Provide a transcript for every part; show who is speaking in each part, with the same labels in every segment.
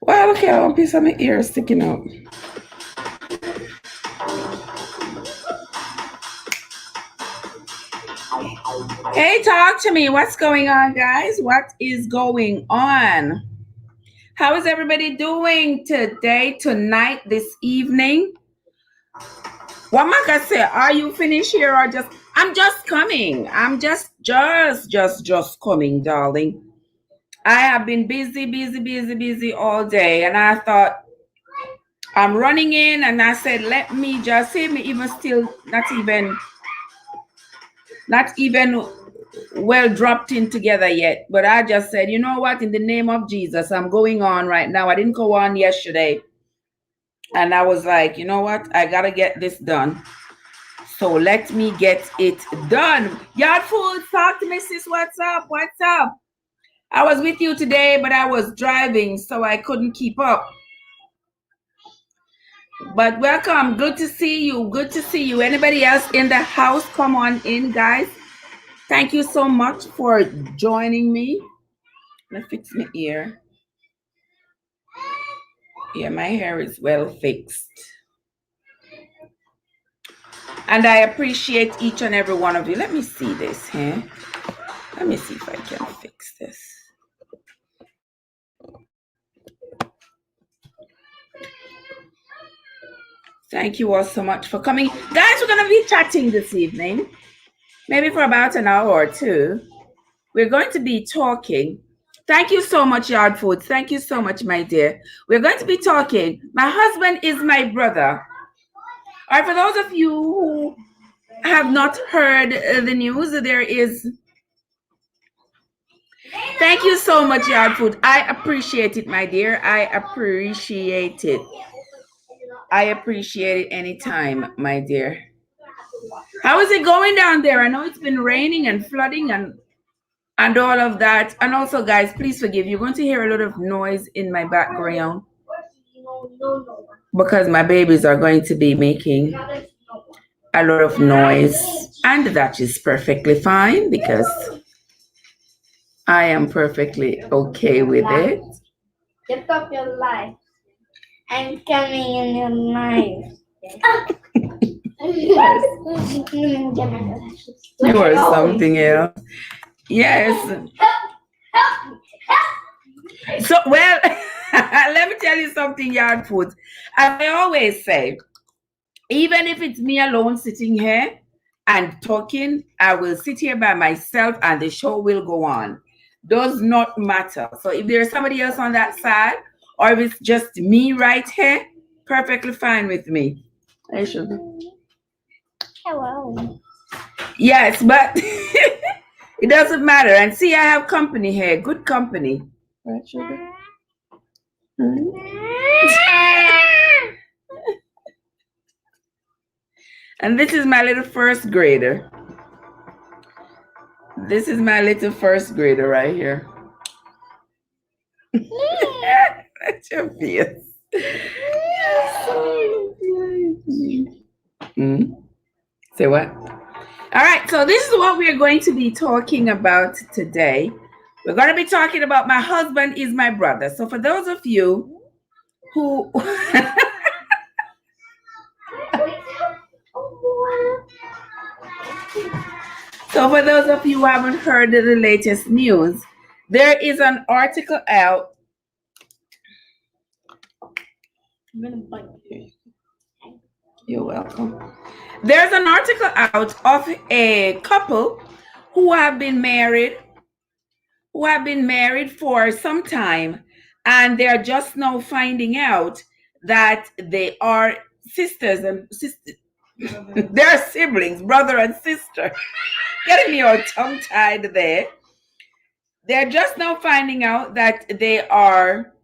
Speaker 1: Well, okay, I want a piece of my ear sticking out. Hey, talk to me. What's going on, guys? What is going on? How is everybody doing today, tonight, this evening? What am I gonna say? Are you finished here or just? I'm just coming. I'm just coming, darling. I have been busy all day, and I thought I'm running in, and I said, let me just see me even still not even well dropped in together yet. But I just said, you know what? In the name of Jesus, I'm going on right now. I didn't go on yesterday, and I was like, you know what? I gotta get this done. So let me get it done. Yard food, talk to me, sis. What's up? What's up? I was with you today, but I was driving, so I couldn't keep up. But welcome. Good to see you. Good to see you. Anybody else in the house? Come on in, guys. Thank you so much for joining me. Let me fix my ear. Yeah, my hair is well fixed. And I appreciate each and every one of you. Let me see this here. Let me see if I can fix this. Thank you all so much for coming. Guys, we're going to be chatting this evening. Maybe for about an hour or two. We're going to be talking. Thank you so much, Yard Foods. Thank you so much, my dear. We're going to be talking. My husband is my brother. All right, for those of you who have not heard the news, there is... Thank you so much, Yard Food. I appreciate it, my dear. I appreciate it. I appreciate it anytime, my dear. How is it going down there? I know it's been raining and flooding and all of that. And also, guys, please forgive. You're going to hear a lot of noise in my background because my babies are going to be making a lot of noise. And that is perfectly fine because I am perfectly okay with it.
Speaker 2: Get up your life. I'm coming in your life.
Speaker 1: You are something else. Yes. So, well, let me tell you something, Yard Foods. As I always say, even if it's me alone sitting here and talking, I will sit here by myself and the show will go on. Does not matter. So if there's somebody else on that side, or if it's just me right here, perfectly fine with me. I should be.
Speaker 2: Hello.
Speaker 1: Yes, but it doesn't matter. And see, I have company here. Good company. Right, sugar? And this is my little first grader. This is my little first grader right here. That's your face. Say what? All right, so this is what we're going to be talking about today. We're going to be talking about my husband is my brother. So for those of you who... So for those of you who haven't heard the latest news, there is an article out. I'm going to bite you. You're welcome. There's an article out of a couple who have been married for some time, and they're just now finding out that they are sisters and sisters. They're siblings, brother and sister. Getting me all tongue-tied there. They're just now finding out that they are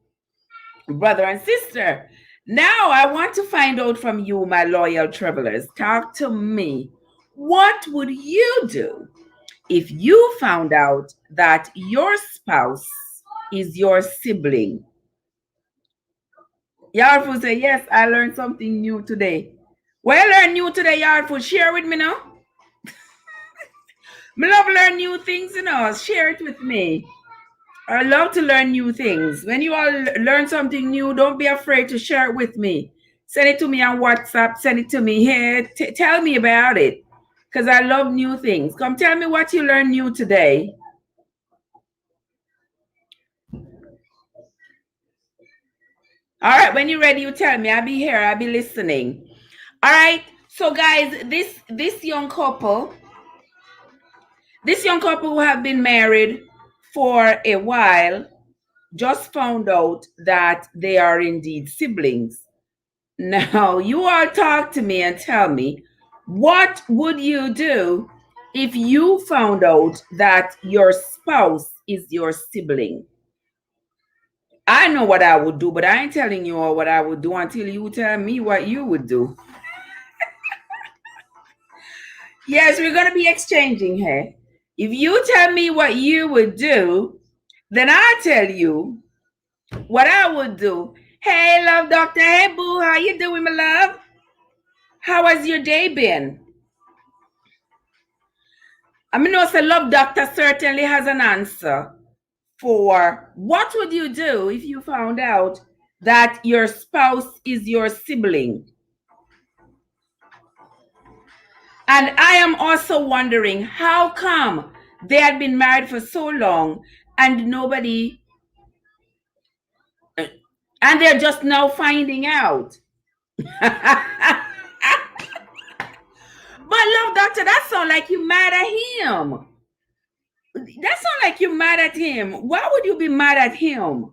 Speaker 1: brother and sister. Now I want to find out from you, my loyal travelers. Talk to me. What would you do if you found out that your spouse is your sibling? Yarfu say, yes, I learned something new today. Well, learn new today, Yarfu. Share with me now. Me love learn new things, you know. Share it with me. I love to learn new things. When you all learn something new, don't be afraid to share it with me. Send it to me on WhatsApp. Send it to me here. Tell me about it, because I love new things. Come tell me what you learned new today. All right, when you're ready, you tell me. I'll be here. I'll be listening. All right. So, guys, this young couple who have been married for a while just found out that they are indeed siblings. Now, you all talk to me and tell me, what would you do if you found out that your spouse is your sibling? I know what I would do, but I ain't telling you all what I would do until you tell me what you would do. Yes, we're going to be exchanging here. If you tell me what you would do, then I tell you what I would do. Hey, love doctor. Hey, boo. How you doing, my love? How has your day been? I mean, also, love doctor certainly has an answer for what would you do if you found out that your spouse is your sibling. And I am also wondering, how come they had been married for so long and nobody, and they're just now finding out? But love doctor, that sounds like you mad at him. That sounds like you're mad at him. Why would you be mad at him?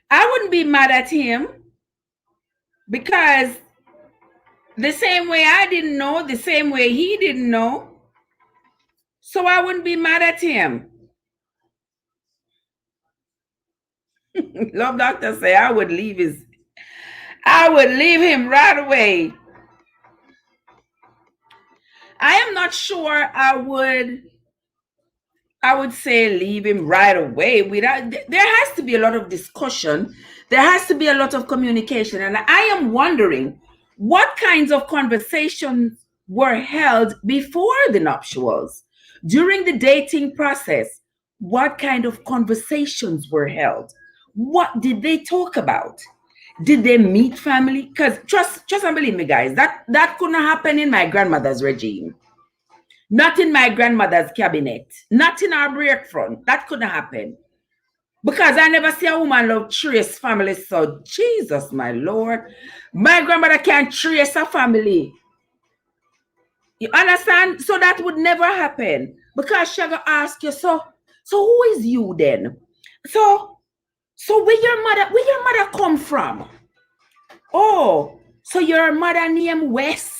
Speaker 1: I wouldn't be mad at him, because the same way I didn't know, the same way he didn't know. So I wouldn't be mad at him. Love doctor say I would leave him right away. I am not sure I would say leave him right away. There has to be a lot of discussion. There has to be a lot of communication. And I am wondering what kinds of conversations were held before the nuptials, during the dating process. What kind of conversations were held? What did they talk about? Did they meet family? Because trust and believe me, guys, that couldn't happen in my grandmother's regime. Not in my grandmother's cabinet. Not in our break front. That couldn't happen. Because I never see a woman love trace family. So, Jesus, my Lord. My grandmother can't trace a family. You understand? So that would never happen. Because she gonna ask you, so who is you then? So where your mother come from? Oh, so your mother named West.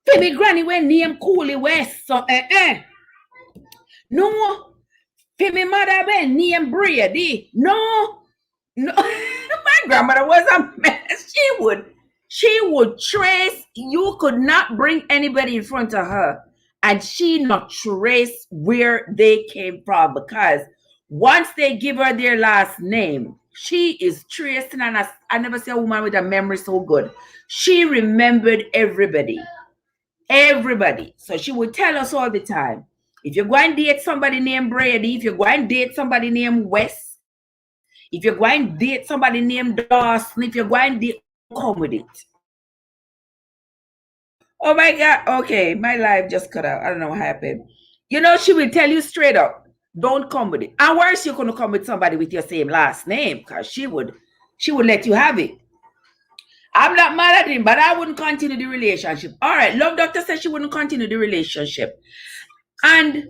Speaker 1: Baby granny when named Cooley West. So no. Baby mother when named Brady. No. My grandmother was a mess. She would trace. You could not bring anybody in front of her and she not trace where they came from, because once they give her their last name, she is tracing. And I never see a woman with a memory so good. She remembered everybody. So she would tell us all the time, if you're going to date somebody named Brady, if you're going to date somebody named West, if you're going to date somebody named Dawson, if you're going to date, come with it. Oh my God. Okay, my life just cut out. I don't know what happened. You know, she will tell you straight up, don't come with it. And worse, you're going to come with somebody with your same last name, because she would let you have it. I'm not mad at him, but I wouldn't continue the relationship. All right, love doctor said she wouldn't continue the relationship. And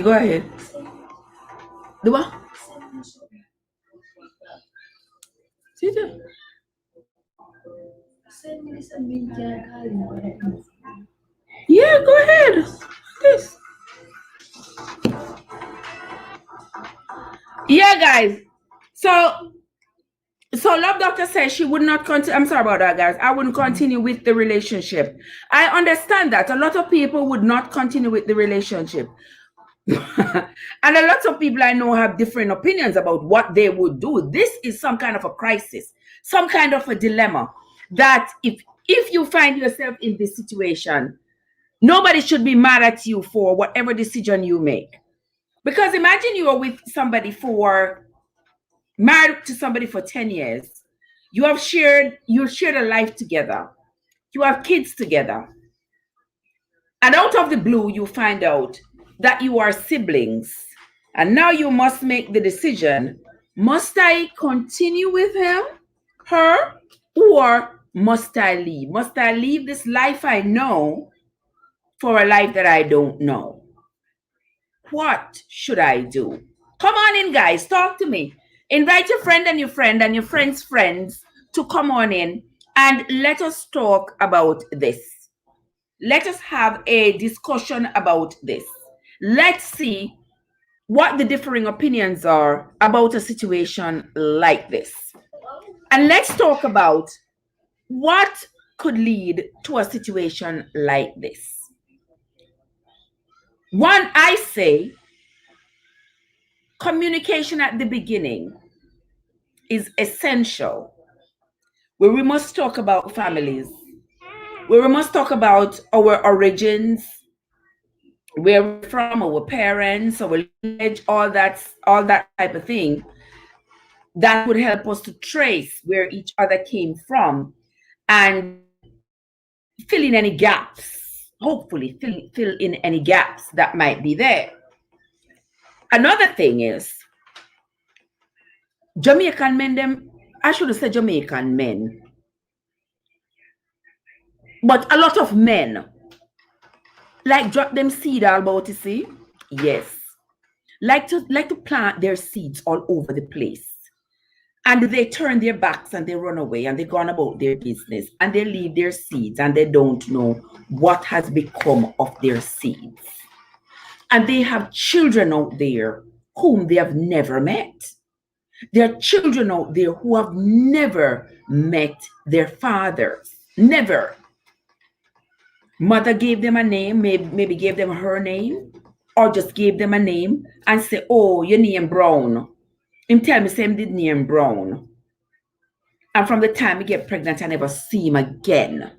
Speaker 1: go ahead. The what? Yeah, go ahead. This. Yeah, guys. So love doctor says she would not continue. I'm sorry about that, guys. I wouldn't continue with the relationship. I understand that a lot of people would not continue with the relationship. And a lot of people I know have different opinions about what they would do. This is some kind of a crisis, some kind of a dilemma, that if if you find yourself in this situation, nobody should be mad at you for whatever decision you make. Because imagine you are with somebody married to somebody for 10 years. You shared a life together. You have kids together. And out of the blue, you find out that you are siblings. And now you must make the decision, must I continue with him, her, or must I leave? Must I leave this life I know for a life that I don't know? What should I do? Come on in, guys. Talk to me. Invite your friend and your friend's friends to come on in and let us talk about this. Let us have a discussion about this. Let's see what the differing opinions are about a situation like this. And let's talk about what could lead to a situation like this. One, I say communication at the beginning is essential, where we must talk about families, where we must talk about our origins, where we're from, our parents, our lineage, all that type of thing. That would help us to trace where each other came from and fill in any gaps. Hopefully, fill in any gaps that might be there. Another thing is Jamaican men, them, I should have said Jamaican men, but a lot of men like drop them seed all about, you see? Yes. Like to plant their seeds all over the place. And they turn their backs and they run away and they go on about their business and they leave their seeds and they don't know what has become of their seeds. And they have children out there whom they have never met. There are children out there who have never met their fathers. Never. Mother gave them a name, maybe gave them her name, or just gave them a name and say, oh, your name Brown. Him tell me, say him did name Brown. And from the time he get pregnant, I never see him again.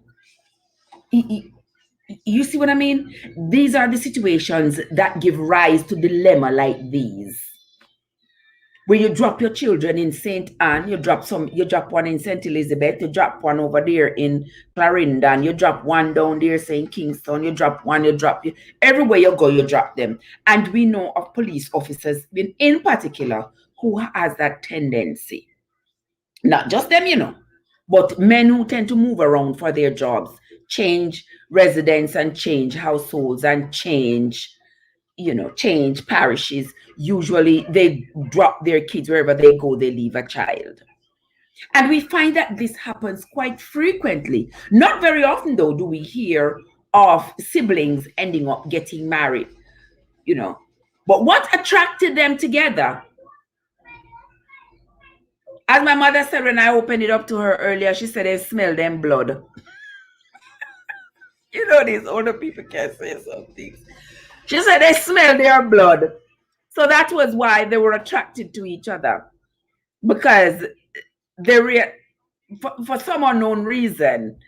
Speaker 1: You see what I mean? These are the situations that give rise to dilemma like these. Where you drop your children in St. Anne, you drop one in St. Elizabeth, you drop one over there in Clarendon, you drop one down there, St. Kingston, you drop one, everywhere you go, you drop them. And we know of police officers, in particular, who has that tendency. Not just them, but men who tend to move around for their jobs, change residents and change households and change parishes. Usually they drop their kids wherever they go, they leave a child. And we find that this happens quite frequently. Not very often, though, do we hear of siblings ending up getting married, But what attracted them together? As my mother said when I opened it up to her earlier, she said they smell them blood. These older people can't say some things. She said they smell their blood. So that was why they were attracted to each other. Because for some unknown reason,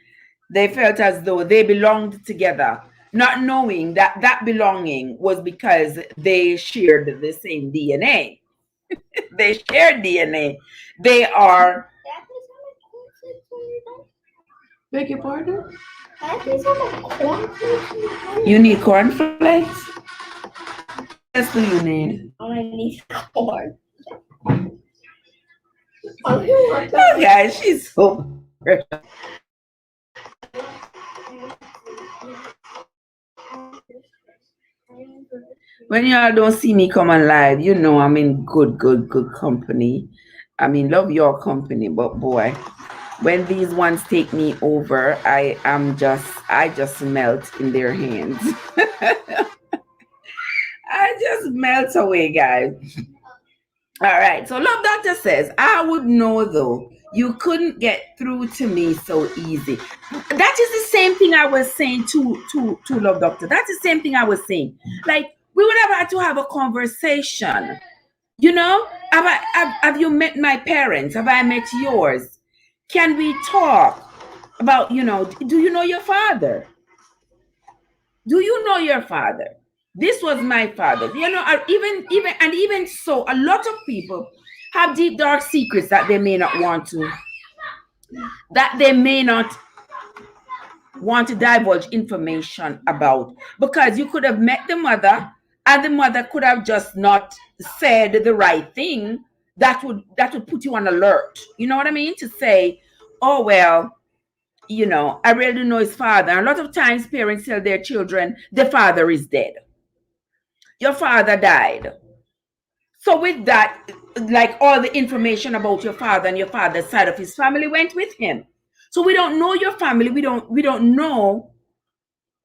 Speaker 1: they felt as though they belonged together, not knowing that belonging was because they shared the same DNA. They share DNA. They are. Beg your pardon? You need cornflakes? What else do you need?
Speaker 2: I need corn.
Speaker 1: Oh, guys, she's so precious. When y'all don't see me come on live, I'm in good company. Love your company, but boy, when these ones take me over, I just melt in their hands. I just melt away, guys. All right. So Love Doctor says, I would know though, you couldn't get through to me so easy. That is the same thing I was saying to Love Doctor. That's the same thing I was saying. Like, we would have had to have a conversation. Have you met my parents? Have I met yours? Can we talk? about, do you know your father? Do you know your father? This was my father. Even so, a lot of people have deep dark secrets that they may not want to, that they may not want to divulge information about, because you could have met the mother and the mother could have just not said the right thing that would put you on alert. You know what I mean? To say, oh well, I really don't know his father. A lot of times parents tell their children the father is dead. Your father died. So with that, like all the information about your father and your father's side of his family went with him. So we don't know your family. We don't know,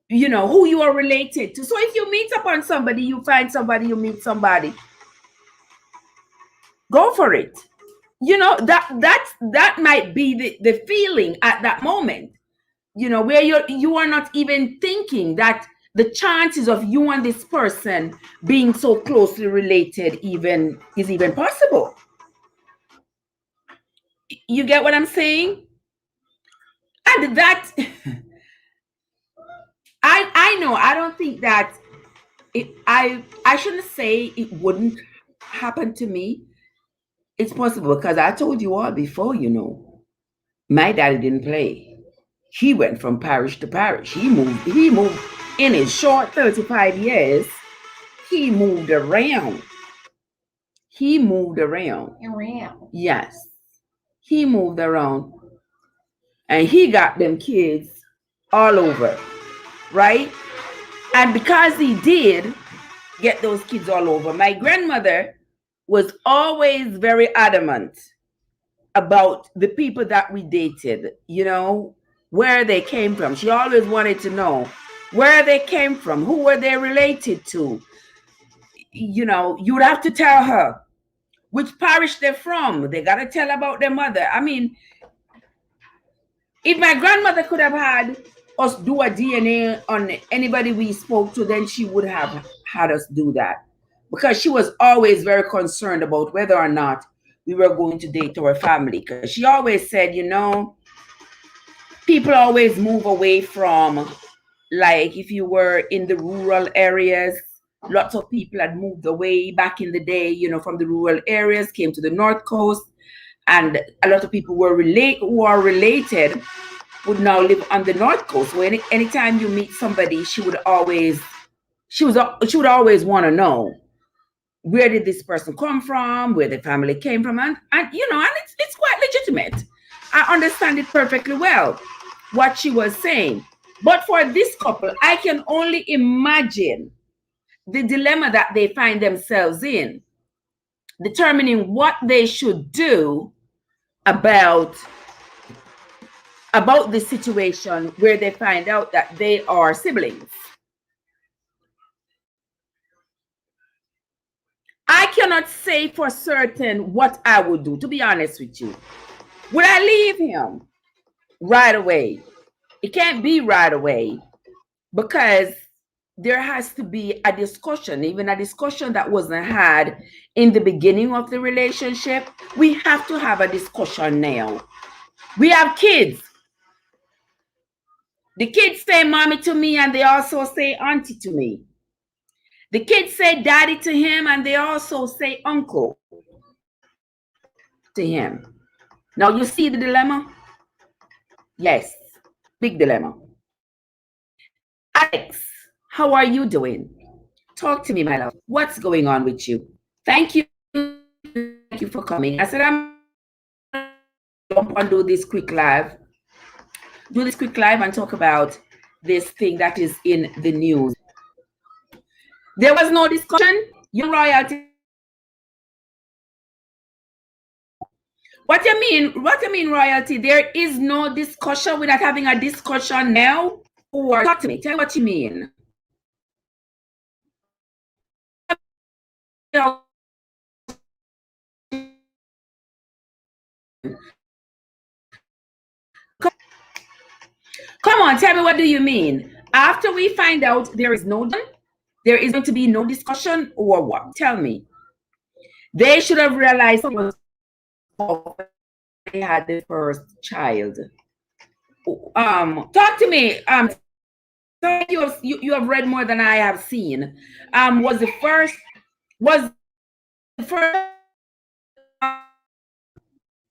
Speaker 1: who you are related to. So if you meet upon somebody, you find somebody, you meet somebody, go for it. That might be the feeling at that moment, where you are not even thinking that the chances of you and this person being so closely related is even possible. You get what I'm saying? And that I know, I don't think that I shouldn't say it wouldn't happen to me. It's possible because I told you all before, my daddy didn't play. He went from parish to parish. He moved in his short 35 years. He moved around. He moved around.
Speaker 2: Around.
Speaker 1: Yes. He moved around. And he got them kids all over, right? And because he did get those kids all over, my grandmother was always very adamant about the people that we dated, where they came from. She always wanted to know where they came from, who were they related to. You would have to tell her which parish they're from. They got to tell about their mother. I mean, if my grandmother could have had us do a DNA on anybody we spoke to, then she would have had us do that, because she was always very concerned about whether or not we were going to date our family. Because she always said, people always move away from, like, if you were in the rural areas, lots of people had moved away back in the day, from the rural areas, came to the North Coast, and a lot of people who are related would now live on the North Coast. So anytime you meet somebody, she would always want to know, where did this person come from, where the family came from, and it's quite legitimate. I understand it perfectly well, what she was saying. But for this couple, I can only imagine the dilemma that they find themselves in, determining what they should do about the situation where they find out that they are siblings. I cannot say for certain what I would do, to be honest with you. Would I leave him right away? It can't be right away, because there has to be a discussion, even a discussion that wasn't had in the beginning of the relationship. We have to have a discussion now. We have kids. The kids say mommy to me, and they also say auntie to me. The kids say daddy to him, and they also say uncle to him. Now you see the dilemma? Yes, big dilemma. Alex, how are you doing? Talk to me, my love. What's going on with you? Thank you. Thank you for coming. I said I'm jump and do this quick live and talk about this thing that is in the news. There was no discussion. Young royalty. What you mean? What you mean, royalty? There is no discussion. We're not having a discussion now. Or talk to me. Tell me what you mean. Come on, tell me, what do you mean? After we find out there is going to be no discussion, or what? Tell me. They should have realized it was they had the first child. Talk to me. You have read more than I have seen. Was the first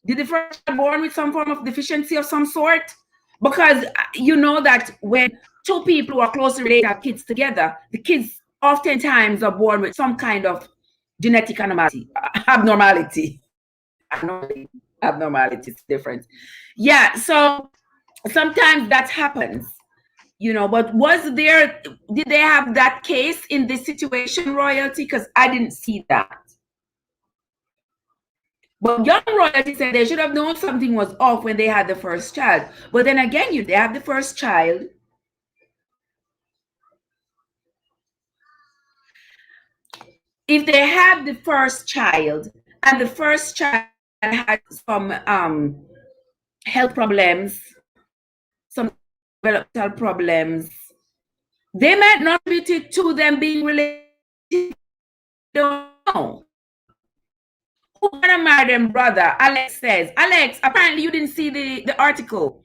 Speaker 1: did the first child born with some form of deficiency of some sort? Because you know that when two people who are closely related have kids together, the kids oftentimes are born with some kind of genetic abnormality is different. Yeah, so sometimes that happens, but did they have that case in this situation, Royalty? Because I didn't see that. But young Royalty said they should have known something was off when they had the first child. But then again, they have the first child. If they have the first child and the first child had some health problems, some developmental problems, they might not attribute it to them being related. Don't know. Who gonna marry them, brother? Alex says. Alex, apparently you didn't see the article.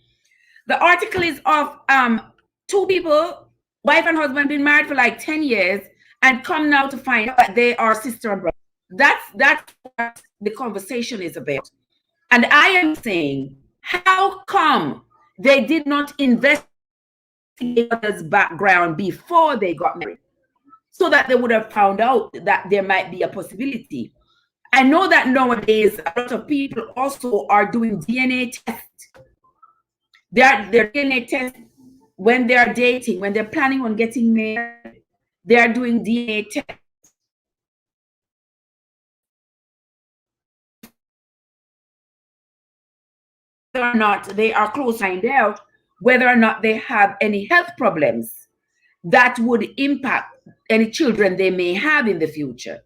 Speaker 1: The article is of two people, wife and husband, been married for like 10 years and come now to find out that they are sister and brother. That's what the conversation is about. And I am saying, how come they did not investigate others' background before they got married? So that they would have found out that there might be a possibility. I know that nowadays a lot of people also are doing DNA tests. Their DNA tests when they're dating, when they're planning on getting married, they are doing DNA tests. Whether or not they are close to find out whether or not they have any health problems that would impact any children they may have in the future.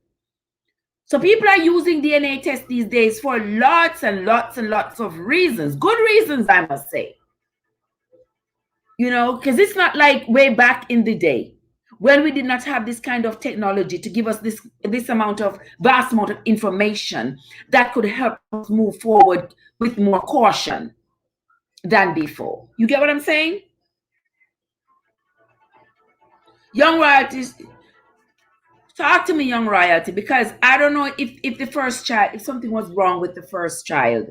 Speaker 1: So people are using DNA tests these days for lots and lots and lots of reasons. Good reasons, I must say. Because it's not like way back in the day when we did not have this kind of technology to give us this vast amount of information that could help us move forward with more caution than before. You get what I'm saying? Young royalties, talk to me, young royalty, because I don't know if the first child, if something was wrong with the first child.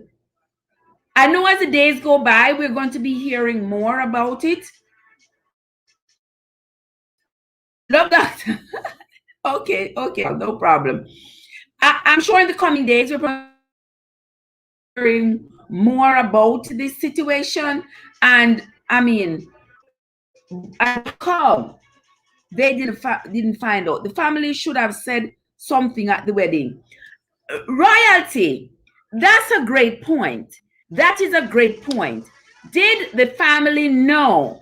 Speaker 1: I know as the days go by, we're going to be hearing more about it. Love that. Okay, no problem. I'm sure in the coming days we're hearing more about this situation. And I mean, come, they didn't find out. The family should have said something at the wedding. Royalty, that's a great point. That is a great point. Did the family know?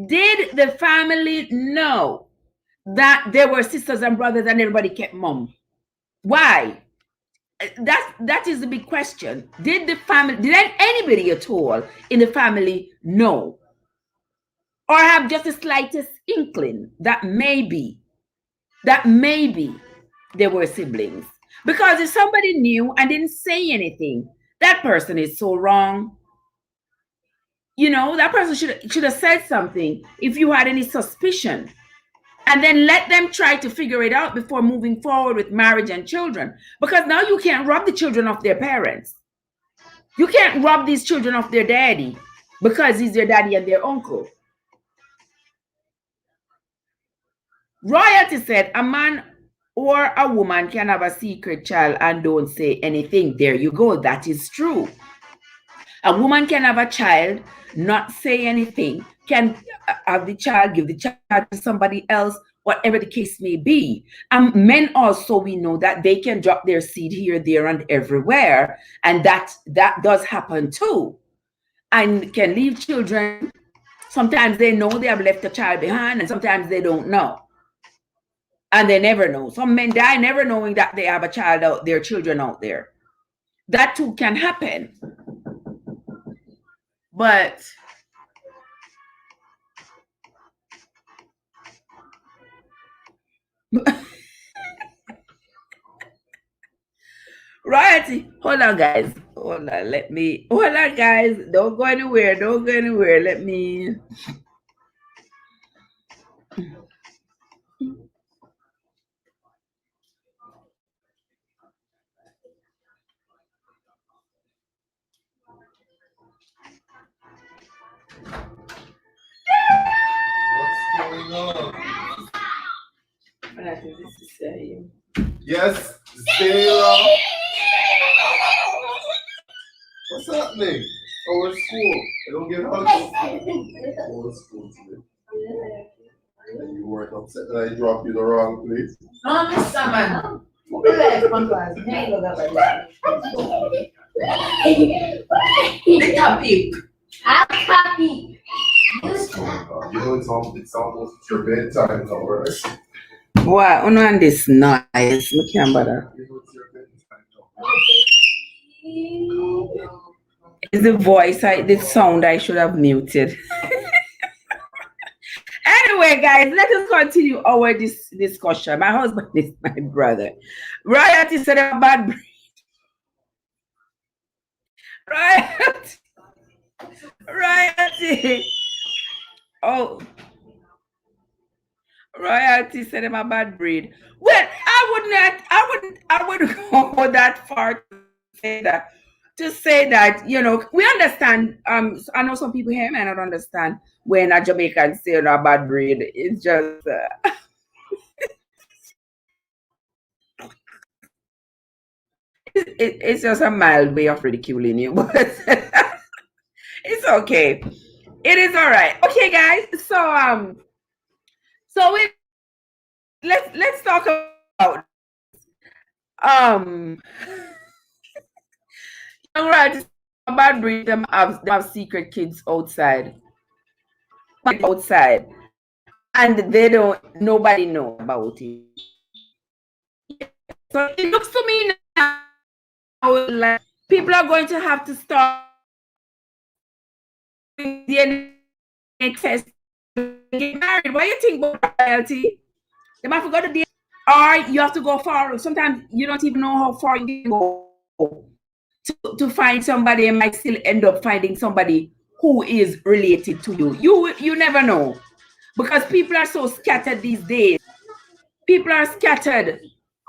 Speaker 1: Did the family know that there were sisters and brothers and everybody kept mum? Why? That is the big question. Did anybody at all in the family know, or have just the slightest inkling that maybe there were siblings? Because if somebody knew and didn't say anything, that person is so wrong. That person should have said something if you had any suspicion, and then let them try to figure it out before moving forward with marriage and children. Because now you can't rob the children of their parents. You can't rob these children of their daddy because he's their daddy and their uncle. Royalty said a man or a woman can have a secret child and don't say anything. There you go. That is true. A woman can have a child, not say anything, can have the child, give the child to somebody else, whatever the case may be. Men also, we know that they can drop their seed here, there, and everywhere. And that does happen too. And can leave children. Sometimes they know they have left a child behind, and sometimes they don't know. And they never know. Some men die never knowing that they have a child out there, children out there. That too can happen. But Royalty, hold on, guys. hold on, hold on, guys. Don't go anywhere. Don't go anywhere. Let me.
Speaker 3: What's going on?
Speaker 1: I think this is you.
Speaker 3: Yes, Sarah. What's happening? Oh, it's school. I don't get hugs. Oh, it's school today. And you weren't upset that I dropped you the wrong place.
Speaker 1: No, Miss Salmon. The topic.
Speaker 2: I'll copy.
Speaker 3: What's going on? You know, it's almost your bedtime now, right?
Speaker 1: Why? On this noise. I can't bother.
Speaker 3: You know, it's your bedtime now.
Speaker 1: It's the voice, the sound I should have muted. Anyway, guys, let us continue our discussion. My husband is my brother. Royalty said a bad breed. Royalty. Oh. Royalty said I'm a bad breed. Well, I wouldn't go that far to say that. To say that, you know, we understand. I know some people here may not understand when a Jamaican say a bad breed. It's just it's just a mild way of ridiculing you, but it's okay. It is all right. Okay, guys. So let's talk about young right bad breed. Them have secret kids outside, and nobody know about it. So it looks to me now like people are going to have to start DNA test to get married. What do you think about royalty? They might forget the DNA, or you have to go far. Sometimes you don't even know how far you can go to find somebody, and might still end up finding somebody who is related to you. You never know, because people are so scattered these days. People are scattered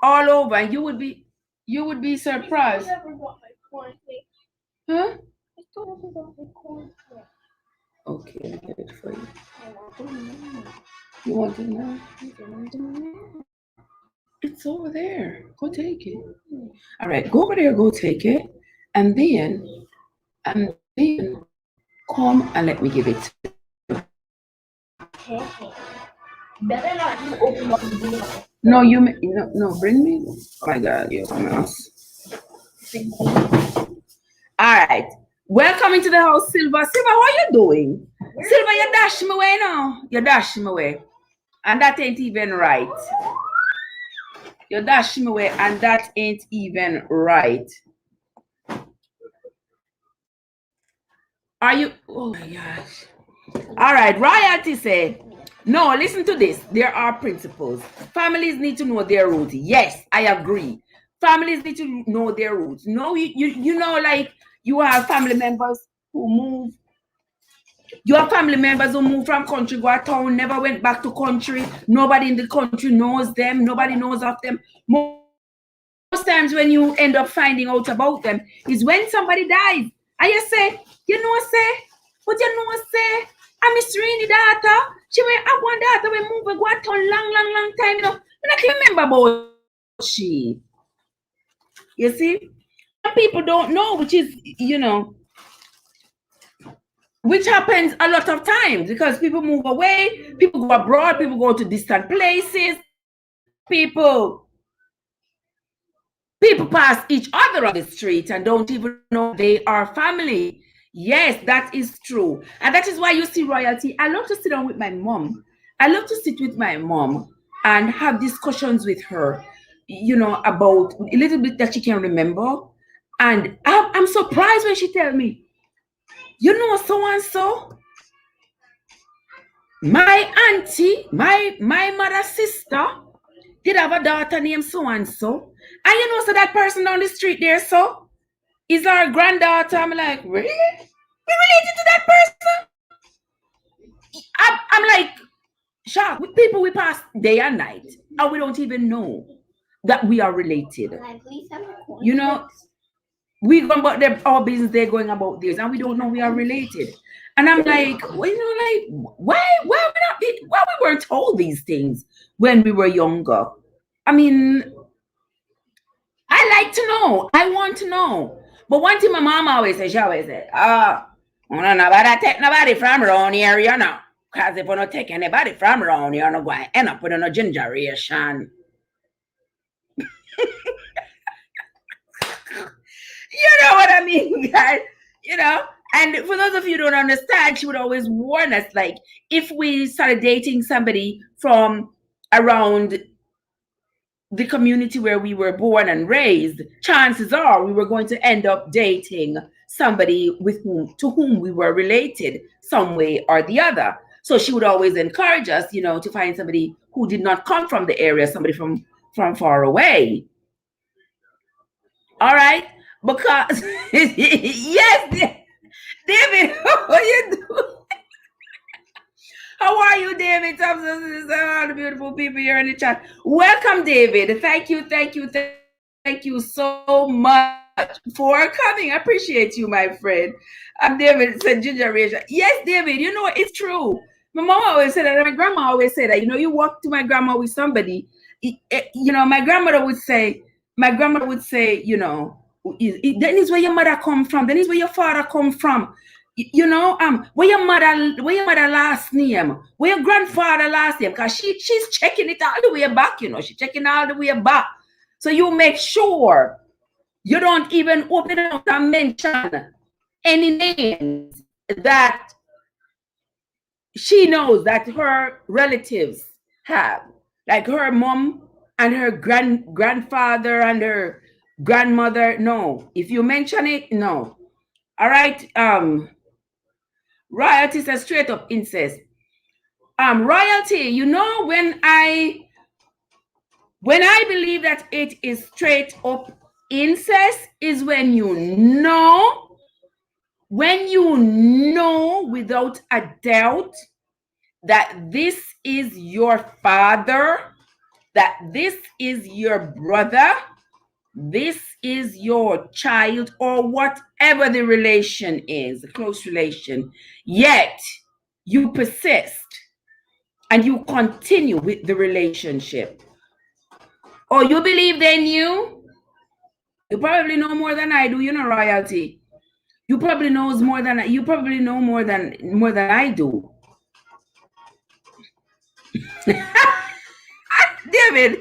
Speaker 1: all over, and you would be surprised. Huh? Okay, I get it for you. You want it now? It's over there. Go take it. All right, go over there, go take it, and then come and let me give it.
Speaker 2: Better not you open up the door.
Speaker 1: No, no, bring me. Oh my God, you're something else. All right. Welcome into the house, Silver. Silver, how you doing? Silver, you dash me away now. You dash me away. And that ain't even right. You dash me away, and that ain't even right. Are you? Oh my gosh. All right. Royalty said, no, listen to this. There are principles. Families need to know their roots. Yes, I agree. Families need to know their roots. No, you know, like you have family members who move. You have family members who move from country, go to town, never went back to country. Nobody in the country knows them. Nobody knows of them. Most times when you end up finding out about them is when somebody dies. And you say, but I miss Rini daughter. She went have one daughter we move and go to town long time. You know, I can remember about she. You see? Some people don't know, which is, you know, which happens a lot of times because people move away, people go abroad, people go to distant places, people pass each other on the street and don't even know they are family. Yes, that is true. And that is why you see royalty. I love to sit down with my mom. I love to sit with my mom and have discussions with her, you know, about a little bit that she can remember. And I'm surprised when she tells me, you know, so and so, my auntie, my mother's sister did have a daughter named so and so. And you know, so that person down the street there, so is our granddaughter. I'm like, really? We related to that person? I'm like shocked. With people we pass day and night, and we don't even know that we are related. You know, we going about our business, they're going about theirs, and we don't know we are related. And I'm like, well, like, why we weren't told these things when we were younger? I mean, I like to know. I want to know. But one thing my mom always said, she always said, oh, no, nobody take nobody from around here, you know. Because if you don't take anybody from around here, you're not going to end up with a generation. You know what I mean, guys? You know? And for those of you who don't understand, she would always warn us, like, if we started dating somebody from around the community where we were born and raised, chances are we were going to end up dating somebody to whom we were related some way or the other. So she would always encourage us, to find somebody who did not come from the area, somebody from far away. All right? Because yes, David, how are you doing? How are you, David? All the beautiful people here in the chat. Welcome, David. Thank you so much for coming. I appreciate you, my friend. David said ginger. Yes, David, it's true. My mom always said that, and my grandma always said that. You walk to my grandma with somebody, my grandmother would say, then is where your mother come from, then is where your father come from. Where your mother last name, where your grandfather last name, because she's checking it all the way back, she's checking all the way back. So you make sure you don't even open up and mention any names that she knows that her relatives have, like her mom and her grandfather and her grandmother. No, if you mention it, no. All right. Royalty says straight up incest. Royalty, when I believe that it is straight up incest is when you know without a doubt that this is your father, that this is your brother, this is your child, or whatever the relation is, a close relation, yet you persist and you continue with the relationship. Or you believe they knew? You probably know more than I do, Royalty. You probably know more than I do. David.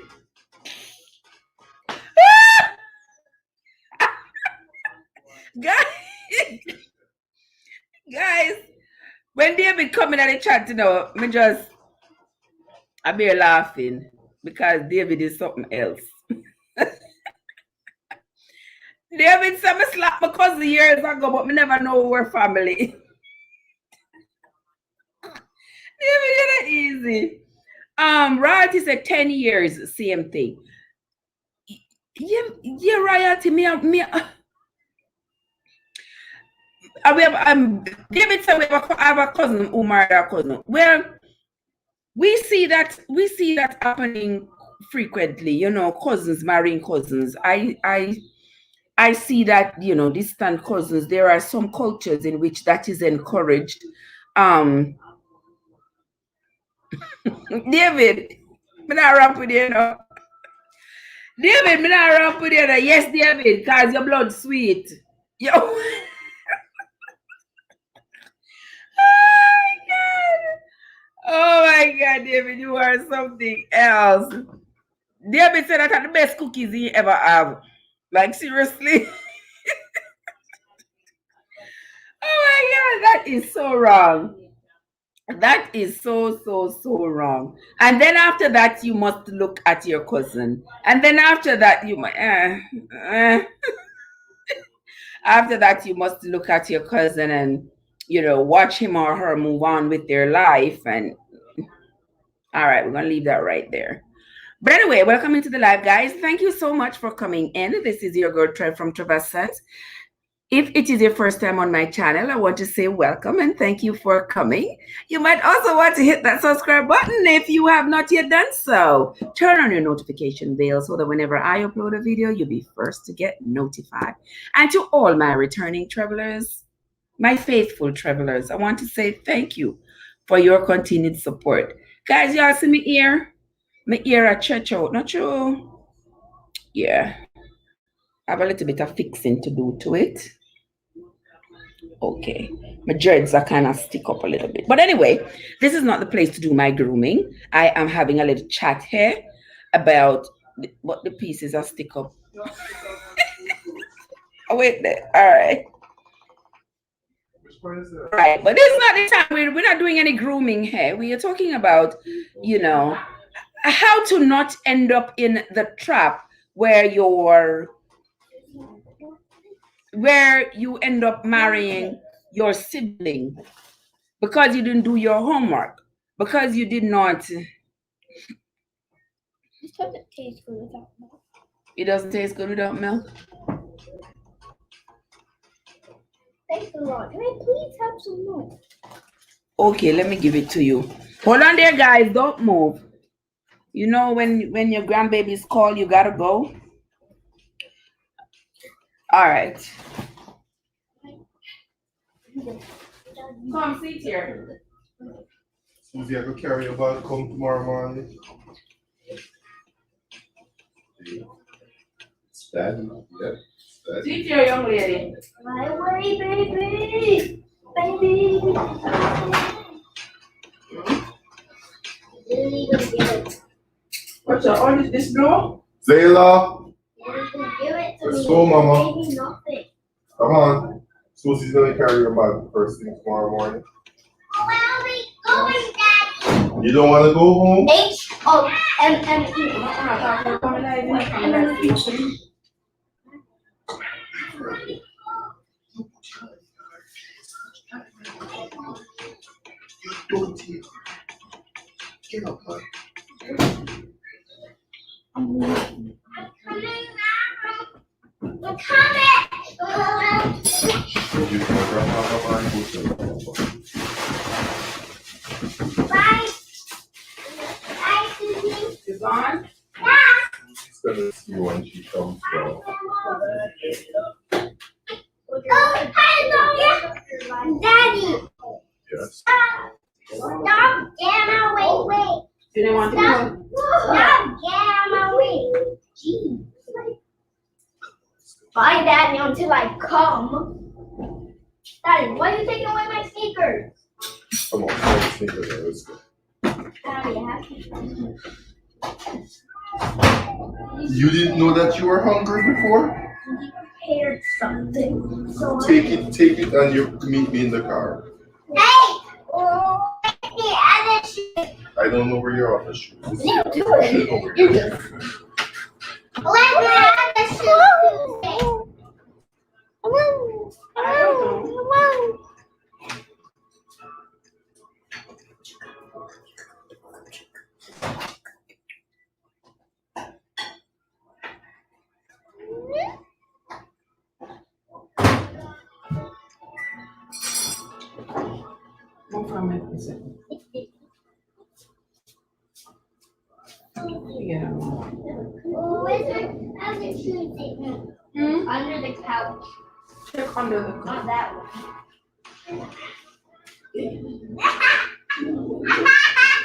Speaker 1: Guys, when David coming at the chat, I be laughing because David is something else. David said me slap my cousin years ago, but me never know we're family. David, you're not easy. Royalty said 10 years, same thing. Yeah, Royalty, David said I have a cousin who married a cousin. Well, we see that happening frequently, cousins marrying cousins. I see that, distant cousins. There are some cultures in which that is encouraged. David, me not ramp with you, David, me not ramp with you. Yes, David, because your blood sweet. Yo. Oh my God, David, you are something else. David said that are the best cookies he ever have. Like, seriously? Oh my God, that is so wrong. That is so wrong. And then after that, you must look at your cousin. And then after that, you might. After that, you must look at your cousin and, watch him or her move on with their life. And all right, we're going to leave that right there. But anyway, welcome into the live, guys. Thank you so much for coming in. This is your girl Trev from Traverse Sense. If it is your first time on my channel, I want to say welcome and thank you for coming. You might also want to hit that subscribe button if you have not yet done so. Turn on your notification bell so that whenever I upload a video, you'll be first to get notified. And to all my returning travelers, my faithful travelers, I want to say thank you for your continued support. Guys, y'all see me ear? My ear a church out, not true? Yeah. I have a little bit of fixing to do to it. Okay, my dreads are kind of stick up a little bit. But anyway, this is not the place to do my grooming. I am having a little chat here about what the pieces are stick up. Oh, wait there. All right. Right, but this is not the time. We're not doing any grooming here. We are talking about, you know, how to not end up in the trap where you end up marrying your sibling because you didn't do your homework, because you did not.
Speaker 2: It doesn't taste good without milk.
Speaker 1: It doesn't taste good without milk.
Speaker 2: Thanks a lot. Can I please have some milk?
Speaker 1: Okay, let me give it to you. Hold on there, guys. Don't move. You know when your grandbabies call, you gotta go. All right. Come sit here.
Speaker 3: Susie, I could carry your bag come tomorrow morning. It's daddy. Yeah.
Speaker 1: Sit here, young lady.
Speaker 2: My worry, baby. Baby. Really gonna give it.
Speaker 1: What's up? All this blue?
Speaker 3: Zayla,
Speaker 2: Really gonna give it to
Speaker 3: let's
Speaker 2: me.
Speaker 3: go, mama.
Speaker 2: Baby, nothing.
Speaker 3: Come on. Susie's gonna carry your bag first thing tomorrow morning.
Speaker 2: Where are we going, Daddy?
Speaker 3: You don't wanna go home?
Speaker 2: H-O-M-M-E.
Speaker 3: Don't get up, man.
Speaker 2: I'm coming.
Speaker 3: You can grab my bag and go to
Speaker 2: Bye. Bye, Susie.
Speaker 1: You gone?
Speaker 3: She's gonna see you when she comes down.
Speaker 2: Oh, hello, Daddy.
Speaker 3: Yes.
Speaker 2: Stop getting my way. Wait.
Speaker 1: You didn't want to go?
Speaker 2: Stop getting my way. Jeez. Bye, Daddy, until I come. Daddy, why are you taking away my sneakers?
Speaker 3: Come on, let's take it. Let's go.
Speaker 2: Daddy, I have to.
Speaker 3: You didn't know that you were hungry before?
Speaker 2: He prepared something. So
Speaker 3: Take it, and you meet me in the car.
Speaker 2: Hey! Where's the other shoe?
Speaker 3: I don't know where your other shoes is.
Speaker 2: You do it. You do it. Where's my other shoe?
Speaker 1: Move from it. Yeah.
Speaker 2: Where's the other shoe? Under the couch.
Speaker 1: Check under the
Speaker 2: Not
Speaker 1: car.
Speaker 2: that one.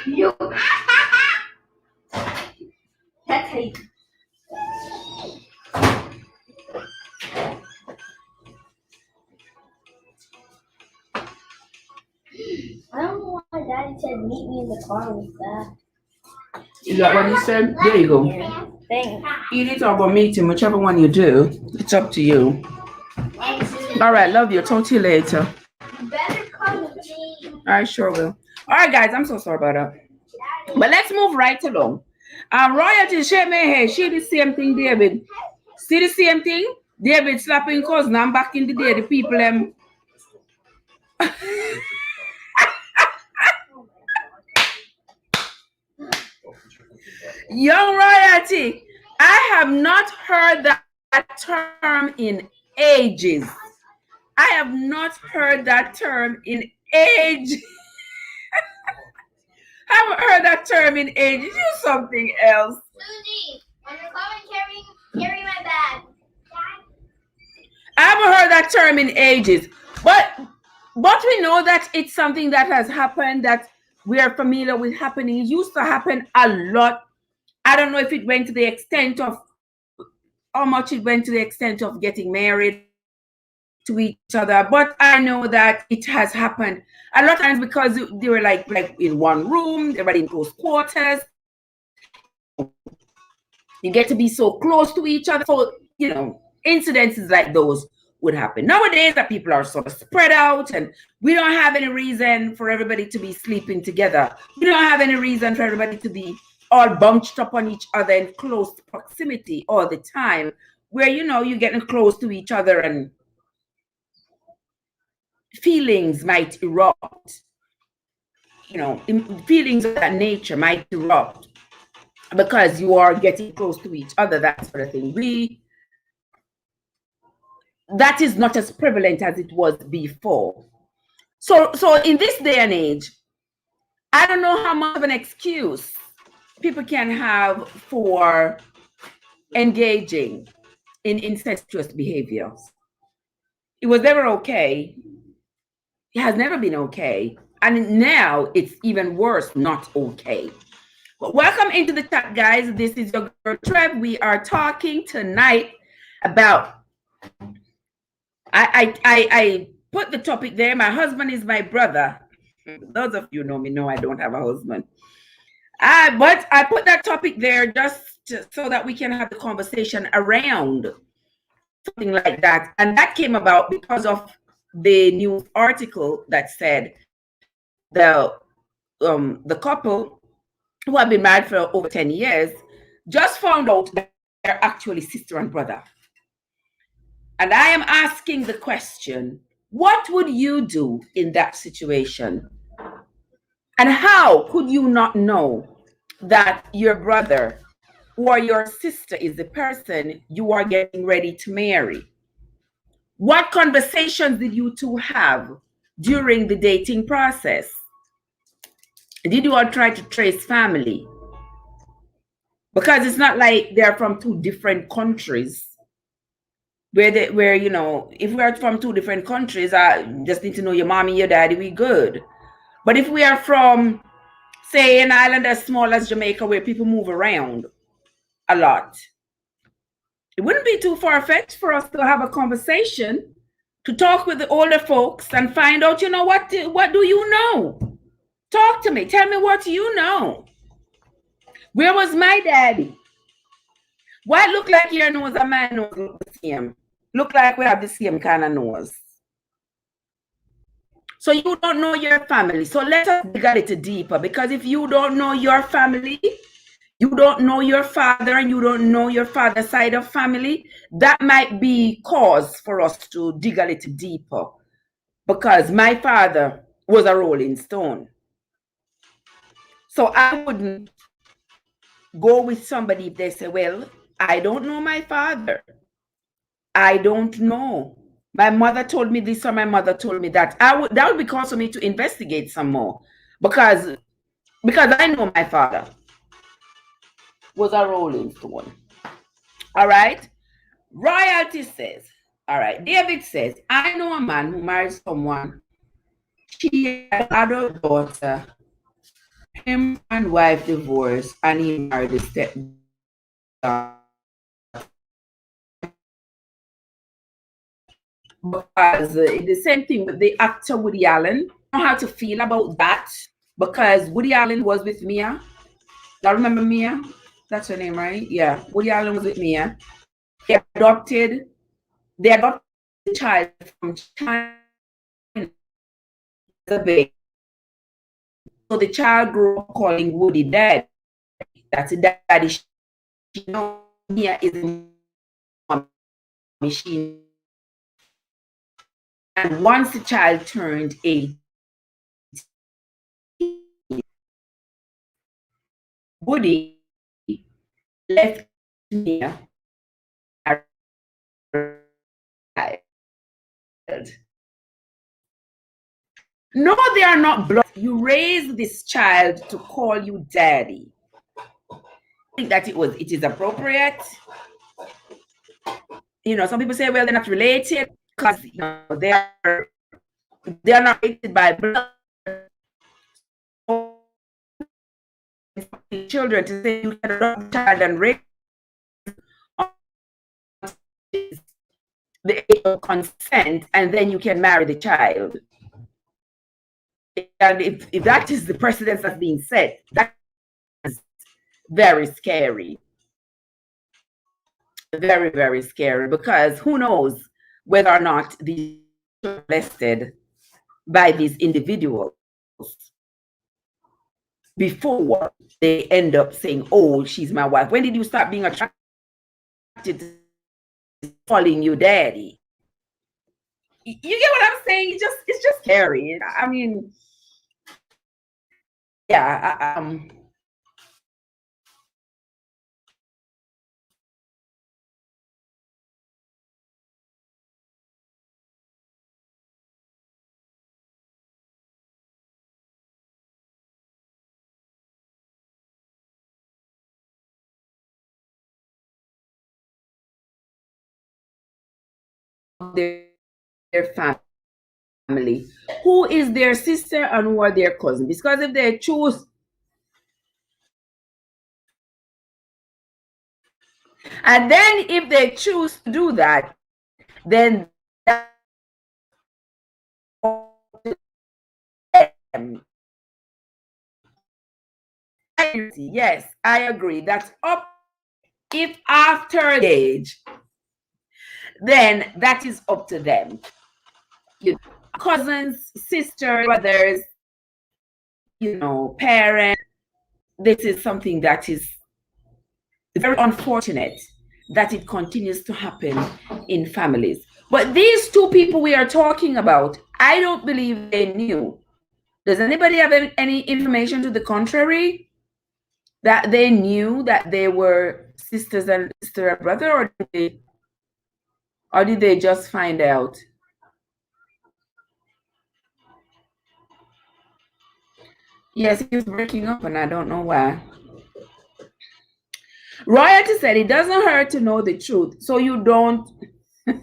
Speaker 2: You. That's how you. I don't know why Daddy said meet me in the car with that.
Speaker 1: Is that what he said? There you go.
Speaker 2: Thanks.
Speaker 1: Eat it or go meet him, whichever one you do. It's up to you. All right, love you. Talk to you later.
Speaker 2: Better come with me.
Speaker 1: I sure will. All right, guys, I'm so sorry about that. But let's move right along. Royalty, shake my head. See the same thing, David. See the same thing? David slapping cousin. I'm back in the day. The people, Young royalty. I have not heard that term in ages. I have not heard that term in age. I haven't heard that term in ages. Use something else.
Speaker 2: Susie, when you're coming, carry my bag.
Speaker 1: I haven't heard that term in ages. But we know that it's something that has happened, that we are familiar with happening. It used to happen a lot. I don't know if it went to the extent of how much it went to the extent of getting married to each other, but I know that it has happened a lot of times because they were like in one room, they were in close quarters. You get to be so close to each other, so incidences like those would happen. Nowadays, that people are sort of spread out, and we don't have any reason for everybody to be sleeping together. We don't have any reason for everybody to be all bunched up on each other in close proximity all the time, where you're getting close to each other and feelings might erupt. Feelings of that nature might erupt because you are getting close to each other, that sort of thing. That is not as prevalent as it was before. So in this day and age, I don't know how much of an excuse people can have for engaging in incestuous behaviors. It was never okay. It has never been okay. And now it's even worse, not okay. Well, welcome into the chat, guys. This is your girl Trev. We are talking tonight about, I put the topic there. My husband is my brother. Those of you know me know I don't have a husband. But I put that topic there just so that we can have the conversation around something like that. And that came about because of the news article that said the couple who have been married for over 10 years just found out that they're actually sister and brother. And I am asking the question, what would you do in that situation? And how could you not know that your brother or your sister is the person you are getting ready to marry? What conversations did you two have during the dating process? Did you all try to trace family? Because it's not like they're from two different countries where if we are from two different countries, I just need to know your mommy, your daddy, we good. But if we are from, say, an island as small as Jamaica where people move around a lot, it wouldn't be too far-fetched for us to have a conversation, to talk with the older folks and find out, what do you know? Talk to me. Tell me what you know. Where was my daddy? Why it look like your nose and my nose look the same? Look like we have the same kind of nose. So you don't know your family. So let us dig a little deeper, because if you don't know your family, you don't know your father, and you don't know your father's side of family, that might be cause for us to dig a little deeper. Because my father was a rolling stone. So I wouldn't go with somebody if they say, well, I don't know my father. I don't know. My mother told me this or my mother told me that. That would be cause for me to investigate some more. Because I know my father was a rolling stone. All right. Royalty says, all right. David says, I know a man who married someone. She had an adult daughter. Him and wife divorced, and he married a stepdaughter. Because the same thing with the actor Woody Allen. I don't know how to feel about that, because Woody Allen was with Mia. Y'all remember Mia? That's her name, right? Yeah. Woody Allen was with Mia. They adopted the child from China. The baby. So the child grew up calling Woody Dad. That's a daddy. She knows Mia is a machine. And once the child turned 8, Woody left Mia. No, they are not blood. You raise this child to call you daddy. I think that it is appropriate. Some people say, well, they're not related because they're not related by blood. Children to say you can adopt a child and raise the age of consent, and then you can marry the child. And if that is the precedence that's being set, that is very scary. Very, very scary, because who knows whether or not these are molested by these individuals before they end up saying, oh, she's my wife. When did you start being attracted to calling you daddy? You get what I'm saying? It's just scary. I mean, yeah. Their family, who is their sister and who are their cousin, because if they choose, and then if they choose to do that, then yes, I agree, that's up. If after age, then that is up to them. Cousins, sisters, brothers, parents. This is something that is very unfortunate that it continues to happen in families. But these two people we are talking about, I don't believe they knew. Does anybody have any information to the contrary? That they knew that they were sister and brother, or did they just find out? Yes, he was breaking up, and I don't know why. Royalty said it doesn't hurt to know the truth, so you don't. You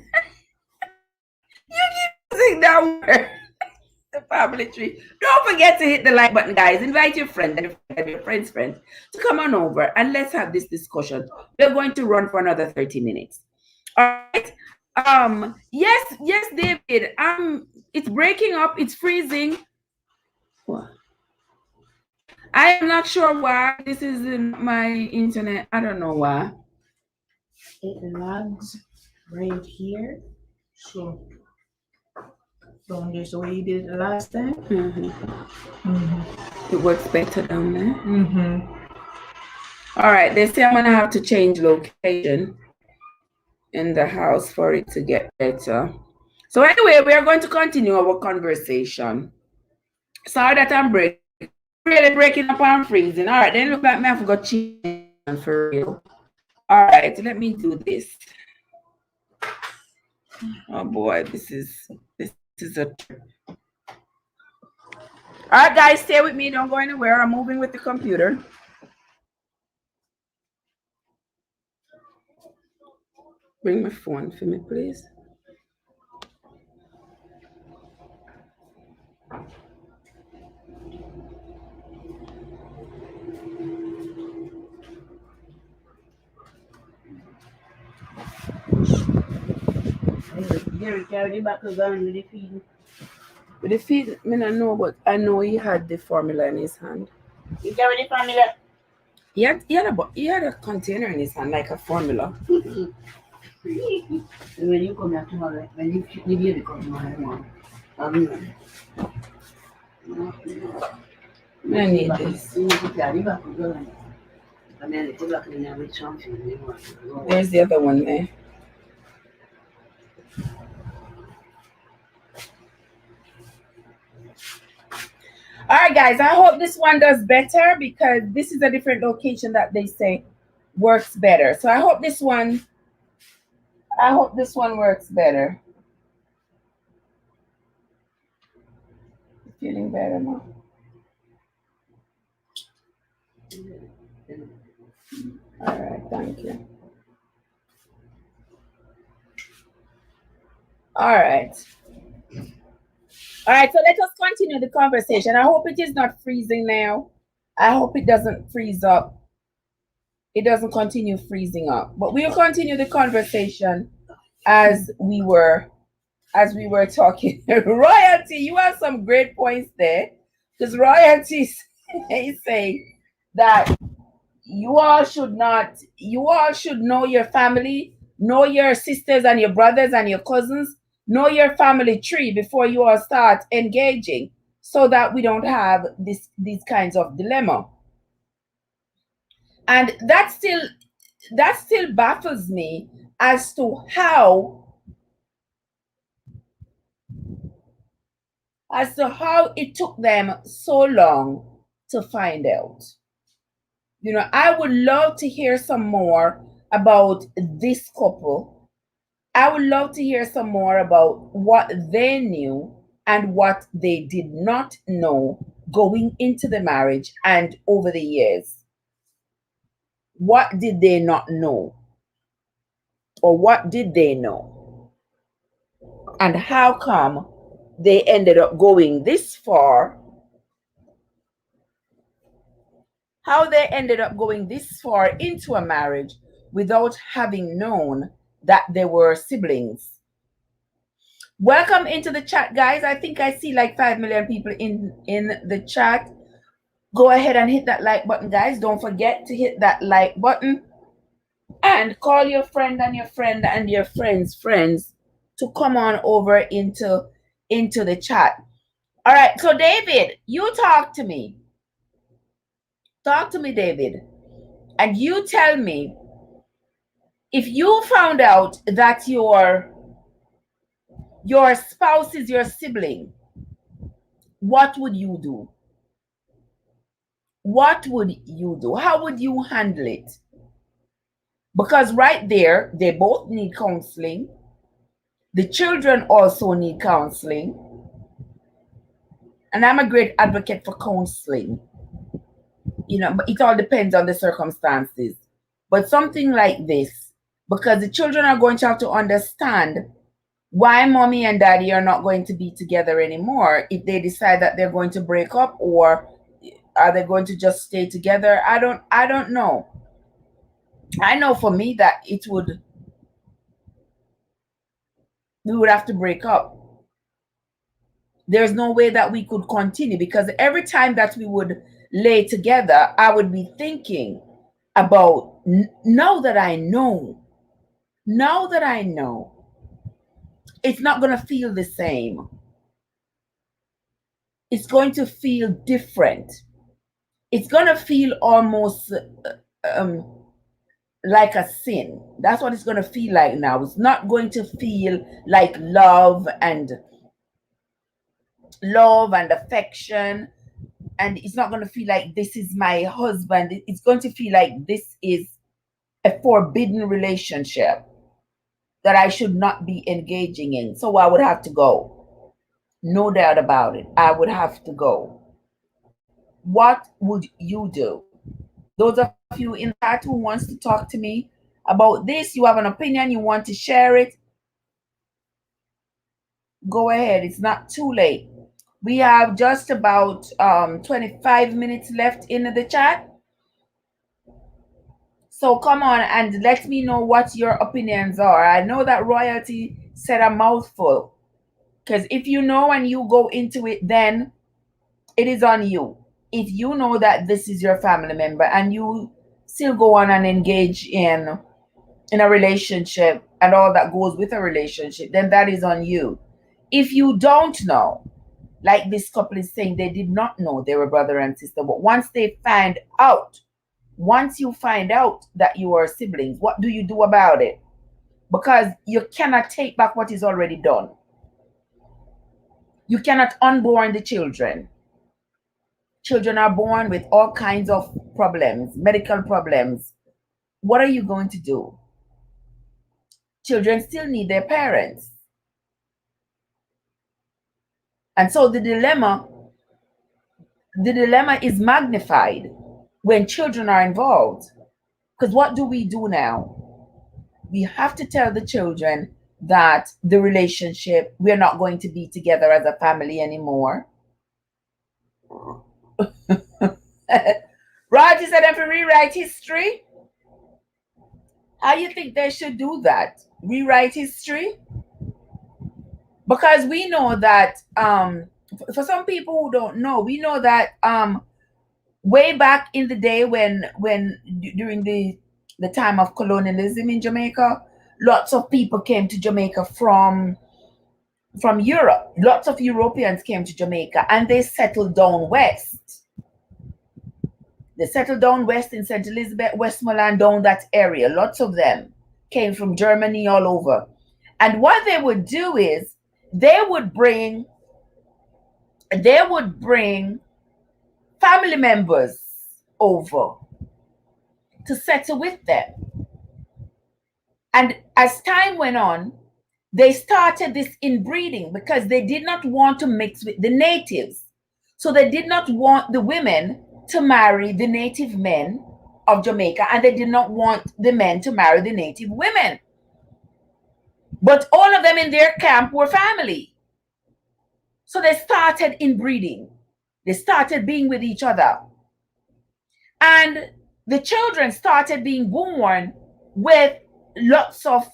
Speaker 1: keep using that word. The family tree. Don't forget to hit the like button, guys. Invite your friend and your friend's friend to come on over and let's have this discussion. We're going to run for another 30 minutes. All right. Yes, David. It's breaking up, it's freezing. I am not sure why this is in my internet. I don't know why.
Speaker 4: It lags right here. So down there, so you did it last time.
Speaker 1: It works better down there. All right, they say I'm gonna have to change location in the house for it to get better. So anyway, we are going to continue our conversation. Sorry that I'm really breaking up and freezing. All right, then look like me, I forgot change for real. All right, let me do this. Oh boy, this is a. All right, guys, stay with me. Don't go anywhere. I'm moving with the computer. Bring my phone for me, please.
Speaker 4: Gary carried it back again with the feed.
Speaker 1: With the feed, I mean, I know, but I know he had the formula in his hand.
Speaker 4: You carried the formula?
Speaker 1: He had a container in his hand, like a formula.
Speaker 4: When you come back tomorrow, when you baby come tomorrow, I
Speaker 1: need this.
Speaker 4: You need to carry back again. And then it's back in there with something.
Speaker 1: There's the other one there. All right, guys, I hope this one does better because this is a different location that they say works better. So I hope this one works better. Feeling better now? All right, thank you. All right. All right, so let us continue the conversation. I hope it is not freezing now. I hope it doesn't freeze up. It doesn't continue freezing up. But we'll continue the conversation as we were talking. Royalty, you have some great points there. Because Royalty is saying that you all should know your family, know your sisters and your brothers and your cousins, know your family tree before you all start engaging, so that we don't have these kinds of dilemma. And that still baffles me as to how it took them so long to find out. I would love to hear some more about this couple. I would love to hear some more about what they knew and what they did not know going into the marriage and over the years. What did they not know? Or what did they know? And how come they ended up going this far? How they ended up going this far into a marriage without having known that they were siblings. Welcome into the chat, guys. I think I see like 5 million people in the chat. Go ahead and hit that like button, guys. Don't forget to hit that like button and call your friend and your friend and your friends' friends to come on over into the chat. All right, so David, you talk to me. Talk to me, David. And you tell me, if you found out that your spouse is your sibling, what would you do? What would you do? How would you handle it? Because right there, they both need counseling. The children also need counseling. And I'm a great advocate for counseling. But it all depends on the circumstances. But something like this, because the children are going to have to understand why mommy and daddy are not going to be together anymore if they decide that they're going to break up, or are they going to just stay together? I don't know. I know for me that we would have to break up. There's no way that we could continue, because every time that we would lay together, I would be thinking about, now that I know, it's not going to feel the same. It's going to feel different. It's going to feel almost like a sin. That's what it's going to feel like now. It's not going to feel like love and affection. And it's not going to feel like this is my husband. It's going to feel like this is a forbidden relationship that I should not be engaging in. So I would have to go. No doubt about it. I would have to go. What would you do? Those of you in the chat who wants to talk to me about this, you have an opinion, you want to share it, go ahead. It's not too late. We have just about 25 minutes left in the chat. So come on and let me know what your opinions are. I know that Royalty said a mouthful, because if you know and you go into it, then it is on you. If you know that this is your family member and you still go on and engage in a relationship and all that goes with a relationship, then that is on you. If you don't know, like this couple is saying, they did not know they were brother and sister, but once you find out that you are siblings, what do you do about it? Because you cannot take back what is already done. You cannot unborn the children. Children are born with all kinds of problems, medical problems. What are you going to do? Children still need their parents. And so the dilemma the dilemma is magnified when children are involved. Because what do we do now? We have to tell the children that the relationship, we're not going to be together as a family anymore. Roger said, if we rewrite history, how you think they should do that? Rewrite history? Because we know that, for some people who don't know, we know that way back in the day when during the time of colonialism in Jamaica, lots of people came to Jamaica from Europe. Lots of Europeans came to Jamaica and they settled down west. They settled down west in St. Elizabeth, Westmoreland, down that area. Lots of them came from Germany, all over. And what they would do is they would bring family members over to settle with them. And as time went on, they started this inbreeding because they did not want to mix with the natives. So they did not want the women to marry the native men of Jamaica, and they did not want the men to marry the native women. But all of them in their camp were family. So they started inbreeding. They started being with each other. And the children started being born with lots of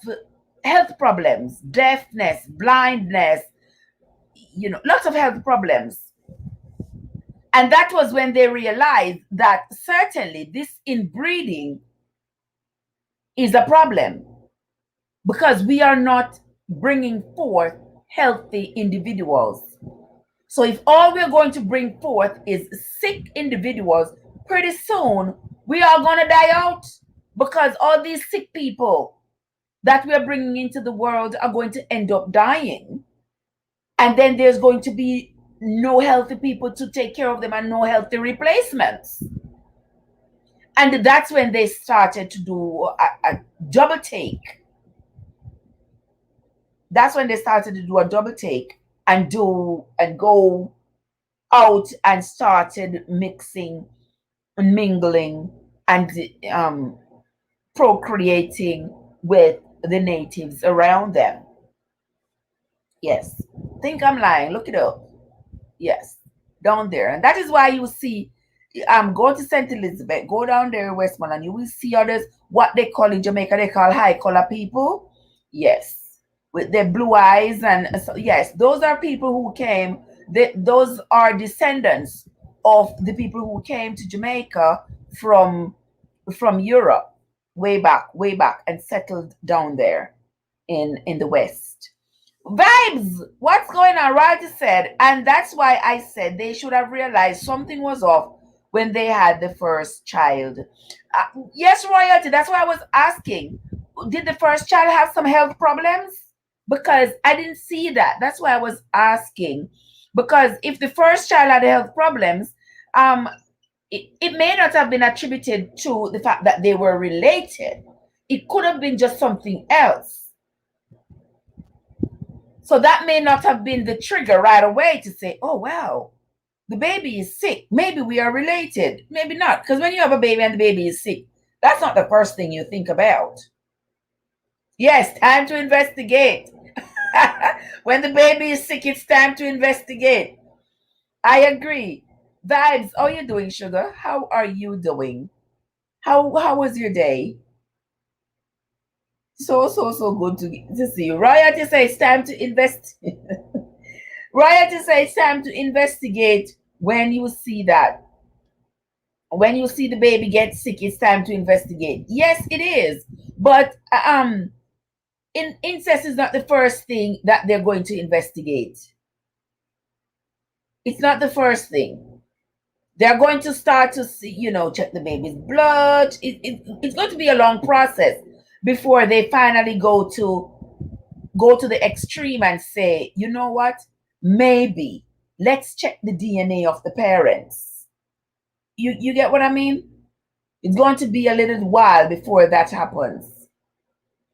Speaker 1: health problems, deafness, blindness, lots of health problems. And that was when they realized that certainly this inbreeding is a problem because we are not bringing forth healthy individuals. So if all we're going to bring forth is sick individuals, pretty soon we are going to die out because all these sick people that we're bringing into the world are going to end up dying. And then there's going to be no healthy people to take care of them and no healthy replacements. And that's when they started to do a double take. That's when they started to do a double take and go out and started mixing and mingling and procreating with the natives around them. Yes. Think I'm lying. Look it up. Yes. Down there. And that is why you see, go to St. Elizabeth, go down there in Westmoreland, you will see others, what they call in Jamaica, they call high color people. Yes. With their blue eyes. And so, yes, those are people who came, those are descendants of the people who came to Jamaica from Europe way back and settled down there in the West. Vibes, what's going on? Roger said, and that's why I said they should have realized something was off when they had the first child. Yes, Royalty, that's why I was asking. Did the first child have some health problems? Because I didn't see that. That's why I was asking. Because if the first child had health problems, it may not have been attributed to the fact that they were related. It could have been just something else. So that may not have been the trigger right away to say, oh, wow, the baby is sick. Maybe we are related. Maybe not. Because when you have a baby and the baby is sick, that's not the first thing you think about. Yes, time to investigate. When the baby is sick, it's time to investigate. I agree. Vibes, how are you doing, Sugar? How are you doing? How was your day? So good to see you. Royalty says it's time to invest. Royalty says it's time to investigate when you see that. When you see the baby get sick, it's time to investigate. Yes, it is. But incest is not the first thing that they're going to investigate. It's not the first thing. They're going to start to see, check the baby's blood. It's going to be a long process before they finally go to the extreme and say, you know what? Maybe let's check the DNA of the parents. You get what I mean? It's going to be a little while before that happens.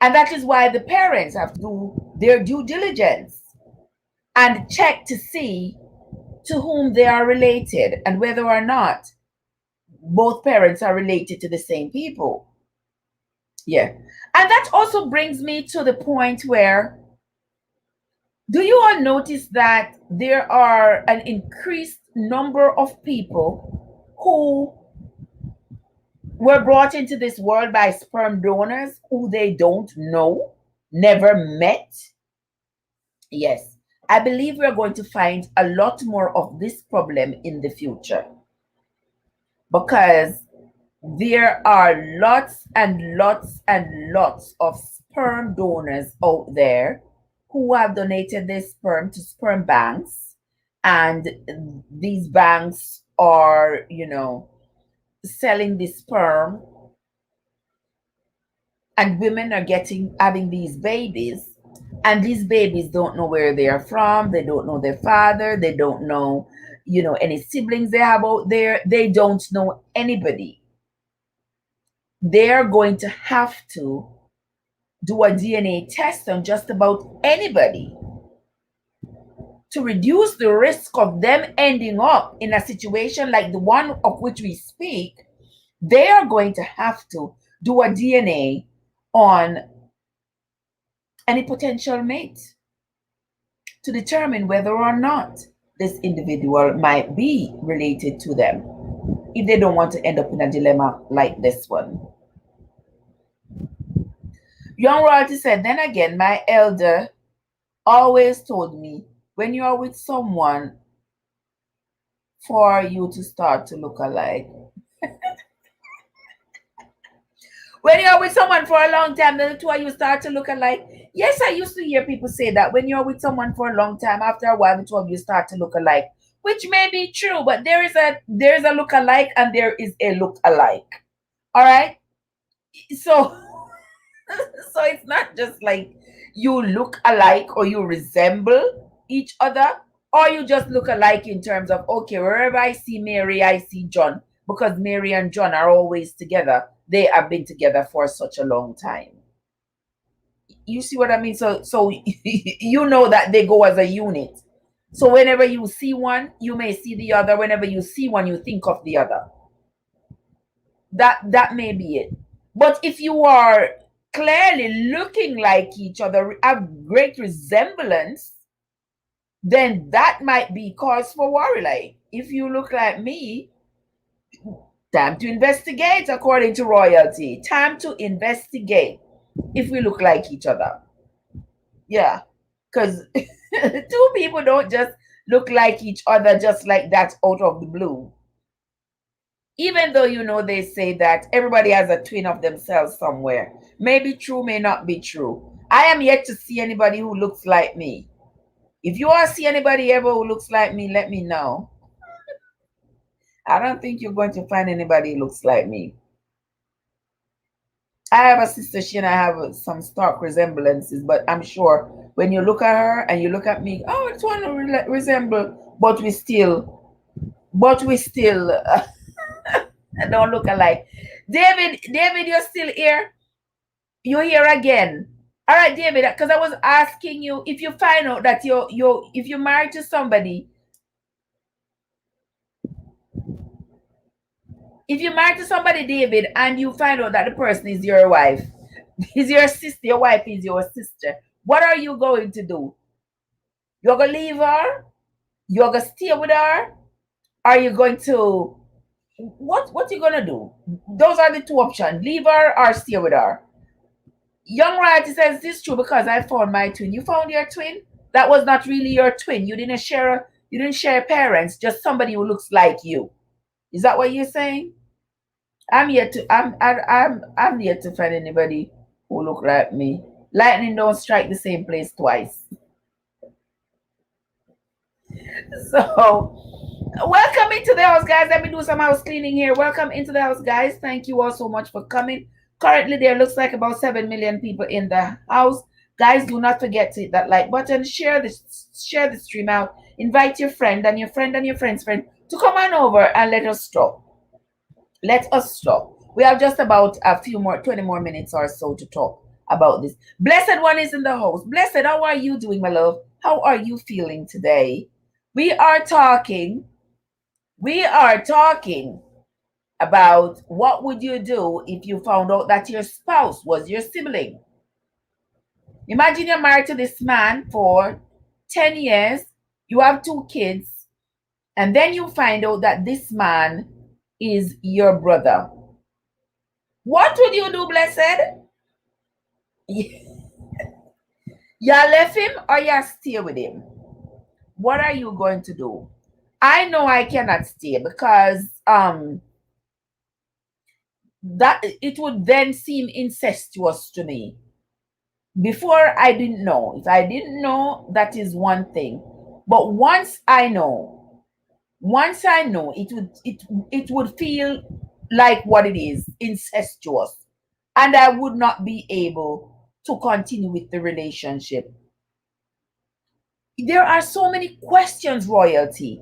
Speaker 1: And that is why the parents have to do their due diligence and check to see to whom they are related and whether or not both parents are related to the same people. Yeah. And that also brings me to the point where, do you all notice that there are an increased number of people who were brought into this world by sperm donors who they don't know, never met? Yes. I believe we're going to find a lot more of this problem in the future, because there are lots and lots and lots of sperm donors out there who have donated their sperm to sperm banks, and these banks are, selling the sperm, and women are having these babies, and these babies don't know where they are from, they don't know their father, they don't know, any siblings they have out there, they don't know anybody. They're going to have to do a DNA test on just about anybody to reduce the risk of them ending up in a situation like the one of which we speak. They are going to have to do a DNA on any potential mate to determine whether or not this individual might be related to them, if they don't want to end up in a dilemma like this one. Young Royalty said, then again, my elder always told me, when you are with someone for you to start to look alike. When you're with someone for a long time, then the two of you start to look alike. Yes, I used to hear people say that when you're with someone for a long time, after a while, the two of you start to look alike, which may be true, but there is a look alike and there is a look alike. All right. So it's not just like you look alike or you resemble each other, or you just look alike in terms of, okay, wherever I see Mary, I see John, because Mary and John are always together. They have been together for such a long time. You see what I mean? So you know that they go as a unit. So whenever you see one, you may see the other. Whenever you see one, you think of the other. That may be it. But if you are clearly looking like each other, have great resemblance, then that might be cause for worry. Like, if you look like me, time to investigate, according to Royalty. Time to investigate if we look like each other. Yeah, because two people don't just look like each other just like that out of the blue. Even though, they say that everybody has a twin of themselves somewhere. May be true, may not be true. I am yet to see anybody who looks like me. If you all see anybody ever who looks like me, let me know. I don't think you're going to find anybody who looks like me. I have a sister, she and I have some stark resemblances, but I'm sure when you look at her and you look at me, it's one to resemble, but we still don't look alike. David, you're still here? You're here again. All right, David, because I was asking you, if you find out that if you're married to somebody, David, and you find out that the person is your wife, is your sister, your wife is your sister, what are you going to do? You're going to leave her? You're going to stay with her? Are you going to, what are you going to do? Those are the two options, leave her or stay with her. Young Royalty says, this is true because I found my twin. You found your twin? That was not really your twin. You didn't share parents, just somebody who looks like you. Is that what you're saying? I'm here to find anybody who look like me. Lightning don't strike the same place twice. So welcome into the house, guys. Let me do some house cleaning here. Welcome into the house, guys. Thank you all so much for coming. Currently, there looks like about 7 million people in the house. Guys, do not forget to hit that like button. Share the stream out. Invite your friend and your friend and your friend's friend to come on over and let us talk. Let us talk. We have just about 20 more minutes or so to talk about this. Blessed one is in the house. Blessed, how are you doing, my love? How are you feeling today? We are talking about what would you do if you found out that your spouse was your sibling. Imagine you're married to this man for 10 years, you have 2 kids, and then you find out that this man is your brother. What would you do, blessed? You left him or you stay with him? What are you going to do? I know I cannot stay because that it would then seem incestuous to me. Before I didn't know. If I didn't know, that is one thing. But once I know, it would feel like what it is, incestuous. And I would not be able to continue with the relationship. There are so many questions, royalty.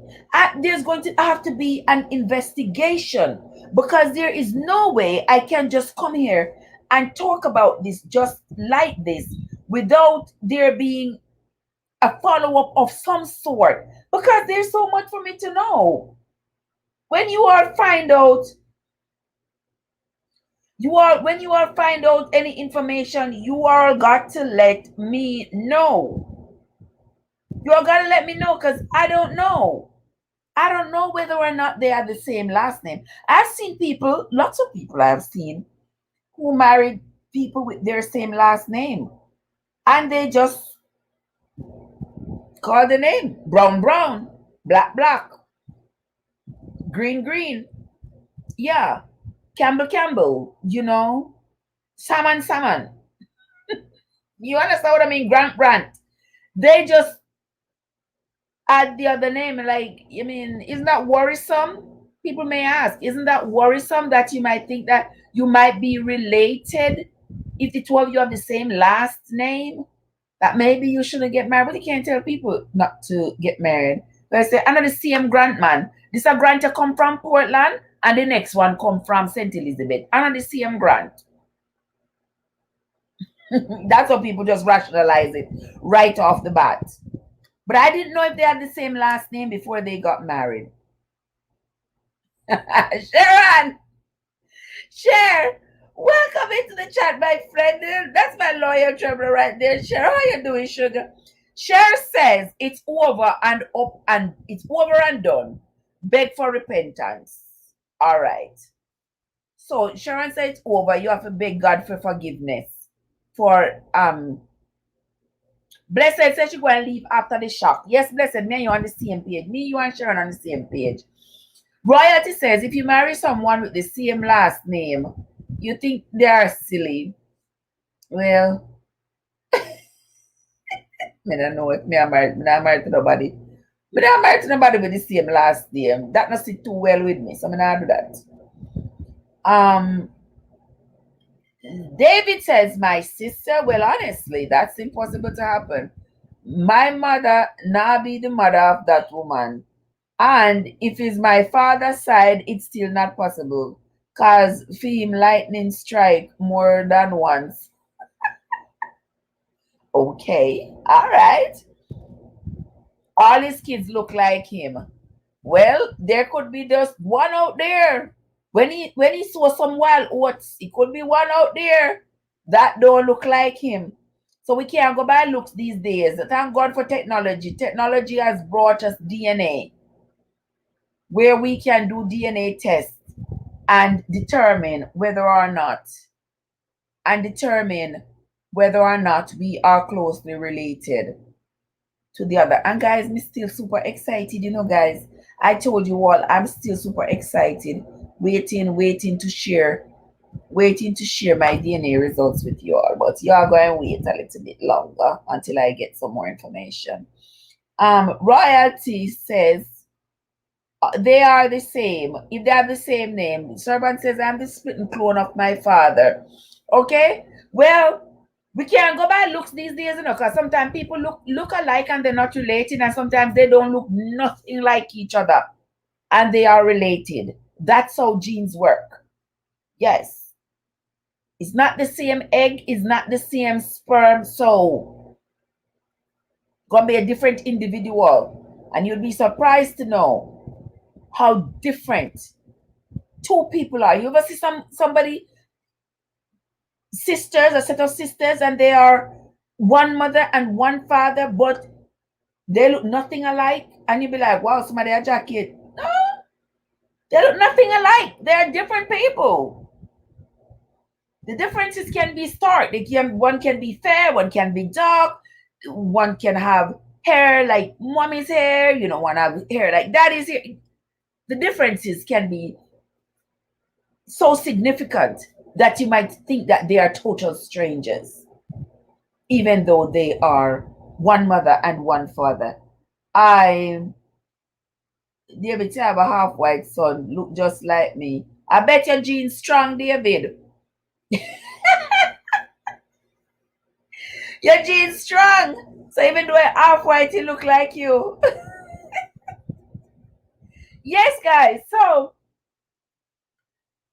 Speaker 1: There's going to have to be an investigation because there is no way I can just come here and talk about this just like this without there being a follow-up of some sort, because there's so much for me to know. When you are find out any information, you are got to let me know. You are gonna let me know because I don't know. I don't know whether or not they are the same last name. I've seen people, lots of people I've seen, who married people with their same last name. And they just call the name brown, brown, black, black, green, green. Yeah. Campbell, Campbell, salmon, salmon. You understand what I mean? Grant, Grant. They just add the other name. Like, I mean, isn't that worrisome? People may ask, isn't that worrisome that you might think that you might be related if the 2 of you have the same last name? That maybe you shouldn't get married, but you can't tell people not to get married. But I say, I know the same grant man. This a grant to come from Portland, and the next one come from St. Elizabeth. I know the same grant. That's how people just rationalize it right off the bat. But I didn't know if they had the same last name before they got married. Sharon, share. Welcome into the chat, my friend. That's my loyal traveler right there. Share, how you doing, sugar? Share says it's over and up and it's over and done. Beg for repentance. All right. So Sharon said it's over. You have to beg God for forgiveness. For Blessed said she go and leave after the shock. Yes, Blessed, me and you on the same page. Me, you and Sharon on the same page. Royalty says if you marry someone with the same last name, you think they are silly. Well, I don't know if I'm not married to nobody. But I'm married to nobody with the same last name. That not sit too well with me, so I'm not do that. David says, my sister, well, honestly, that's impossible to happen. My mother now be the mother of that woman. And if it's my father's side, it's still not possible. Because him lightning strike more than once. Okay, all right. All his kids look like him. Well, there could be just one out there. When he saw some wild oats, it could be one out there that don't look like him. So we can't go by looks these days. Thank God for technology. Technology has brought us DNA, where we can do DNA tests and determine whether or not we are closely related to the other. And guys, I'm still super excited, guys. I told you all, I'm still super excited, waiting to share my DNA results with you all. But you are going to wait a little bit longer until I get some more information. Royalty says they are the same. If they have the same name, servant says I'm the split clone of my father. Okay, well, we can't go by looks these days, because sometimes people look alike and they're not related, and sometimes they don't look nothing like each other and they are related. That's how genes work. Yes, it's not the same egg, it's not the same sperm, so gonna be a different individual. And you'll be surprised to know how different two people are. You ever see somebody, sisters, a set of sisters, and they are one mother and one father, but they look nothing alike, and you be like, wow, somebody a jacket. No, they look nothing alike. They're different people. The differences can be stark. One can be fair, one can be dark, one can have hair like mommy's hair, one have hair like daddy's hair. The differences can be so significant that you might think that they are total strangers, even though they are one mother and one father. David, I have a half white son, look just like me. I bet your genes strong, David. Your genes strong. So even though I'm half white, he look like you. Yes, guys. So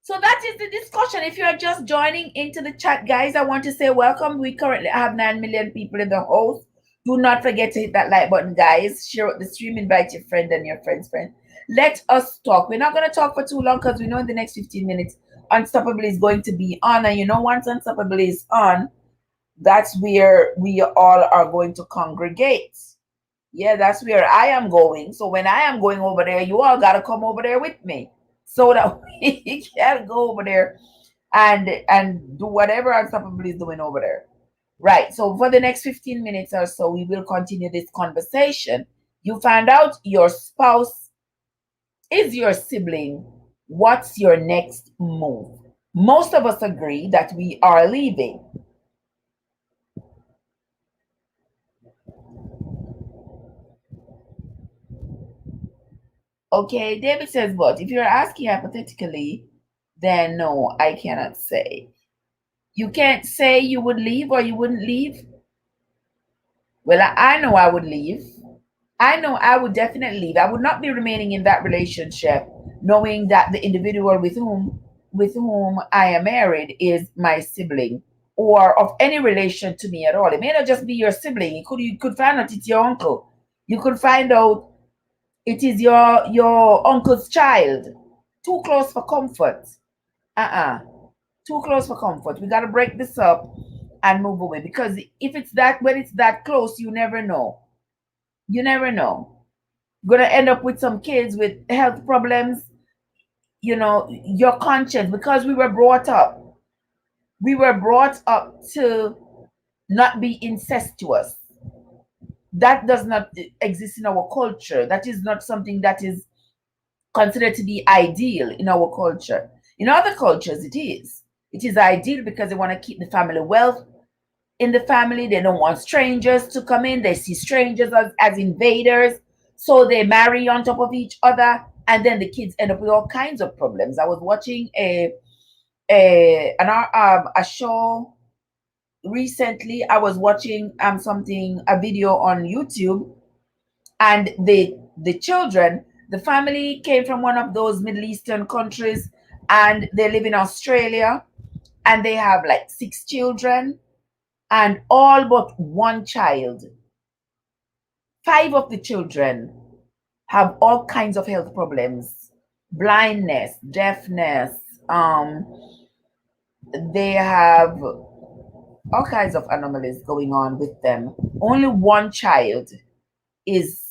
Speaker 1: that is the discussion. If you are just joining into the chat, guys, I want to say welcome. We currently have 9 million people in the house. Do not forget to hit that like button, guys. Share out the stream, invite your friend and your friend's friend. Let us talk. We're not going to talk for too long because we know in the next 15 minutes, Unstoppable is going to be on. And once Unstoppable is on, that's where we all are going to congregate. Yeah, that's where I am going. So when I am going over there, you all got to come over there with me so that we can go over there and do whatever Unstoppable is doing over there. Right. So for the next 15 minutes or so, we will continue this conversation. You find out your spouse is your sibling. What's your next move? Most of us agree that we are leaving. Okay, David says, but if you're asking hypothetically, then no, I cannot say. You can't say you would leave or you wouldn't leave. Well, I know I would leave. I know I would definitely leave. I would not be remaining in that relationship knowing that the individual with whom I am married is my sibling or of any relation to me at all. It may not just be your sibling. You could find out it's your uncle. You could find out it is your uncle's child. Too close for comfort. Too close for comfort. We got to break this up and move away, because when it's that close, you never know. You never know. You're gonna end up with some kids with health problems. Your conscience, because we were brought up to not be incestuous. That does not exist in our culture. That is not something that is considered to be ideal in our culture. In other cultures, it is. It is ideal because they want to keep the family wealth in the family. They don't want strangers to come in. They see strangers as invaders. So they marry on top of each other. And then the kids end up with all kinds of problems. I was watching a show recently. I was watching a video on YouTube, and the children, the family came from one of those Middle Eastern countries, and they live in Australia, and they have like 6 children, and all but one child. 5 of the children have all kinds of health problems, blindness, deafness. They have all kinds of anomalies going on with them. Only one child is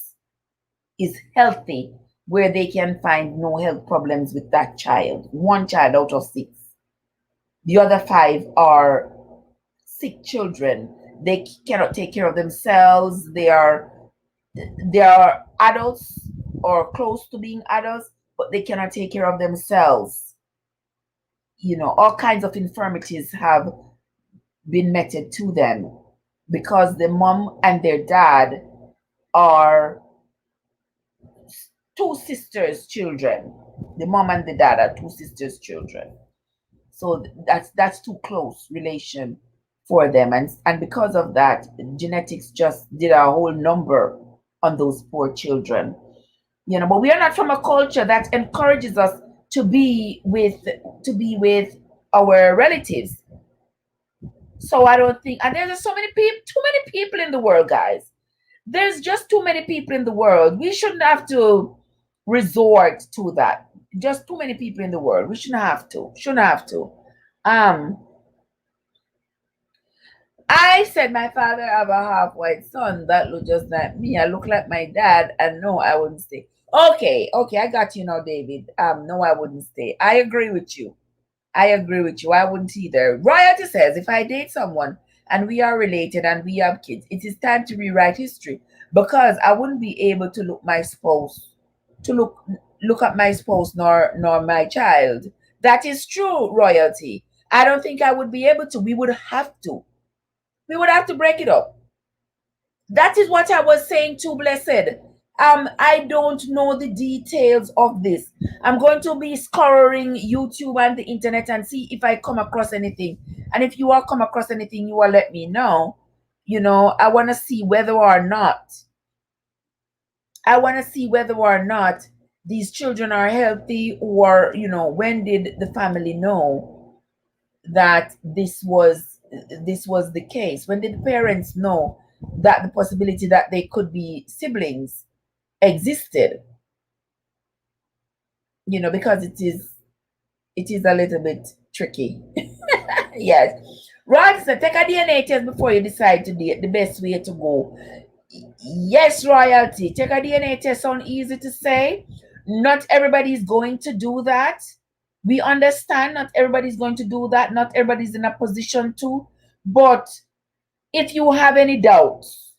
Speaker 1: healthy, where they can find no health problems with that child. One child out of 6. The other 5 are sick children. They cannot take care of themselves. They are adults or close to being adults, but they cannot take care of themselves. All kinds of infirmities have been meted to them because the mom and their dad are 2 sisters' children. The mom and the dad are 2 sisters' children. So that's too close relation for them. And because of that, genetics just did a whole number on those poor children. But we are not from a culture that encourages us to be with our relatives. So I don't think, and there's so many people, too many people in the world, guys. There's just too many people in the world. We shouldn't have to resort to that. Just too many people in the world. We shouldn't have to. Shouldn't have to. Um, I said my father have a half-white son that look just like me. I look like my dad, and no, I wouldn't stay. Okay, I got you now, David. No, I wouldn't stay. I agree with you. I agree with you. I wouldn't either. Royalty says if I date someone and we are related and we have kids, it is time to rewrite history because I wouldn't be able to look at my spouse nor my child. That is true, Royalty. I don't think I would be able to. We would have to. We would have to break it up. That is what I was saying to Blessed. I don't know the details of this. I'm going to be scouring YouTube and the internet and see if I come across anything. And if you all come across anything, you will let me know. I want to see whether or not these children are healthy, or when did the family know that this was the case? When did the parents know that the possibility that they could be siblings existed? Because it is a little bit tricky. Yes. Rod said, take a DNA test before you decide to date. The best way to go. Yes, Royalty. Take a DNA test sounds easy to say. Not everybody is going to do that. We understand not everybody's going to do that. Not everybody's in a position to. But if you have any doubts,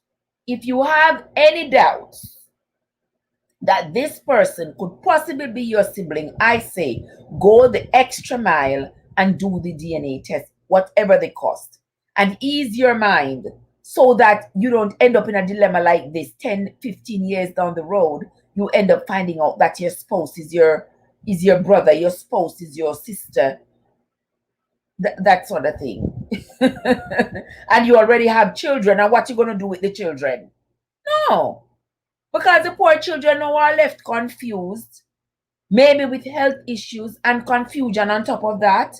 Speaker 1: that this person could possibly be your sibling, I say go the extra mile and do the DNA test, whatever the cost, and ease your mind so that you don't end up in a dilemma like this 10, 15 years down the road. You end up finding out that your spouse is your brother, your spouse is your sister, that sort of thing. And you already have children, and what you going to do with the children? No. Because the poor children now are left confused, maybe with health issues and confusion on top of that.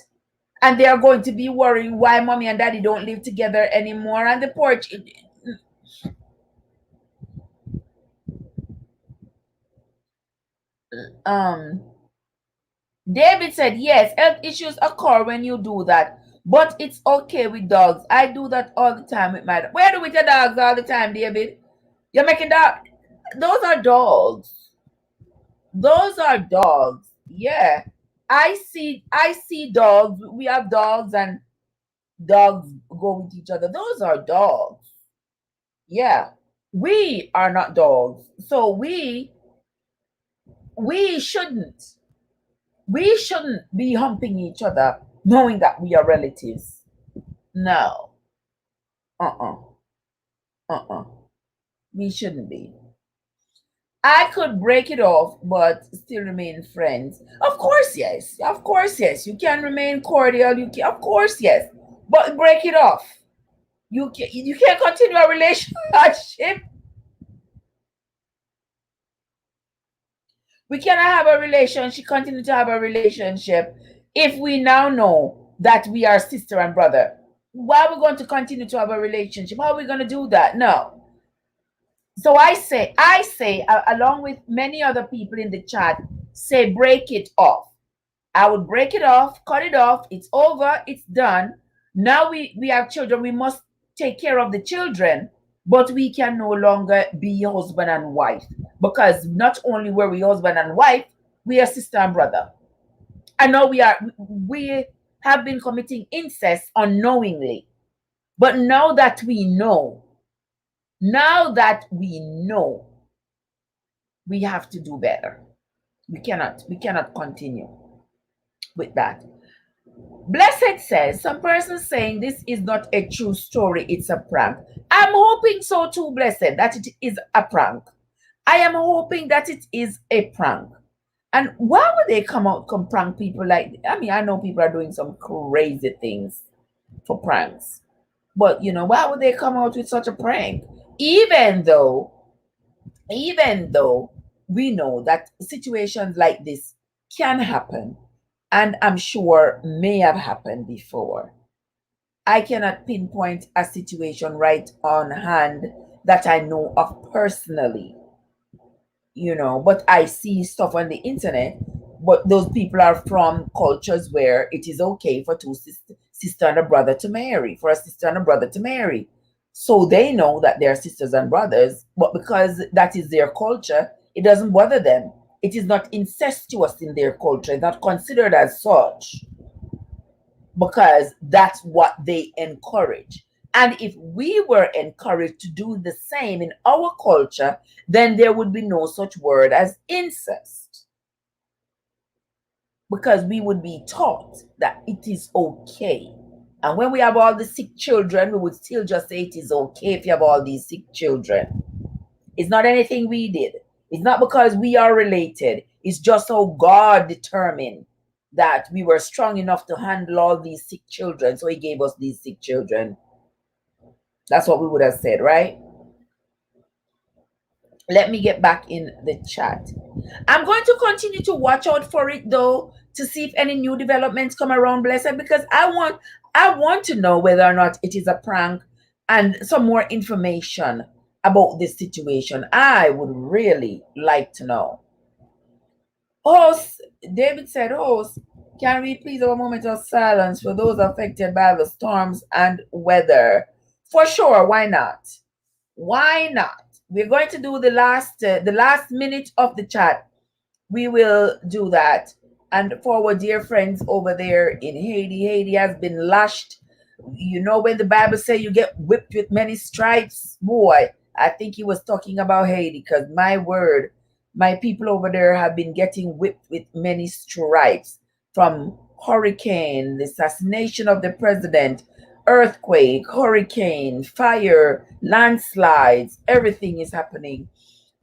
Speaker 1: And they are going to be worrying why mommy and daddy don't live together anymore. And the poor David said, yes, health issues occur when you do that. But it's okay with dogs. I do that all the time with my dog. Where do with your dogs all the time, David? You're making dog. Those are dogs. Those are dogs. Yeah. I see dogs. We have dogs and dogs go with each other. Those are dogs. Yeah. We are not dogs. So we shouldn't be humping each other knowing that we are relatives. No. We shouldn't be. I could break it off, but still remain friends. Of course, yes. Of course, yes. You can remain cordial. Of course, yes. But break it off. You can't continue a relationship. We cannot have a relationship, continue to have a relationship if we now know that we are sister and brother. Why are we going to continue to have a relationship? How are we going to do that? No. So I say, along with many other people in the chat, say break it off. I would break it off, cut it off. It's over. It's done. Now we have children. We must take care of the children, but we can no longer be husband and wife, because not only were we husband and wife, we are sister and brother. I know we have been committing incest unknowingly, but now that we know, we have to do better. We cannot continue with that. Blessed says, some person saying this is not a true story, it's a prank. I'm hoping so too, Blessed, that it is a prank. I am hoping that it is a prank. And why would they come prank people like, I know people are doing some crazy things for pranks. But, why would they come out with such a prank? Even though we know that situations like this can happen, and I'm sure may have happened before. I cannot pinpoint a situation right on hand that I know of personally, but I see stuff on the internet. But those people are from cultures where it is okay for two sister and a brother to marry, for a sister and a brother to marry. So they know that they're sisters and brothers, but because that is their culture, it doesn't bother them. It is not incestuous in their culture, it's not considered as such, because that's what they encourage. And if we were encouraged to do the same in our culture, then there would be no such word as incest, because we would be taught that it is okay. And when we have all the sick children, we would still just say it is okay if you have all these sick children. It's not anything we did. It's not because we are related. It's just how God determined that we were strong enough to handle all these sick children. So he gave us these sick children. That's what we would have said, right? Let me get back in the chat. I'm going to continue to watch out for it, though, to see if any new developments come around, Blessed, because I want to know whether or not it is a prank and some more information about this situation. I would really like to know. Host, David said, host, can we please have a moment of silence for those affected by the storms and weather? For sure, why not? Why not? We're going to do the last minute of the chat. We will do that. And for our dear friends over there in Haiti, Haiti has been lashed. When the Bible says you get whipped with many stripes, boy, I think he was talking about Haiti, because my word, my people over there have been getting whipped with many stripes, from hurricane, the assassination of the president, earthquake, hurricane, fire, landslides. Everything is happening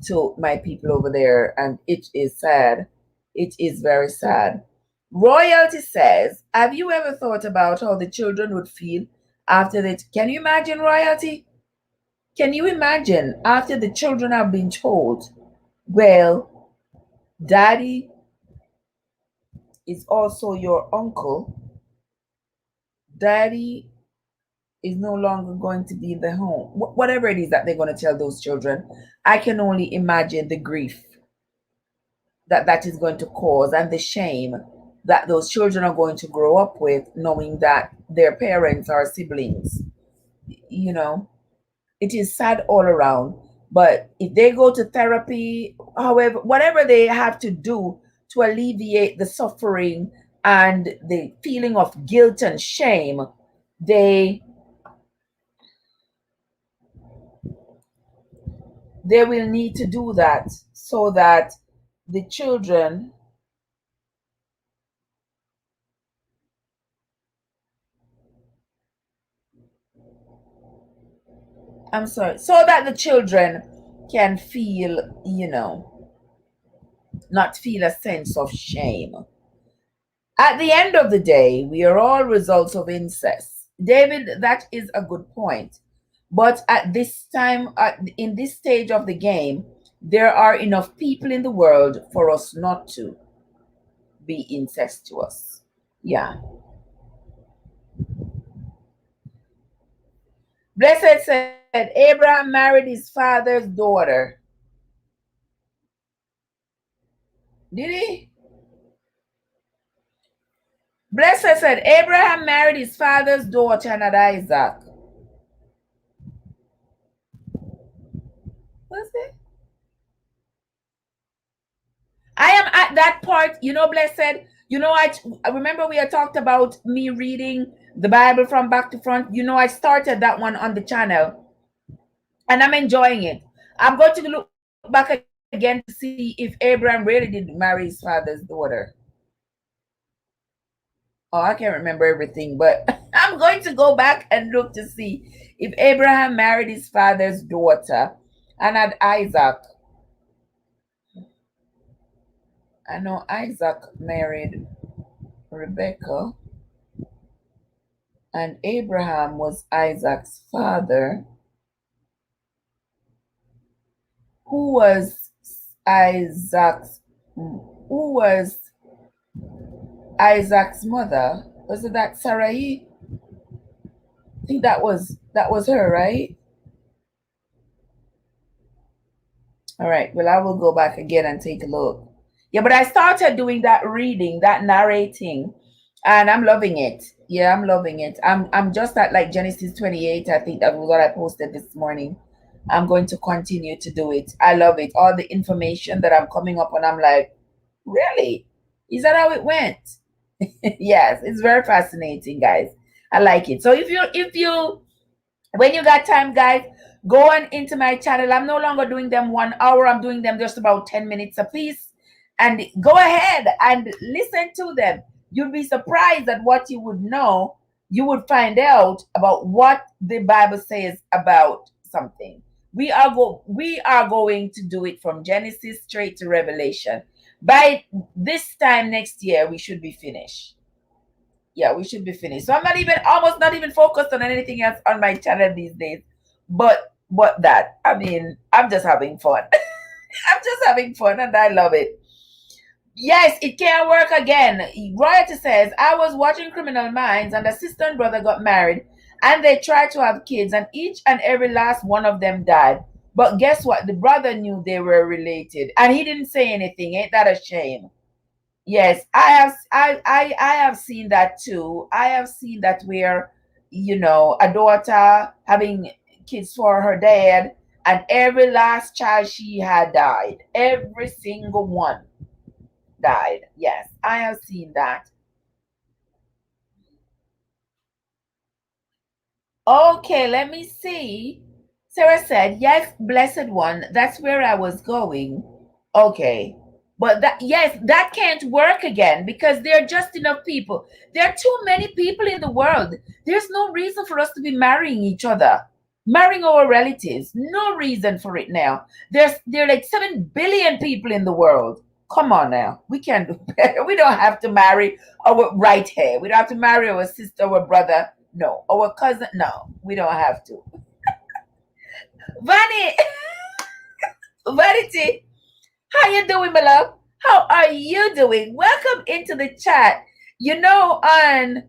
Speaker 1: to my people over there, and it is sad. It is very sad. Royalty says, have you ever thought about how the children would feel after that? Can you imagine, Royalty? Can you imagine after the children have been told, well, daddy is also your uncle, daddy is no longer going to be in the home, whatever it is that they're going to tell those children. I can only imagine the grief that is going to cause, and the shame that those children are going to grow up with, knowing that their parents are siblings. It is sad all around. But if they go to therapy, however, whatever they have to do to alleviate the suffering and the feeling of guilt and shame, they will need to do that, so that the children, I'm sorry, so that the children can feel, not feel a sense of shame. At the end of the day, we are all results of incest. David, that is a good point. But at this time, in this stage of the game, there are enough people in the world for us not to be incestuous. Yeah. Blessed said, Abraham married his father's daughter. Did he? Blessed said, Abraham married his father's daughter, and not Isaac. What's it? I am at that part, Blessed. I remember we had talked about me reading the Bible from back to front. I started that one on the channel, and I'm enjoying it. I'm going to look back again to see if Abraham really did marry his father's daughter. Oh, I can't remember everything, but I'm going to go back and look to see if Abraham married his father's daughter and had Isaac. I know Isaac married Rebecca, and Abraham was Isaac's father. Who was Isaac's mother? Was it that Sarai? I think that was her, right? All right. Well, I will go back again and take a look. Yeah, but I started doing that reading, that narrating, and I'm loving it. Yeah, I'm loving it. I'm just at like Genesis 28. I think that was what I posted this morning. I'm going to continue to do it. I love it. All the information that I'm coming up on, I'm like, really? Is that how it went? Yes, it's very fascinating, guys. I like it. So if you when you got time, guys, go on into my channel. I'm no longer doing them 1 hour. I'm doing them just about 10 minutes a piece. And go ahead and listen to them. You'll be surprised at what you would know. You would find out about what the Bible says about something. We are going to do it from Genesis straight to Revelation. By this time next year, we should be finished. Yeah, we should be finished. So I'm not even almost not even focused on anything else on my channel these days. But that. I mean, I'm just having fun. I'm just having fun and I love it. Yes, it can work again. Royalty says, I was watching Criminal Minds and the sister and brother got married and they tried to have kids and each and every last one of them died. But guess what? The brother knew they were related and he didn't say anything. Ain't that a shame? Yes, I have seen that too. I have seen that where, a daughter having kids for her dad, and every last child she had died. Every single one died. Yes, I have seen that. Okay, let me see. Sarah said, yes, blessed one. That's where I was going. Okay. But yes, that can't work again because there are just enough people. There are too many people in the world. There's no reason for us to be marrying each other, marrying our relatives. No reason for it now. There are like 7 billion people in the world. Come on now. We can do better. We don't have to marry our right hair. We don't have to marry our sister, our brother. No. Our cousin. No. We don't have to. Vanny, Vanity, how you doing, my love? How are you doing? Welcome into the chat. On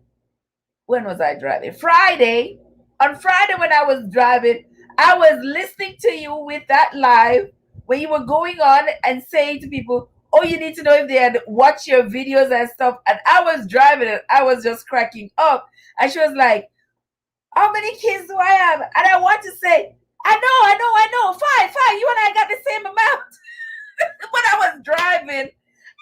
Speaker 1: when was I driving? Friday. On Friday when I was driving, I was listening to you with that live when you were going on and saying to people, oh, you need to know if they had watched your videos and stuff. And I was driving and I was just cracking up. And she was like, how many kids do I have? And I want to say, I know. Five. You and I got the same amount. But I was driving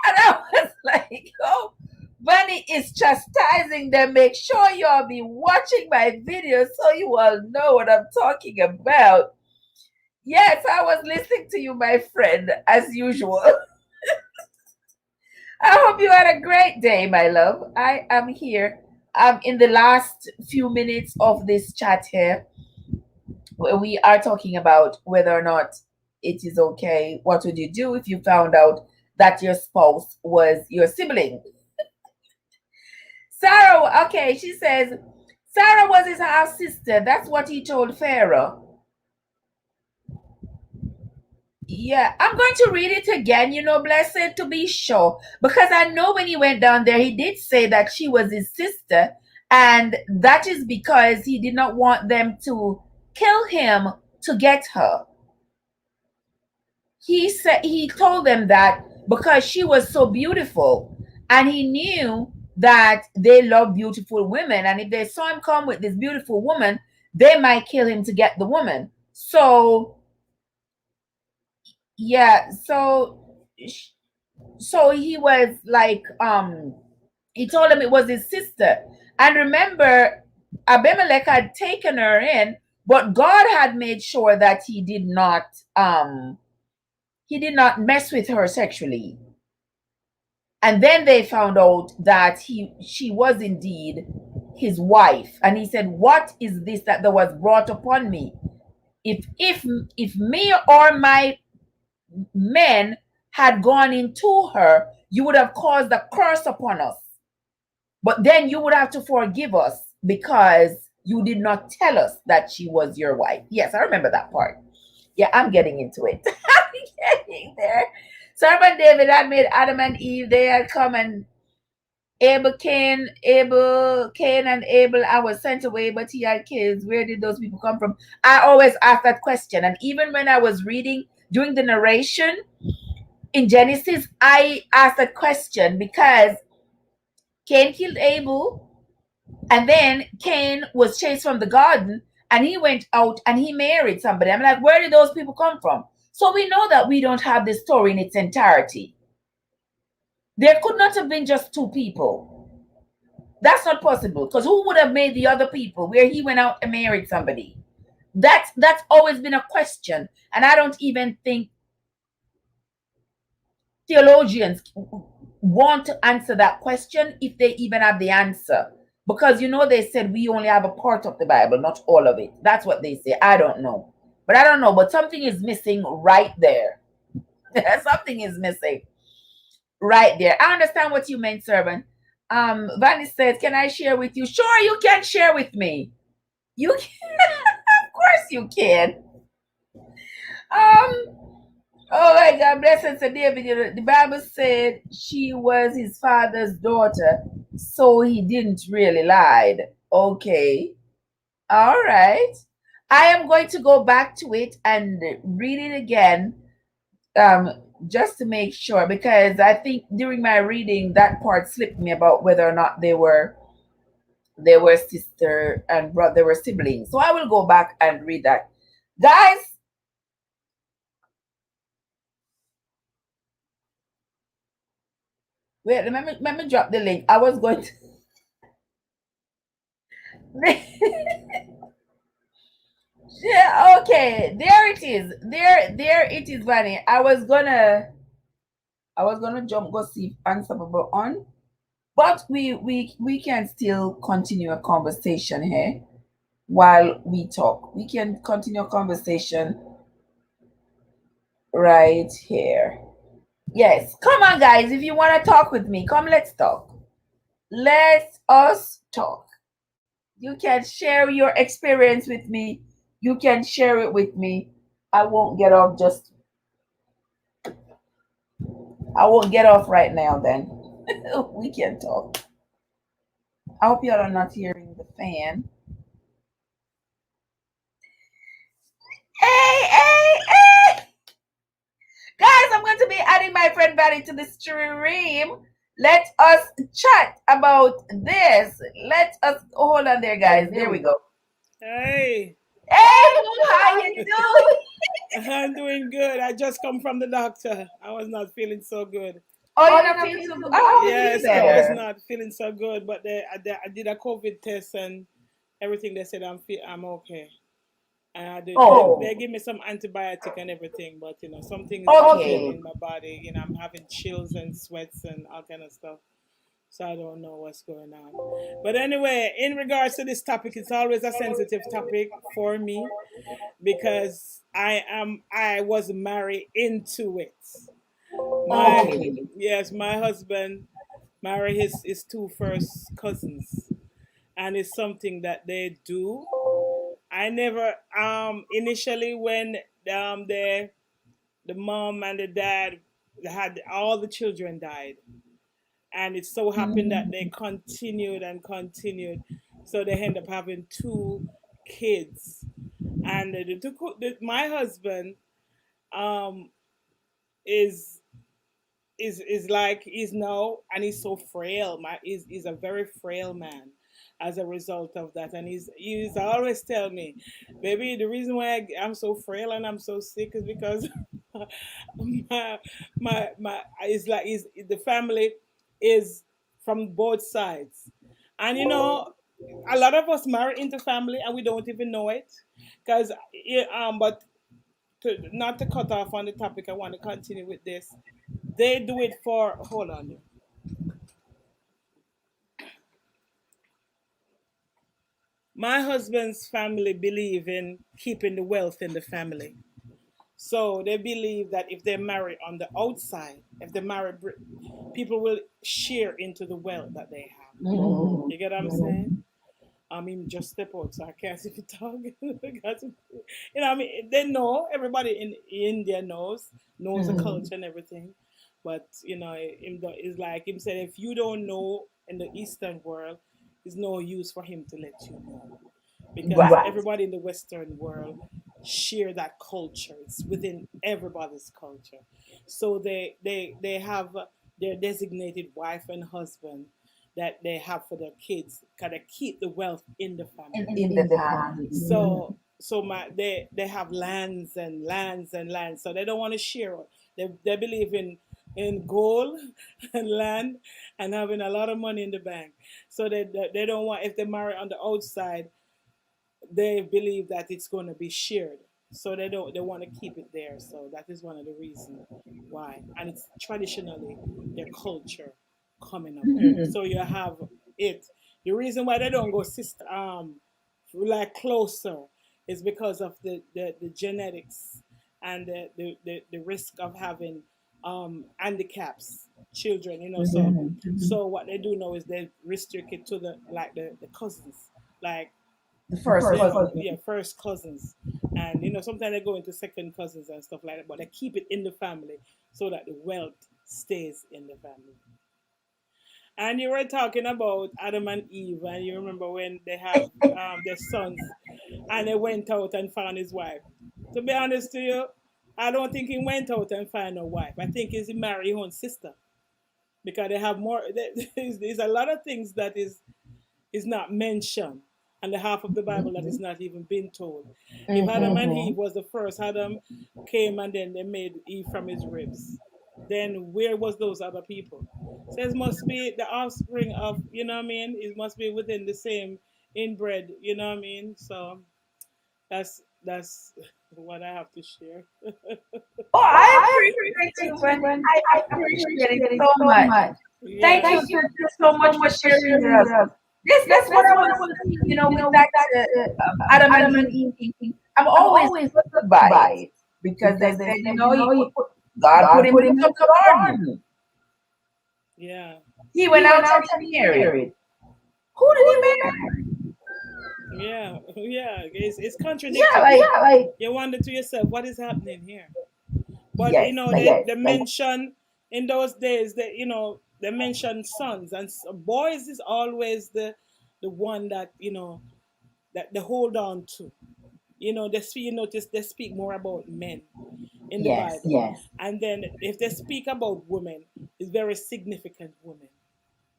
Speaker 1: and I was like, oh, Bunny is chastising them. Make sure you all be watching my videos so you all know what I'm talking about. Yes, I was listening to you, my friend, as usual. I hope you had a great day, my love. I am here. I'm in the last few minutes of this chat here. We are talking about whether or not it is okay. What would you do if you found out that your spouse was your sibling? Sarah, okay, she says, Sarah was his half sister. That's what he told Pharaoh. Yeah, I'm going to read it again, blessed, to be sure. Because I know when he went down there, he did say that she was his sister. And that is because he did not want them to kill him to get her. He told them that because she was so beautiful and he knew that they love beautiful women, and if they saw him come with this beautiful woman, they might kill him to get the woman. So yeah, so he was like, he told him it was his sister. And remember, Abimelech had taken her in, but God had made sure that he did not mess with her sexually. And then they found out that she was indeed his wife. And he said, what is this that was brought upon me? If me or my men had gone into her, you would have caused a curse upon us. But then you would have to forgive us because you did not tell us that she was your wife. Yes, I remember that part. Yeah, I'm getting into it. I'm getting there. Servant David had made Adam and Eve. They had come and Cain and Abel. I was sent away, but he had kids. Where did those people come from? I always ask that question. And even when I was reading during the narration in Genesis, I asked a question because Cain killed Abel, and then Cain was chased from the garden, and he went out and he married somebody. I'm like, where did those people come from? So we know that we don't have the story in its entirety. There could not have been just two people. That's not possible, because who would have made the other people where he went out and married somebody? That's always been a question, and I don't even think theologians want to answer that question if they even have the answer, because they said we only have a part of the Bible, not all of it. That's what they say. I don't know, but something is missing right there. Something is missing right there. I understand what you meant, servant. Vanny says, can I share with you? Sure, you can share with me. You can. Of course you can. Oh my God, blessed Sir David. The Bible said she was his father's daughter, so he didn't really lie. Okay. All right. I am going to go back to it and read it again, just to make sure, because I think during my reading that part slipped me about whether or not they were sister and brother, they were siblings. So I will go back and read that. Guys, wait, let me drop the link. I was going to yeah, okay. There it is. There it is, Vanny. I was gonna jump go see if Unstoppable on, but we can still continue a conversation here while we talk. We can continue a conversation right here. Yes, come on, guys. If you want to talk with me, come. Let's talk. Let us talk. You can share your experience with me. You can share it with me. I won't get off right now then. We can talk. I hope y'all are not hearing the fan. Hey! Guys, I'm going to be adding my friend Vanny to the stream. Let us chat about this. Let us hold on there, guys. There we go.
Speaker 5: Hey,
Speaker 1: How you doing?
Speaker 5: I'm doing good. I just come from the doctor. I was not feeling so good.
Speaker 1: Oh, you're not feeling so good? Oh,
Speaker 5: yes, I was not feeling so good, but I did a COVID test and everything. They said I'm okay. And they give me some antibiotic and everything, but something is happening in my body. I'm having chills and sweats and all kind of stuff. So I don't know what's going on. But anyway, in regards to this topic, it's always a sensitive topic for me because I was married into it. My husband married his two first cousins, and it's something that they do. I never initially when the mom and the dad had all the children died, and it so happened that they continued and continued, so they end up having two kids, and my husband um is like he's now, and he's so frail. He's a very frail man as a result of that, and he's always tell me, baby, the reason why I'm so frail and I'm so sick is because my it's like the family is from both sides, and a lot of us marry into family and we don't even know it, because but not to cut off on the topic, I want to continue with this. They do it for, hold on. My husband's family believe in keeping the wealth in the family. So they believe that if they marry on the outside, if they marry, people will share into the wealth that they have. You get what I'm saying? I mean, just step out, so I can't see if you talk. Because, I mean, they know, everybody in India knows the culture and everything. But, it's like him said, if you don't know in the Eastern world, there's no use for him to let you know. Because everybody in the Western world share that culture. It's within everybody's culture. So they have their designated wife and husband that they have for their kids, kind of keep the wealth in the family.
Speaker 2: In the family.
Speaker 5: They have lands and lands and lands, so they don't want to share it. They believe in gold and land and having a lot of money in the bank. So they don't want, if they marry on the outside, they believe that it's going to be shared, so they want to keep it there. So that is one of the reasons why, and it's traditionally their culture coming up. So you have it. The reason why they don't go sister like closer is because of the genetics and the risk of having handicaps children, so what they do now is they restrict it to the cousins, like
Speaker 2: The first cousin.
Speaker 5: yeah, first cousins, and sometimes they go into second cousins and stuff like that, but they keep it in the family so that the wealth stays in the family. And you were talking about Adam and Eve, and you remember when they have their sons, and they went out and found his wife. To be honest to you, I don't think he went out and found a wife. I think he's married his own sister, because they have more. There's a lot of things that is not mentioned, and the half of the Bible that is not even been told. If Adam and Eve was the first, Adam came and then they made Eve from his ribs. Then where was those other people? So it must be the offspring of, what I mean? It must be within the same inbred, what I mean? So that's what I have to share.
Speaker 1: Oh, I appreciate you, and I appreciate it so much.
Speaker 5: Yeah.
Speaker 1: Thank you so much for sharing with us. This what I was saying, with that Adam and Eve thinking. I'm always good by it because they said, God put him in the garden.
Speaker 5: Yeah.
Speaker 1: He went out and married. Who did he marry?
Speaker 5: Yeah, yeah, it's contradictory.
Speaker 1: Yeah, like
Speaker 5: You wonder to yourself, what is happening here? But
Speaker 1: yes,
Speaker 5: they mention in those days that they mention sons, and boys is always the one that that they hold on to. You notice they speak more about men in the
Speaker 1: yes,
Speaker 5: Bible.
Speaker 1: yes,
Speaker 5: And then if they speak about women, it's very significant women.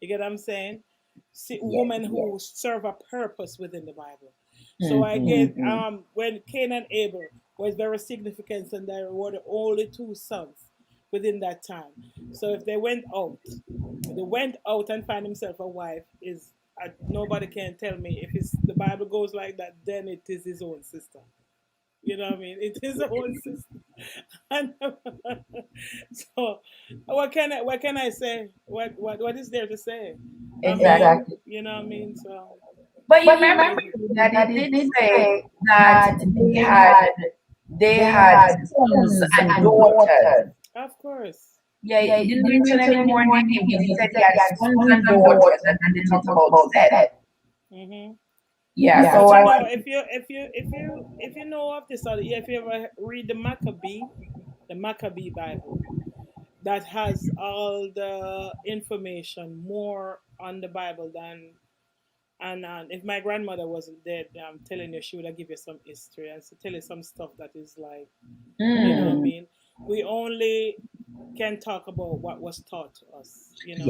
Speaker 5: You get what I'm saying? See,
Speaker 1: yes,
Speaker 5: women who
Speaker 1: yes.
Speaker 5: serve a purpose within the Bible. So I get when Cain and Abel was very significant, and they were the only two sons within that time. So if they went out and find himself a wife, is nobody can tell me if it's the Bible goes like that, then it is his own sister. You know what I mean? It is his own sister. And so what can I say? What is there to say? I mean,
Speaker 1: Exactly.
Speaker 5: you know what I mean? So
Speaker 1: But you remember that it did say that they had sons and daughters.
Speaker 5: of course.
Speaker 1: Yeah, it didn't mention any more names. He said he had sons and daughters, and then talk about Seth.
Speaker 5: Hmm.
Speaker 1: Yeah,
Speaker 5: But
Speaker 1: so
Speaker 5: if you know of this, or if you ever read the Maccabee Bible, that has all the information more on the Bible than. And if my grandmother wasn't dead, I'm telling you, she would have give you some history and tell you some stuff that is like, you know what I mean? We only can talk about what was taught to us,
Speaker 1: yeah,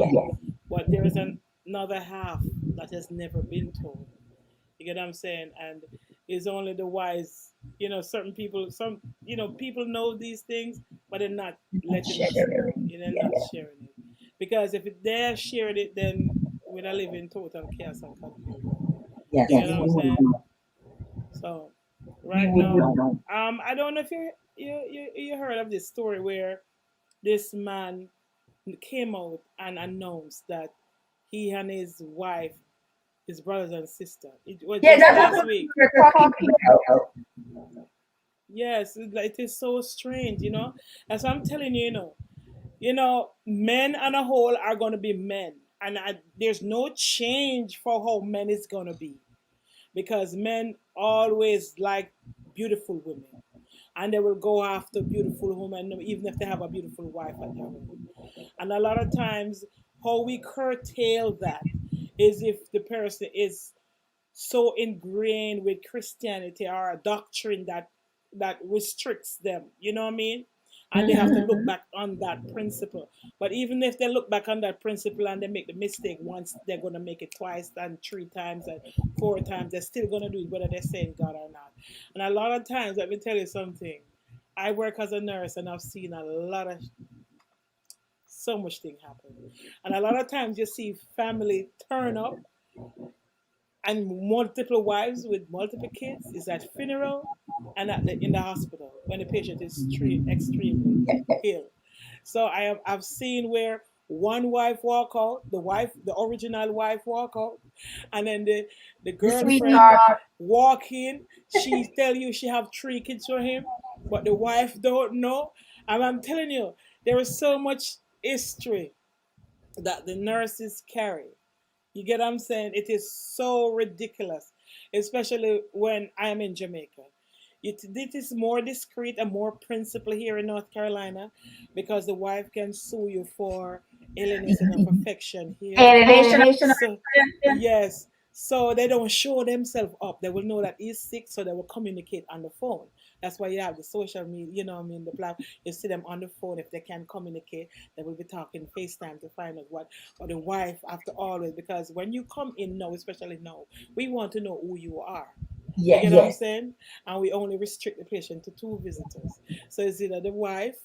Speaker 5: but there is another half that has never been told. You get what I'm saying? And it's only the wise, certain people, people know these things, but they're not letting us know. They're not sharing it. Because if they're sharing it, then we'd live in total chaos and confusion.
Speaker 1: yes,
Speaker 5: You know what I'm saying? So
Speaker 1: we
Speaker 5: right
Speaker 1: would
Speaker 5: now,
Speaker 1: know.
Speaker 5: I don't know if you heard of this story where this man came out and announced that he and his wife, his brothers and sister. It was
Speaker 1: Yeah,
Speaker 5: just
Speaker 1: that's
Speaker 5: last
Speaker 1: what
Speaker 5: week.
Speaker 1: we're talking about.
Speaker 5: Yes, it is so strange. As I'm telling men on a whole are gonna be men, and there's no change for how men is gonna be, because men always like beautiful women, and they will go after beautiful women even if they have a beautiful wife at their home. And a lot of times, how we curtail that is if the person is so ingrained with Christianity or a doctrine that that restricts them. You know what I mean? And they have to look back on that principle. But even if they look back on that principle and they make the mistake once, they're gonna make it twice and three times and four times. They're still gonna do it whether they're saying God or not. And a lot of times, let me tell you something. I work as a nurse and I've seen a lot of so much thing happen. And a lot of times you see family turn up and multiple wives with multiple kids is at funeral and in the hospital when the patient is extremely ill. So I've seen where one wife walk out, the original wife walk out, and then the girlfriend walk in. She tell you she have three kids for him, but the wife don't know. And I'm telling you, there is so much history that the nurses carry. You get what I'm saying? It is so ridiculous, especially when I'm in Jamaica. It is more discreet and more principle here in North Carolina because the wife can sue you for illness and imperfection here.
Speaker 1: Alienation.
Speaker 5: So, yes. So they don't show themselves up. They will know that he's sick, so they will communicate on the phone. That's why you have the social media, you know what I mean, the platform. You see them on the phone. If they can communicate, they will be talking FaceTime to find out what. Or the wife have to always, because when you come in now, especially now, we want to know who you are. You get what I'm saying? And we only restrict the patient to two visitors. So it's either the wife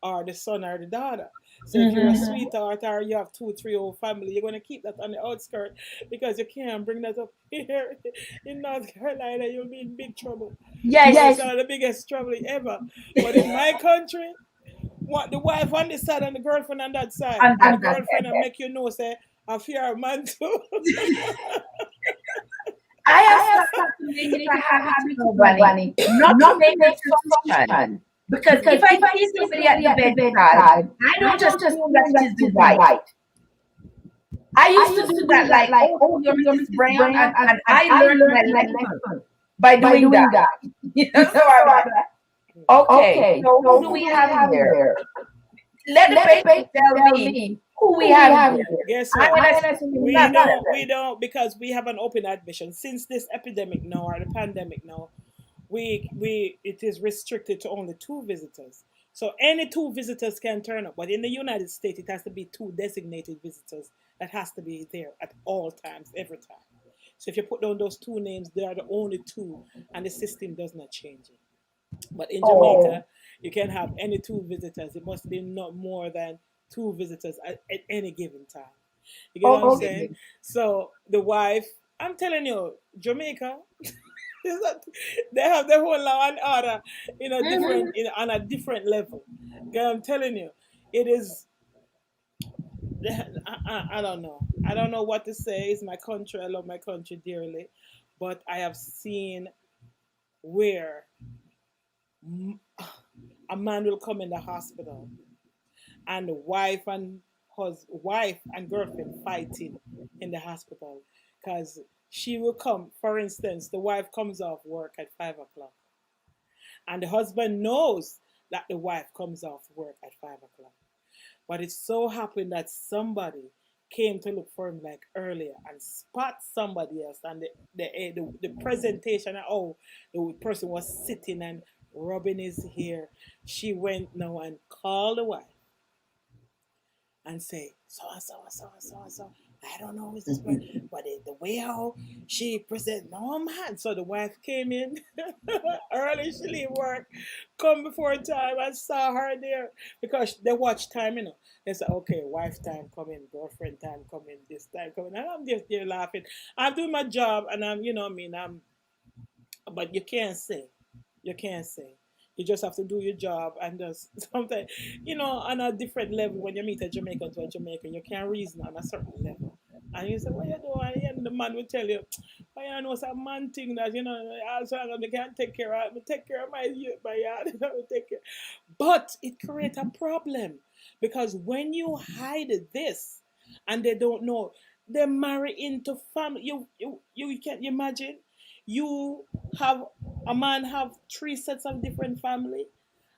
Speaker 5: or the son or the daughter. So if you're a sweetheart or you have 2, 3 old family, you're going to keep that on the outskirts because you can't bring that up here in North Carolina. You'll be in big trouble. It's one of the biggest trouble ever. But in my country, what the wife on this side and the girlfriend on that side, and the girlfriend will make you know, say, I fear a man too.
Speaker 1: I have started to make it a habit, Bunny, not to make assumption. Because if I see somebody at the bedside, I don't just assume that it is the wife. I used to do that, like, oh, you're Mrs. Brown, and I learned my lesson by doing that. So I'm like, okay, so who do we have here? Let the patient tell me who we have here.
Speaker 5: Guess what? We don't, because we have an open admission. Since this epidemic now, or the pandemic now, it is restricted to only 2 visitors. So any 2 visitors can turn up. But in the United States, it has to be 2 designated visitors that has to be there at all times, every time. So if you put down those 2 names, they are the only 2, and the system does not change it. But in Jamaica, you can have any 2 visitors. It must be not more than 2 visitors at any given time. You get what I'm saying? So the wife, I'm telling you, Jamaica, they have their whole law and order on a different level. I'm telling you, it is. I don't know. I don't know what to say. It's my country. I love my country dearly, but I have seen where a man will come in the hospital and the wife and girlfriend fighting in the hospital because she will come. For instance, the wife comes off work at 5 o'clock, and the husband knows that the wife comes off work at 5 o'clock. But it so happened that somebody came to look for him like earlier and spot somebody else, and the presentation, the person was sitting and rubbing his hair. She went now and called the wife and say, so and so and so and so and so. I don't know who's this person, but the way how she present, no man. So the wife came in early, she leave work, come before time and saw her there because they watch time, They say, okay, wife time coming, girlfriend time coming, this time coming, and I'm just there laughing. I'm doing my job, and but you can't say. You just have to do your job, and just sometimes, on a different level, when you meet a Jamaican to a Jamaican, you can't reason on a certain level. And you say, what you doing? And the man will tell you, I know it's a man thing that, also I can't take care of my yard. Take care. But it creates a problem because when you hide this and they don't know, they marry into family. You can't imagine. You have a man have 3 sets of different family,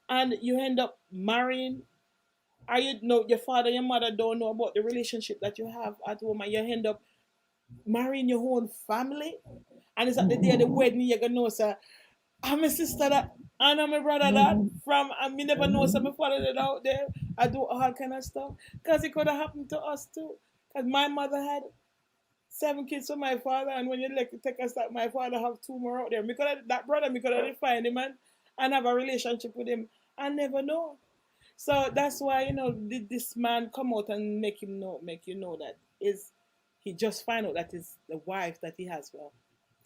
Speaker 5: and you end up marrying. Or your father, your mother don't know about the relationship that you have at home, and you end up marrying your own family. And it's at the day of the wedding you're gonna know, sir. I'm my sister that, and I'm my brother that. From I me never know some my father that out there. I do all kind of stuff because it could have happened to us too. Because my mother had 7 kids from my father, and when you like to take us that my father have 2 more out there. Me could have, that brother, me could have find him and have a relationship with him. I never know. So that's why this man come out and make you know that is he just find out that is the wife that he has for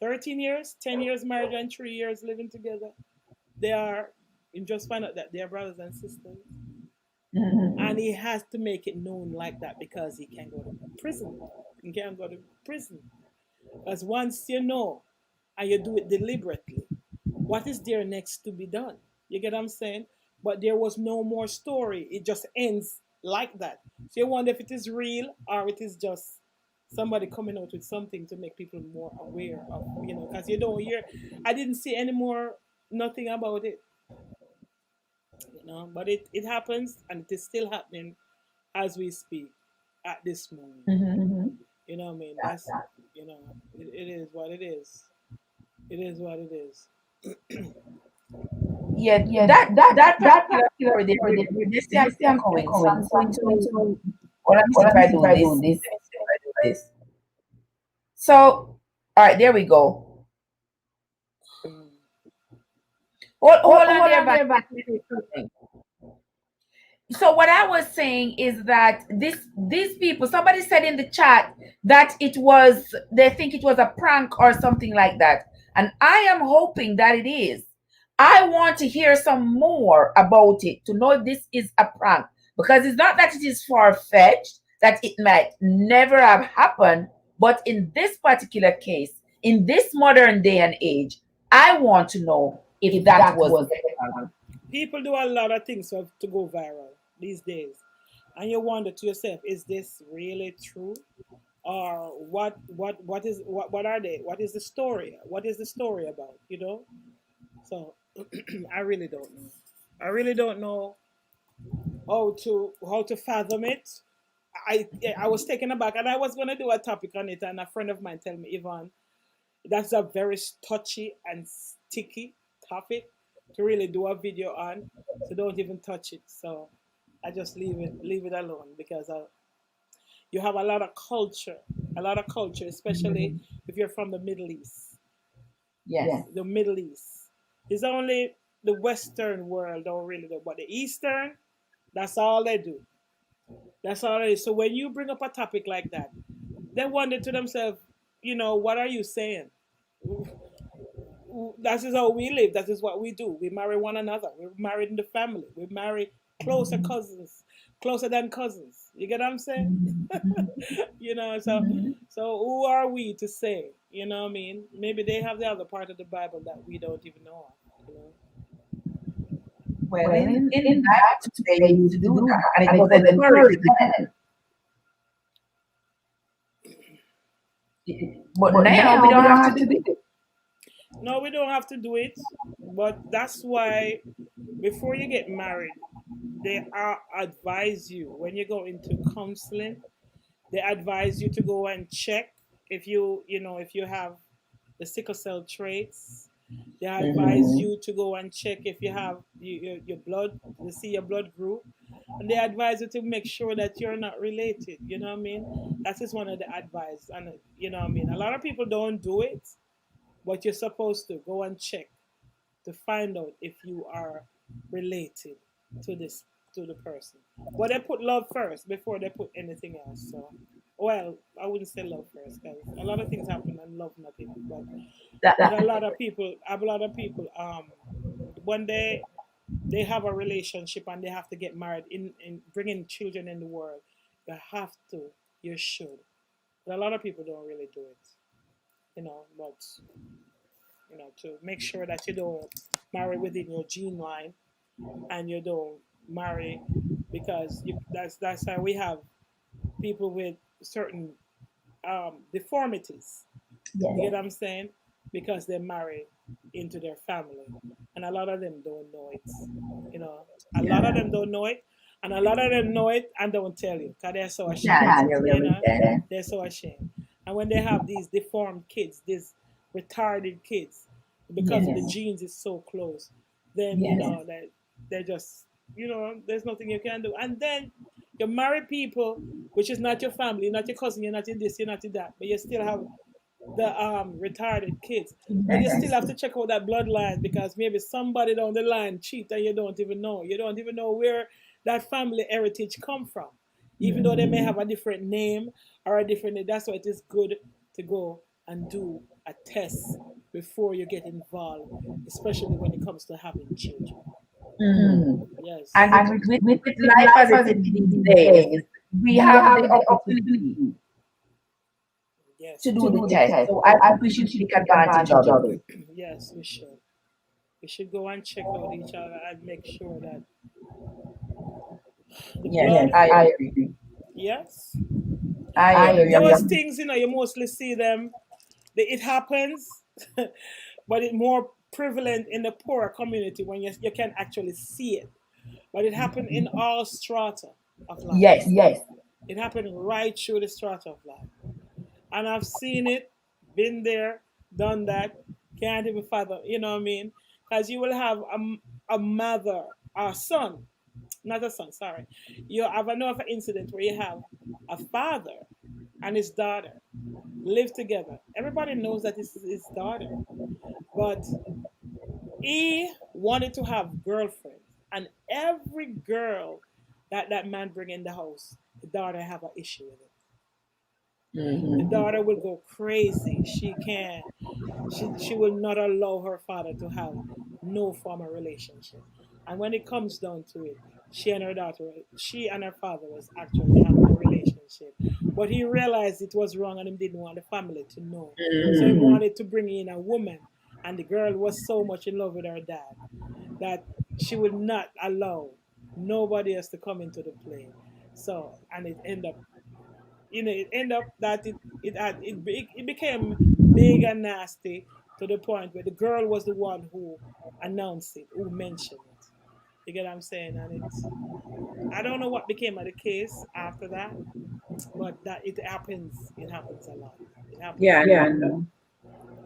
Speaker 5: 13 years, 10 years married and 3 years living together. They are he just find out that they are brothers and sisters, and he has to make it known like that because he can go to prison. He can go to prison because once you know and you do it deliberately, what is there next to be done? You get what I'm saying? But there was no more story. It just ends like that. So you wonder if it is real or it is just somebody coming out with something to make people more aware of, because you don't hear. I didn't see any more, nothing about it. But it happens and it is still happening as we speak at this moment. You know what I mean? That's, it is what it is. It is what it is.
Speaker 1: Yeah, that particular story there, they say I'm going. So I'm going to. Well, let me see if I do this. Let me see if I do this. So, all right, there we go. Hold on there, back. So what I was saying is that these people, somebody said in the chat that they think it was a prank or something like that, and I am hoping that it is. I want to hear some more about it to know if this is a prank, because it's not that it is far-fetched, that it might never have happened, but in this particular case, in this modern day and age, I want to know if that was a prank.
Speaker 5: People do a lot of things to go viral these days, and you wonder to yourself, is this really true, or what are they? What is the story? What is the story about? So I really don't know. I really don't know how to fathom it. I was taken aback, and I was gonna do a topic on it, and a friend of mine tell me, Yvonne, that's a very touchy and sticky topic to really do a video on. So don't even touch it. So I just leave it alone because you have a lot of culture, especially if you're from the Middle East.
Speaker 1: Yes.
Speaker 5: The Middle East. It's only the Western world don't really do, but the Eastern, that's all they do. That's all it is. So when you bring up a topic like that, they wonder to themselves, what are you saying? That is how we live. That is what we do. We marry one another. We're married in the family. We marry closer cousins, closer than cousins. You get what I'm saying? So who are we to say? You know what I mean? Maybe they have the other part of the Bible that we don't even know of.
Speaker 1: Well, in that they used to do that, and it was encouraged then. But now we don't have to do it.
Speaker 5: No, we don't have to do it. But that's why before you get married, they advise you when you go into counseling. They advise you to go and check if if you have the sickle cell traits. They advise you to go and check if you have your blood, to see your blood group, and they advise you to make sure that you're not related. You know what I mean? That is one of the advice, and you know what I mean. A lot of people don't do it, but you're supposed to go and check to find out if you are related to the person. But they put love first before they put anything else. So, well, I wouldn't say love first because a lot of things happen and love nothing. But a lot of people, when they have a relationship and they have to get married in bringing children in the world, you should. But a lot of people don't really do it, but to make sure that you don't marry within your gene line and you don't marry because that's how we have people with certain deformities. You get what I'm saying? Because they marry into their family, and a lot of them don't know it. A lot of them don't know it, and a lot of them know it and don't tell you because they're so ashamed. They're so ashamed. And when they have these deformed kids, these retarded kids, because of the
Speaker 1: Yes.
Speaker 5: genes is so close. Then
Speaker 1: Yes.
Speaker 5: that they just there's nothing you can do. And then you marry people which is not your family, you're not your cousin, you're not your this, you're not your that, but you still have the retarded kids. Then you still have to check out that bloodline because maybe somebody down the line cheat and you don't even know. You don't even know where that family heritage come from. Even though they may have a different name or a different, that's why it is good to go and do a test before you get involved, especially when it comes to having children.
Speaker 1: Mm.
Speaker 5: Yes.
Speaker 1: And with life as it is these days, we have the opportunity
Speaker 5: Yes,
Speaker 1: to
Speaker 5: we
Speaker 1: do
Speaker 5: do.
Speaker 1: the test. So I think we should take advantage of it.
Speaker 5: Yes, we should. We should go and check out each other and make sure that the
Speaker 1: Yes,
Speaker 5: blood.
Speaker 1: I agree.
Speaker 5: Yes.
Speaker 1: I agree.
Speaker 5: Those things, you mostly see them. It happens, but it's more prevalent in the poorer community when you can actually see it. But it happened in all strata of life.
Speaker 1: Yes.
Speaker 5: It happened right through the strata of life. And I've seen it, been there, done that, can't even fathom, you know what I mean? Because you will have a mother, a son, not a son, sorry. You have another incident where you have a father and his daughter live together. Everybody knows that this is his daughter, but he wanted to have girlfriends, and every girl that man bring in the house, the daughter have an issue with it. The
Speaker 1: Mm-hmm.
Speaker 5: daughter will go crazy. She can't. She will not allow her father to have no formal relationship. And when it comes down to it, she and her father was actually having a relationship. But he realized it was wrong and he didn't want the family to know. So he
Speaker 1: Mm-hmm.
Speaker 5: wanted to bring in a woman. And the girl was so much in love with her dad that she would not allow nobody else to come into the play. So, and it ended up that it became big and nasty to the point where the girl was the one who announced it, who mentioned it. You get what I'm saying? And I don't know what became of the case after that, but that it happens. It happens a lot. It happens
Speaker 1: Yeah,
Speaker 5: a
Speaker 1: no,
Speaker 5: lot.
Speaker 1: no.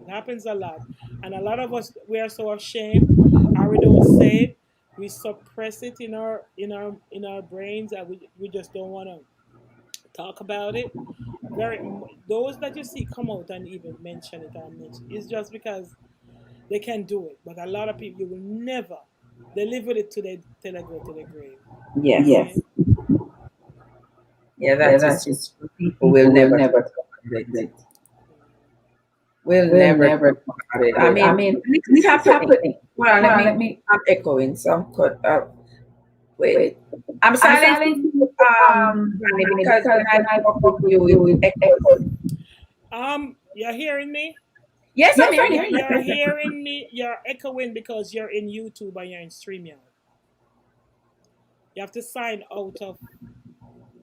Speaker 5: It happens a lot, and a lot of us we are so ashamed, or we don't say it. We suppress it in our brains, and we just don't want to talk about it. Those that you see come out and even mention it or mention it's just because they can do it. But a lot of people you will never. They live with it till they go to the grave. You know what I
Speaker 1: Yes.
Speaker 5: mean?
Speaker 1: Yeah, that is true. People will never talk about it. Will never talk about it. I mean, it's happening. Well, I'm echoing, so I'm cut up. Wait. I'm silencing you, Granny, because when I talk with you, it echoes.
Speaker 5: You're hearing me?
Speaker 1: Yes, I'm hearing you.
Speaker 5: You're hearing me. You're echoing because you're in YouTube and you're in StreamYard. You have to sign out of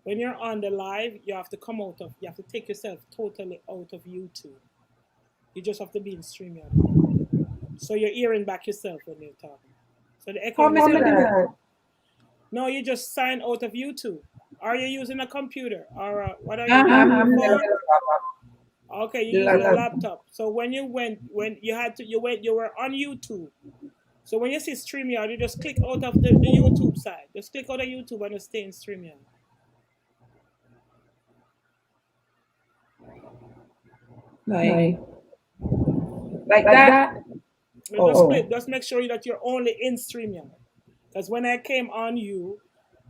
Speaker 5: when you're on the live. You have to come out of. You have to take yourself totally out of YouTube. You just have to be in StreamYard alone. So you're hearing back yourself when you're talking. So the
Speaker 1: How
Speaker 5: echoing
Speaker 1: me
Speaker 5: is
Speaker 1: do
Speaker 5: coming.
Speaker 1: that?
Speaker 5: No, you just sign out of YouTube. Are you using a computer or what are you
Speaker 1: Uh-huh,
Speaker 5: using?
Speaker 1: I'm
Speaker 5: A
Speaker 1: using
Speaker 5: phone? Okay, you're using a laptop. So when you had to, you were on YouTube. So when you see StreamYard, you just click out of the YouTube side. Just click out of YouTube and you stay in StreamYard.
Speaker 1: like like that.
Speaker 5: You just click. Just make sure that you're only in StreamYard. Because when I came on you,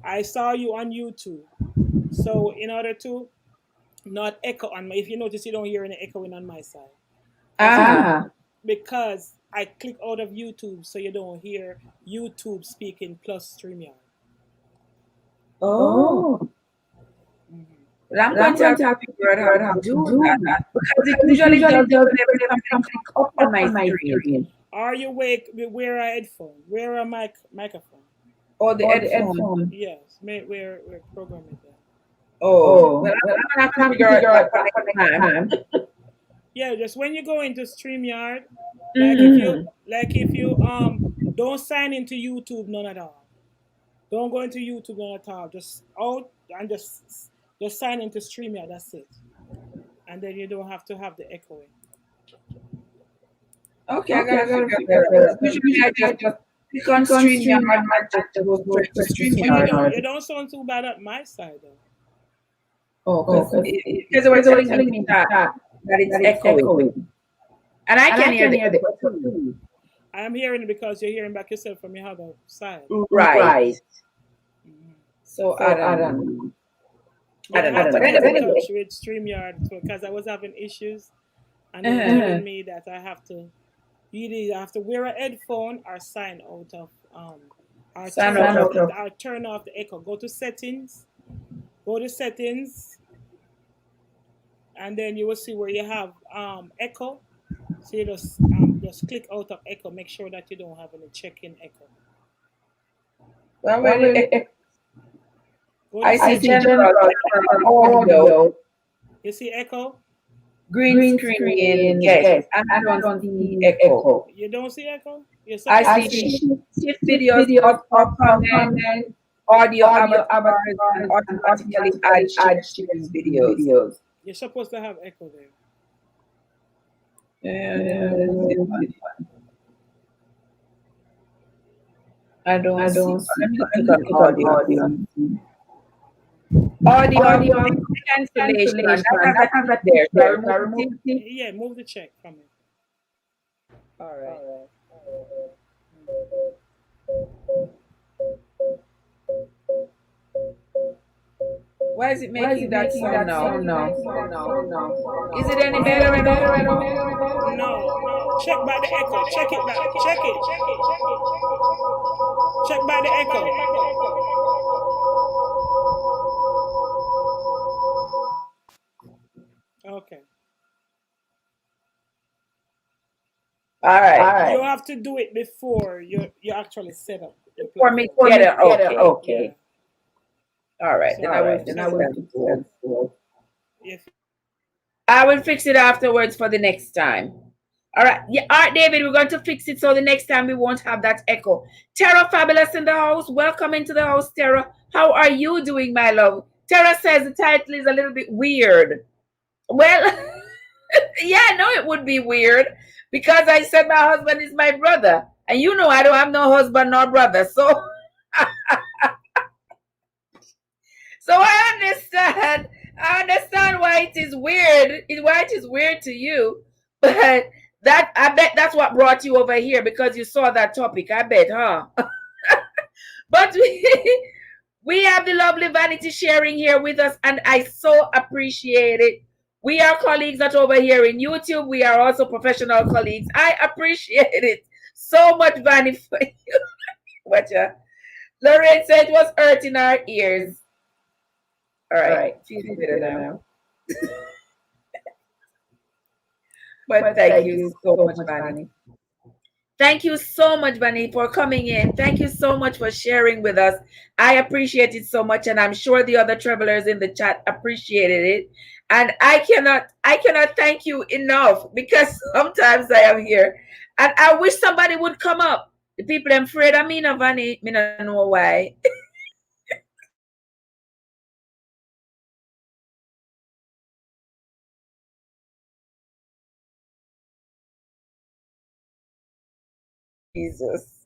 Speaker 5: I saw you on YouTube. So in order to not echo on my, if you notice, you don't hear any echoing on my side. Because I click out of YouTube, so you don't hear YouTube speaking plus StreamYard.
Speaker 1: Oh.
Speaker 5: Mm-hmm.
Speaker 1: Well, I'm going to have to figure out how to do that because it usually does it whenever something click up on my screen
Speaker 5: Are you wake? Wear a headphone. Wear a microphone.
Speaker 1: or the headphone.
Speaker 5: Yes, we're programming that.
Speaker 1: Oh, well, I'm gonna have to figure out that for next time.
Speaker 5: Yeah, just when you go into StreamYard,
Speaker 1: Mm-hmm.
Speaker 5: like if you don't sign into YouTube none at all. Don't go into YouTube none at all. Just out and just sign into StreamYard. That's it. And then you don't have to have the echoing.
Speaker 1: Okay, I gotta figure that out. Usually I just click on StreamYard and just go straight to
Speaker 5: But you
Speaker 1: StreamYard.
Speaker 5: don't sound too bad at my side though.
Speaker 1: Oh, because they were telling me that it's echoing. And I can hear the echo too.
Speaker 5: I am hearing it because you're hearing back yourself from your other side.
Speaker 1: Right.
Speaker 5: Mhm.
Speaker 1: So I don't know.
Speaker 5: Yeah, I
Speaker 1: don't
Speaker 5: had
Speaker 1: know.
Speaker 5: to
Speaker 1: But
Speaker 5: get in
Speaker 1: anyway.
Speaker 5: touch with StreamYard because I was having issues, and they were
Speaker 1: Uh-huh.
Speaker 5: telling me that I have to either have to wear a headphone or sign out of or
Speaker 1: Sign
Speaker 5: turn
Speaker 1: out
Speaker 5: off
Speaker 1: of.
Speaker 5: the echo. Go to settings, and then you will see where you have echo. So you just click out of echo. Make sure that you don't have any check-in echo.
Speaker 1: Well, where
Speaker 5: Go to
Speaker 1: I see
Speaker 5: settings.
Speaker 1: general audio,
Speaker 5: You see echo?
Speaker 1: green screen, yes, and I don't see echo.
Speaker 5: You don't see echo? You're
Speaker 1: I
Speaker 5: supposed
Speaker 1: see
Speaker 5: to.
Speaker 1: shift videos, auto comment, audio avatars, and automatically add shift videos.
Speaker 5: You're supposed to have echo there.
Speaker 1: I don't see. Let me click on audio. Audio cancellation. I have a tick there. So I remove the tick.
Speaker 5: Yeah, move the check from it.
Speaker 1: All right. Why is it making that sound now? Is it any better at all?
Speaker 5: No. Check by the echo. Check it back. Check it. Check by the echo. Okay.
Speaker 1: All right.
Speaker 5: You have to do it before you actually set up your
Speaker 1: For me
Speaker 5: platform.
Speaker 1: to get it okay.
Speaker 5: Yeah.
Speaker 1: All right. Then I will fix
Speaker 5: So
Speaker 1: that.
Speaker 5: if
Speaker 1: I will fix it afterwards for the next time. All right. Yeah. All right, David, we're going to fix it so the next time we won't have that echo. Tara Fabulous in the house. Welcome into the house, Tara. How are you doing, my love? Tara says the title is a little bit weird. Well, yeah, no, it would be weird because I said my husband is my brother. And you know I don't have no husband nor brother. So I understand. I understand why it is weird. Why it is weird to you. But that I bet that's what brought you over here because you saw that topic. I bet, huh? But we have the lovely Vanity sharing here with us, and I so appreciate it. We are colleagues that over here in YouTube. We are also professional colleagues. I appreciate it so much, Vanity, for you. Watcha. Lorraine said it was hurting our ears. All right. Feels better now. But thank you so much, Vanny. Thank you so much, Vanny, for coming in. Thank you so much for sharing with us. I appreciate it so much, and I'm sure the other travelers in the chat appreciated it. And I cannot thank you enough because sometimes I am here, and I wish somebody would come up. The people I'm afraid of me, no Vanny, me not know why. Jesus.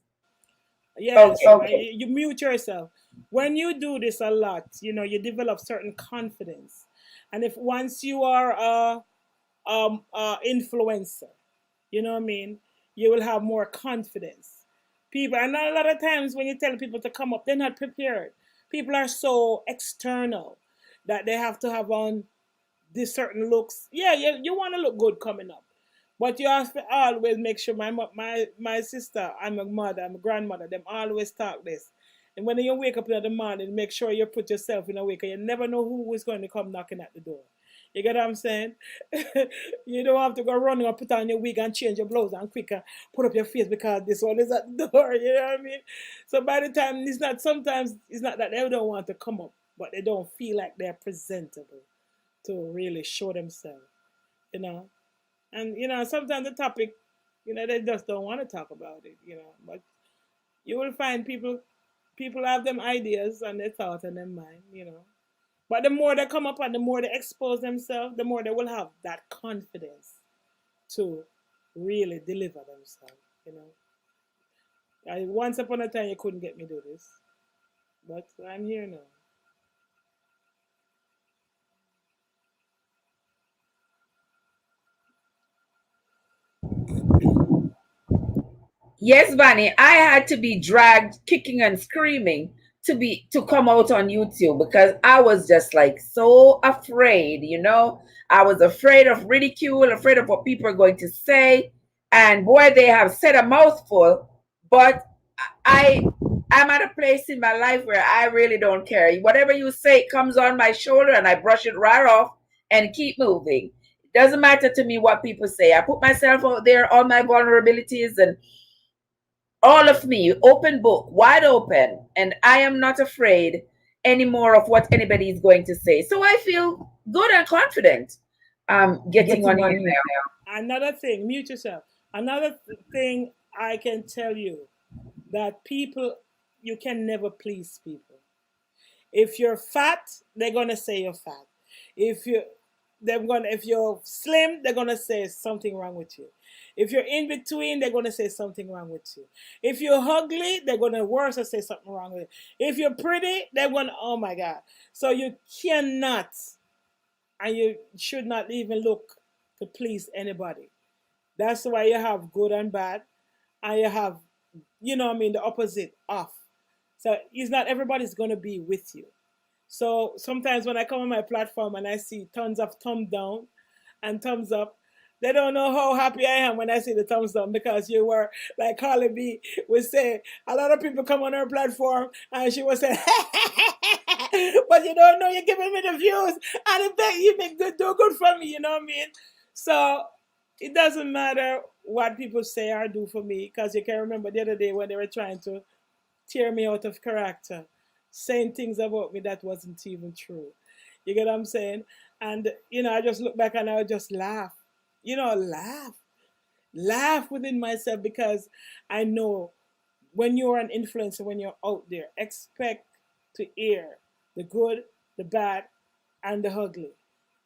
Speaker 5: yes,
Speaker 1: Okay.
Speaker 5: you mute yourself. When you do this a lot, you develop certain confidence. And if once you are a influencer, you know what I mean, you will have more confidence. People, and a lot of times when you tell people to come up, they're not prepared. People are so external that they have to have on these certain looks. Yeah, you want to look good coming up, but you have to always make sure my sister, I'm a mother, I'm a grandmother, them always talk this. And when you wake up in the morning, make sure you put yourself in a way, because you never know who is going to come knocking at the door. You get what I'm saying? You don't have to go running or put on your wig and change your blouse and quicker put up your face because this one is at the door. You know what I mean? So by the time sometimes it's not that they don't want to come up, but they don't feel like they're presentable to really show themselves, you know. And sometimes the topic, they just don't want to talk about it. But you will find people have them ideas and their thoughts in their mind. But the more they come up and the more they expose themselves, the more they will have that confidence to really deliver themselves. You know, once upon a time you couldn't get me to do this, but I'm here now.
Speaker 1: Yes, Bunny, I had to be dragged kicking and screaming to come out on YouTube because I was just like so afraid, you know. I was afraid of ridicule, afraid of what people are going to say. And boy, they have said a mouthful, but I I'm at a place in my life where I really don't care. Whatever you say comes on my shoulder and I brush it right off and keep moving. It doesn't matter to me what people say. I put myself out there, all my vulnerabilities and all of me, open book, wide open, and I am not afraid anymore of what anybody is going to say. So I feel good and confident getting on here now.
Speaker 5: Another thing, mute yourself. Another thing I can tell you that people, you can never please people. If you're fat, they're gonna say you're fat. If you if you're slim, they're gonna say something wrong with you. If you're in between, they're gonna say something wrong with you. If you're ugly, they're gonna worse or say something wrong with you. If you're pretty, they're gonna, oh my God. So you cannot, and you should not even look to please anybody. That's why you have good and bad, and you have, you know what I mean, the opposite off. So it's not everybody's gonna be with you. So sometimes when I come on my platform and I see tons of thumb down and thumbs up, they don't know how happy I am when I see the thumbs down because you were like Carly B would say, a lot of people come on her platform and she would say, but you don't know you're giving me the views and if that you make good do good for me, you know what I mean? So it doesn't matter what people say or do for me because you can remember the other day when they were trying to tear me out of character, saying things about me that wasn't even true. You get what I'm saying? And, you know, I just look back and I would just laugh. You know, laugh within myself because I know when you're an influencer, when you're out there, expect to hear the good, the bad, and the ugly.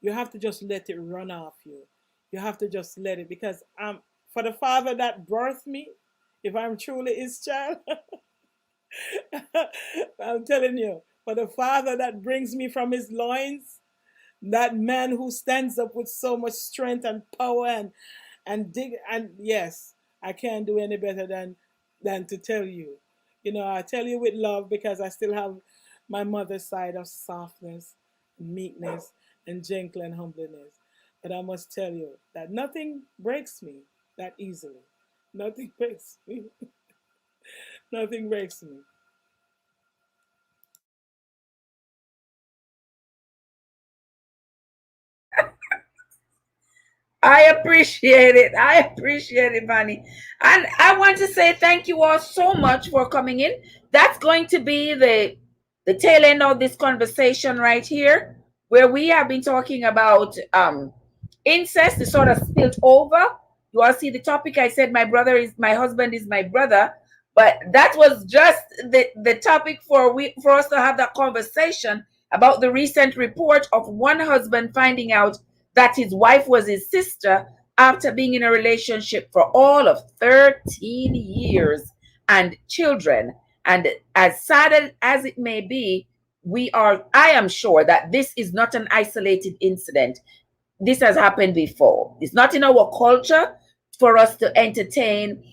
Speaker 5: You have to just let it run off you. You have to just let it because for the father that birthed me, if I'm truly his child, I'm telling you, for the father that brings me from his loins, that man who stands up with so much strength and power and dig and yes, I can't do any better than to tell you. You know, I tell you with love because I still have my mother's side of softness, meekness, and gentle and humbleness. But I must tell you that nothing breaks me that easily. Nothing breaks me. Nothing breaks me.
Speaker 1: I appreciate it. I appreciate it, Bunny. And I want to say thank you all so much for coming in. That's going to be the tail end of this conversation right here, where we have been talking about incest. It sort of spilled over. You all see the topic. I said my husband is my brother, but that was just the topic for us to have that conversation about the recent report of one husband finding out that his wife was his sister after being in a relationship for all of 13 years and children. And as sad as it may be, I am sure that this is not an isolated incident. This has happened before. It's not in our culture for us to entertain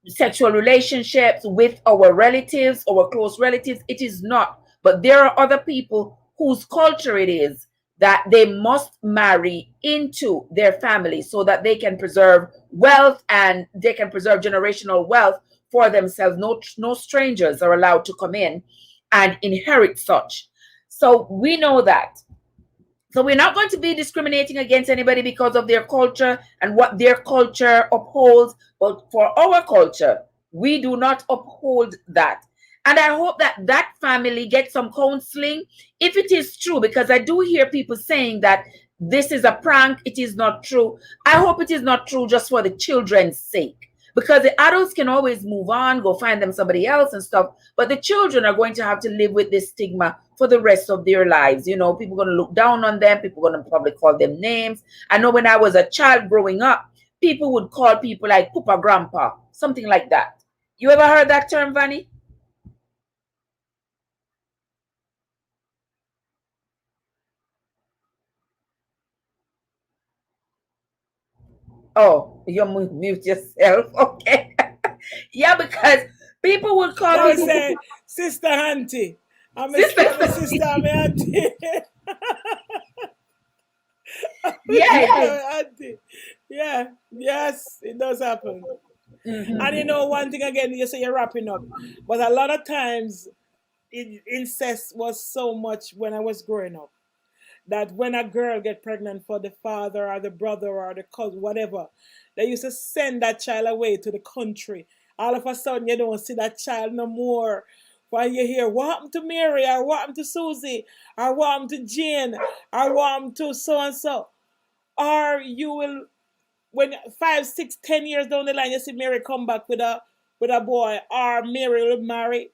Speaker 1: sexual relationships with our relatives, our close relatives. It is not. But there are other people whose culture it is that they must marry into their family so that they can preserve wealth and they can preserve generational wealth for themselves. No strangers are allowed to come in and inherit such. So we know that. So we're not going to be discriminating against anybody because of their culture and what their culture upholds. But for our culture, we do not uphold that. And I hope that that family gets some counseling if it is true, because I do hear people saying that this is a prank. It is not true. I hope it is not true just for the children's sake, because the adults can always move on, go find them somebody else and stuff. But the children are going to have to live with this stigma for the rest of their lives. You know, people are going to look down on them. People are going to probably call them names. I know when I was a child growing up, people would call people like Papa Grandpa, something like that. You ever heard that term, Vanny? Oh, you mute yourself. Okay. Yeah, because people would call
Speaker 5: Can we
Speaker 1: people
Speaker 5: say sister auntie? I'm a
Speaker 1: sister.
Speaker 5: sister, I'm a auntie. I'm a
Speaker 1: Yeah.
Speaker 5: sister, auntie. Yeah, yes, it does happen. And
Speaker 1: Mhm.
Speaker 5: you know, one thing again, you say you're wrapping up, but a lot of times, incest was so much when I was growing up that when a girl get pregnant for the father or the brother or the cousin, whatever, they used to send that child away to the country. All of a sudden, you don't see that child no more. While you hear, what happened to Mary, or what happened to Susie, or what happened to Jane, or what happened to so and so. Or you will, when 5, 6, 10 years down the line, you see Mary come back with a boy, or Mary will marry,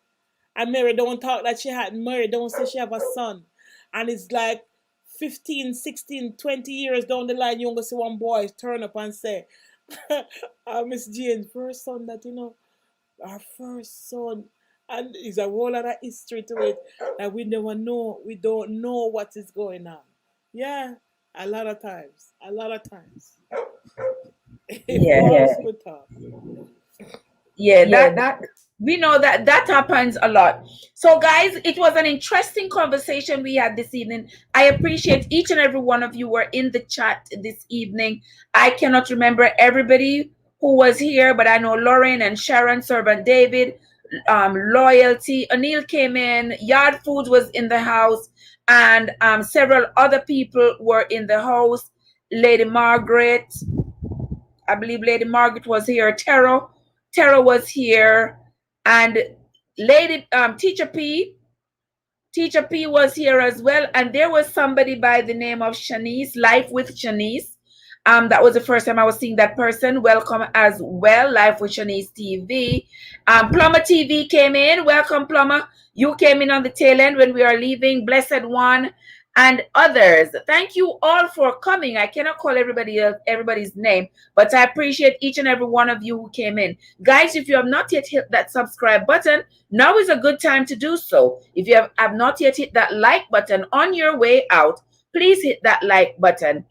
Speaker 5: and Mary don't talk that she had. Mary don't say she have a son. And it's like 15, 16, 20 years down the line, you gonna see one boy turn up and say, Miss Jane's first son that, our first son. And it's a whole lot of history to it that we never know. We don't know what is going on. Yeah, a lot of times. A lot of times. If
Speaker 1: Yeah.
Speaker 5: walls could talk.
Speaker 1: Yeah, that we know that that happens a lot. So guys, it was an interesting conversation we had this evening. I appreciate each and every one of you were in the chat this evening. I cannot remember everybody who was here, but I know Lauren and Sharon, Servant David, Loyalty, Anil came in, Yard Foods was in the house, and several other people were in the house. Lady Margaret, I believe Lady Margaret was here. Tara was here, and Lady Teacher P was here as well, and there was somebody by the name of Shanice, Life with Shanice. That was the first time I was seeing that person. Welcome as well, Life with Shanice TV. Plumber TV came in. Welcome, Plumber. You came in on the tail end when we are leaving. Blessed One and others. Thank you all for coming. I cannot call everybody's name, but I appreciate each and every one of you who came in. Guys, if you have not yet hit that subscribe button, now is a good time to do so. If you have not yet hit that like button on your way out, please hit that like button.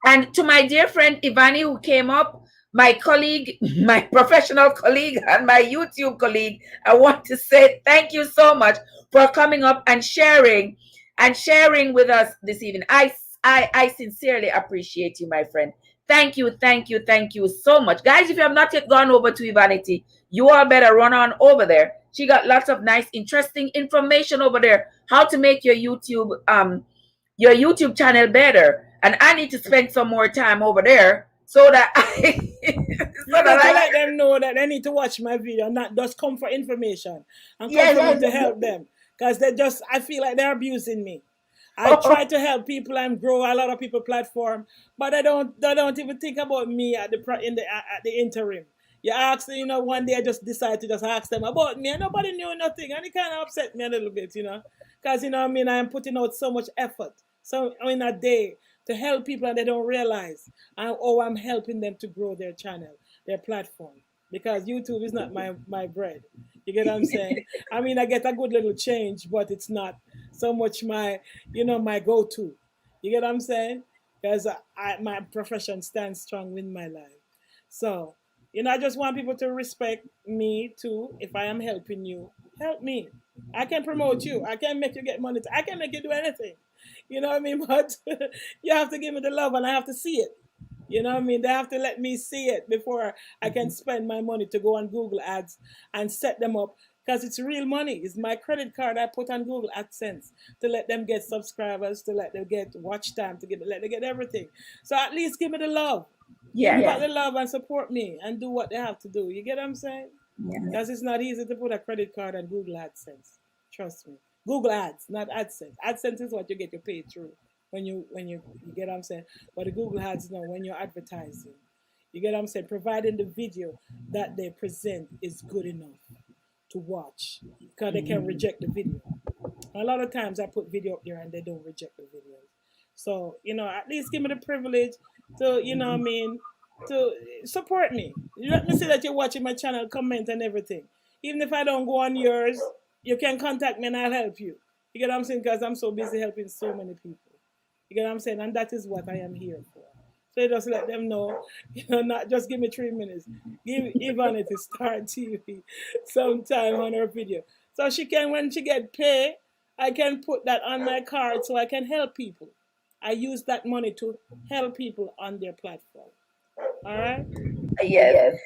Speaker 1: And to my dear friend Ivani, who came up, my colleague, my professional colleague, and my YouTube colleague, I want to say thank you so much for coming up and sharing with us this evening. I sincerely appreciate you, my friend. Thank you, thank you, thank you so much. Guys, if you have not yet gone over to Ivanity, you all better run on over there. She got lots of nice, interesting information over there. How to make your YouTube channel better. And I need to spend some more time over there so that I
Speaker 5: You got to let them know that they need to watch my video, not just come for information and come for me to help them. Because I feel like they're abusing me. I try to help people and grow a lot of people platform, but they don't even think about me at the interim. You ask them, one day I just decide to just ask them about me, and nobody knew nothing, and it kind of upset me a little bit, because I mean, I am putting out so much effort, so in a day to help people, and they don't realize, I'm helping them to grow their channel, their platform, because YouTube is not my bread. You get what I'm saying? I mean, I get a good little change, but it's not so much my go-to. You get what I'm saying? Because my profession stands strong in my life. So, I just want people to respect me too. If I am helping you, help me. I can promote you. I can make you get money. I can make you do anything. You know what I mean? But you have to give me the love, and I have to see it. You know what I mean? They have to let me see it before I can spend my money to go on Google Ads and set them up, because it's real money. It's my credit card I put on Google AdSense to let them get subscribers, to let them get watch time, let them get everything. So at least give me the love. Give me back the love and support me and do what they have to do. You get what I'm saying? Because it's not easy to put a credit card on Google AdSense. Trust me. Google Ads, not AdSense. AdSense is what you get your pay through when you get what I'm saying. But the Google Ads, when you're advertising, you get what I'm saying. Providing the video that they present is good enough to watch, because they can reject the video. A lot of times I put video up there and they don't reject the videos. So at least give me the privilege to what I mean, to support me. You let me see that you're watching my channel, comment and everything. Even if I don't go on yours, you can contact me and I'll help you. You get what I'm saying? Because I'm so busy helping so many people. You get what I'm saying? And that is what I am here for. So you just let them know, not just give me 3 minutes. Give Ivanity Star TV sometime on her video. So she can, when she get paid, I can put that on my card so I can help people. I use that money to help people on their platform. All right?
Speaker 1: Yes.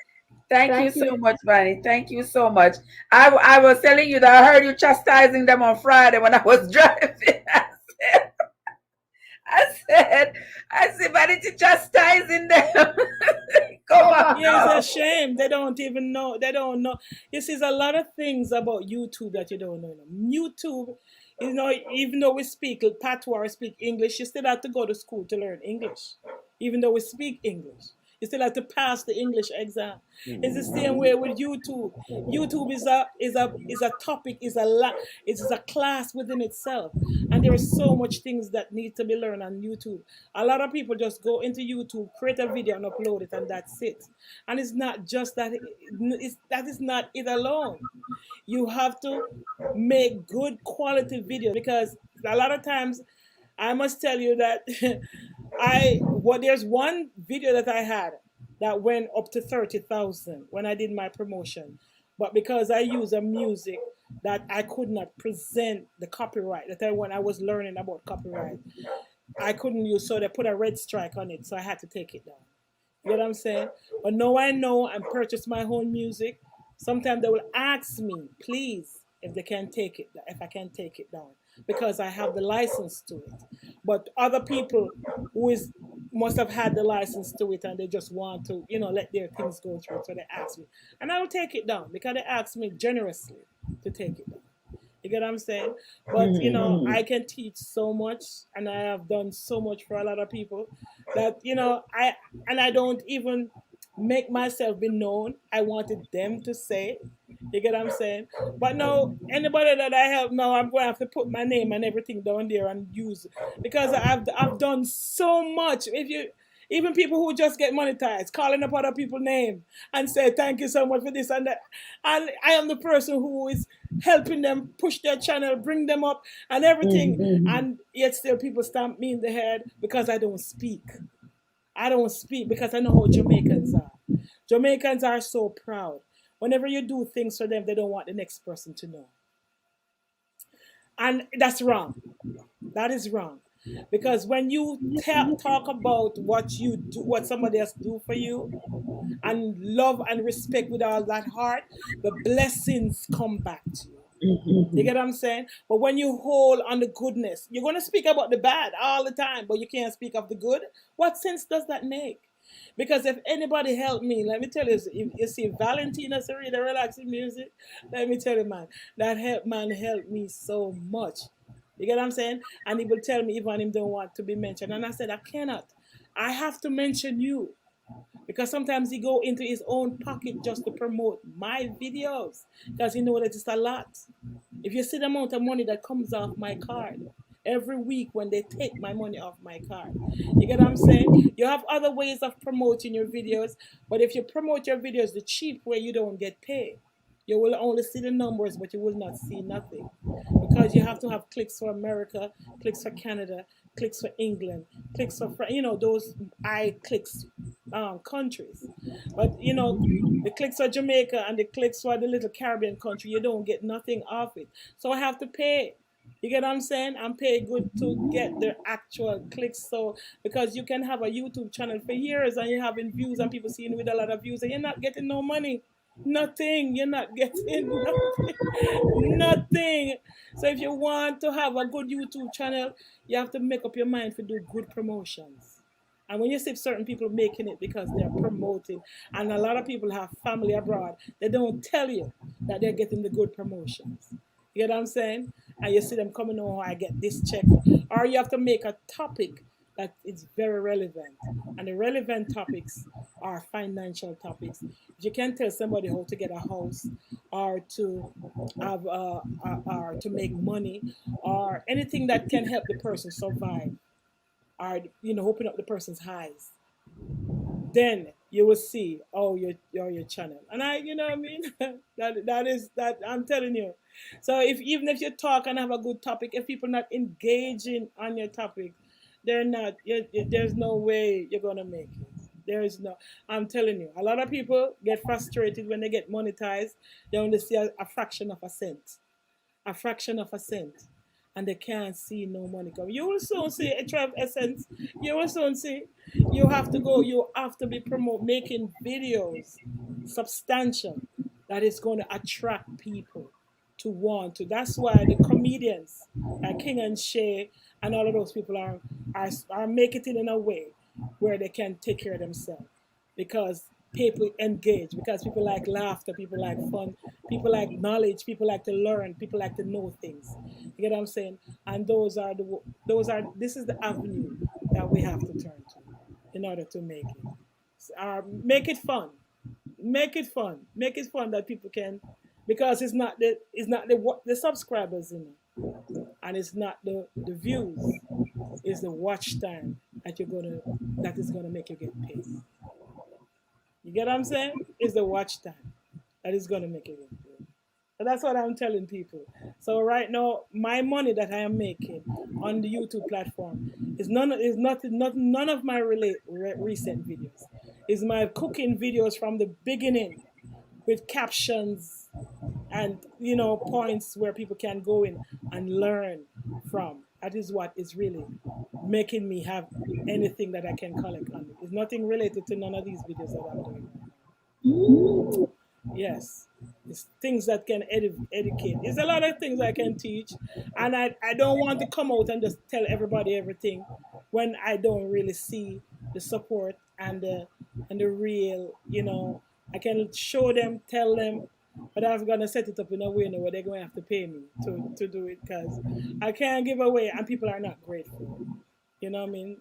Speaker 1: Thank you so much, Vanny. Thank you so much. I was telling you that I heard you chastising them on Friday when I was driving. I said, Vanity chastising them. Come on
Speaker 5: Yeah,
Speaker 1: now.
Speaker 5: it's a shame. They don't even know. They don't know. You see, there's a lot of things about YouTube that you don't know. YouTube, even though we speak patois or speak English, you still have to go to school to learn English. Even though we speak English, you still have to pass the English exam. It's the same way with YouTube. YouTube is a topic, is a class within itself, and there are so much things that need to be learned on YouTube. A lot of people just go into YouTube, create a video, and upload it, and that's it. And it's not just that. That is not it alone. You have to make good quality videos because a lot of times, I must tell you that there's one video that I had that went up to 30,000 when I did my promotion, but because I use a music that I could not present the copyright that when I was learning about copyright, I couldn't use, so they put a red strike on it, so I had to take it down. You know what I'm saying? But now I know and purchase my own music. Sometimes they will ask me, please, if they can take it, if I can take it down, because I have the license to it. But other people must have had the license to it and they just want to, let their things go through. So they ask me, and I will take it down because they ask me generously to take it down. You get what I'm saying? But I can teach so much, and I have done so much for a lot of people that I don't even make myself be known. I wanted them to say. You get what I'm saying? But now, anybody that I help now, I'm going to have to put my name and everything down there and use because I've done so much. Even people who just get monetized, calling up other people's name and say thank you so much for this and that, and I am the person who is helping them push their channel, bring them up, and everything, and yet still people stamp me in the head because I don't speak. I don't speak because I know how Jamaicans are. Jamaicans are so proud. Whenever you do things for them, they don't want the next person to know. And that's wrong. That is wrong. Because when you talk about what you do, what somebody else do for you, and love and respect with all that heart, the blessings come back to you. You get what I'm saying? But when you hold on the goodness, you're going to speak about the bad all the time, but you can't speak of the good. What sense does that make? Because if anybody helped me, let me tell you, if you see Valentina Serena relaxing music, let me tell you, man, that man helped me so much. You get what I'm saying? And he will tell me even him don't want to be mentioned. And I said, I cannot. I have to mention you. Because sometimes he go into his own pocket just to promote my videos. Because he know that it's a lot. If you see the amount of money that comes off my card every week when they take my money off my card. You get what I'm saying? You have other ways of promoting your videos. But if you promote your videos the cheap way, you don't get paid. You will only see the numbers, but you will not see nothing. Because you have to have clicks for America, clicks for Canada, clicks for England, clicks for those clicks countries. But the clicks for Jamaica and the clicks for the little Caribbean country, you don't get nothing off it. So I have to pay. You get what I'm saying? I'm paid good to get the actual clicks. So because you can have a YouTube channel for years and you're having views and people seeing with a lot of views and you're not getting no money. Nothing. You're not getting nothing. Nothing. So if you want to have a good YouTube channel, you have to make up your mind to do good promotions. And when you see certain people making it because they're promoting, and a lot of people have family abroad, they don't tell you that they're getting the good promotions. You get what I'm saying? And you see them coming, oh, I get this check. Or you have to make a topic that is very relevant. And the relevant topics are financial topics. If you can tell somebody how to get a house or to have or to make money or anything that can help the person survive or open up the person's eyes, then you will see your channel. And I, you know what I mean? that I'm telling you. So if even if you talk and have a good topic, if people not engaging on your topic, they're not. There's no way you're gonna make it. There is no. I'm telling you, a lot of people get frustrated when they get monetized. They only see a fraction of a cent, a fraction of a cent, and they can't see no money come. You will soon see a tribe essence. You will soon see. You have to go. You have to be making videos substantial that is going to attract people to want to. That's why the comedians like King and Shay and all of those people are making it in a way where they can take care of themselves because people engage, because people like laughter, people like fun, people like knowledge, people like to learn, people like to know things. You get what I'm saying? And this is the avenue that we have to turn to in order to make it. Make it fun. Make it fun. Make it fun that people can, because it's not the subscribers, and it's not the views. It's the watch time that is gonna make you get paid. You get what I'm saying? It's the watch time that is gonna make you get paid. So that's what I'm telling people. So right now, my money that I am making on the YouTube platform none of my recent videos. It's my cooking videos from the beginning with captions and points where people can go in and learn from. That is what is really making me have anything that I can collect on it. It's nothing related to none of these videos that I'm doing right now. Yes, it's things that can educate. There's a lot of things I can teach, and I don't want to come out and just tell everybody everything when I don't really see the support and the real. I can show them, tell them, but I'm gonna set it up in a way where they're gonna have to pay me to do it, because I can't give away, and people are not grateful. You know what I mean?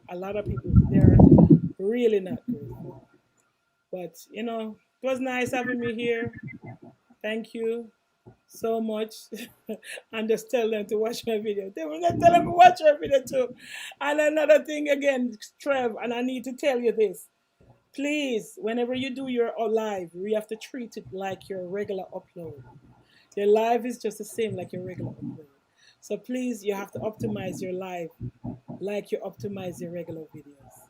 Speaker 5: A lot of people, they're really not grateful. But it was nice having me here. Thank you so much. And just tell them to watch my video. They will not tell them to watch your video too. And another thing again, Trev, and I need to tell you this. Please, whenever you do your live, you have to treat it like your regular upload. Your live is just the same like your regular upload. So please, you have to optimize your live like you optimize your regular videos.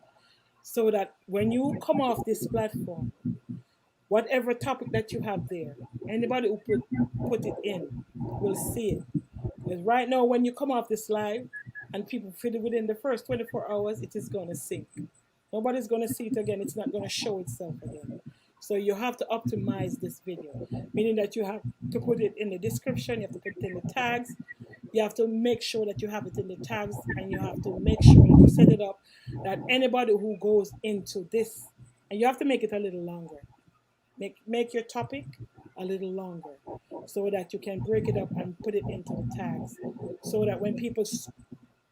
Speaker 5: So that when you come off this platform, whatever topic that you have there, anybody who put it in will see it. Because right now, when you come off this live and people feel it within the first 24 hours, it is going to sink. Nobody's going to see it again. It's not going to show itself again. So you have to optimize this video, meaning that you have to put it in the description, you have to put it in the tags, you have to make sure that you have it in the tags, and you have to make sure that you set it up that anybody who goes into this, and you have to make it a little longer. Make your topic a little longer so that you can break it up and put it into the tags, so that when people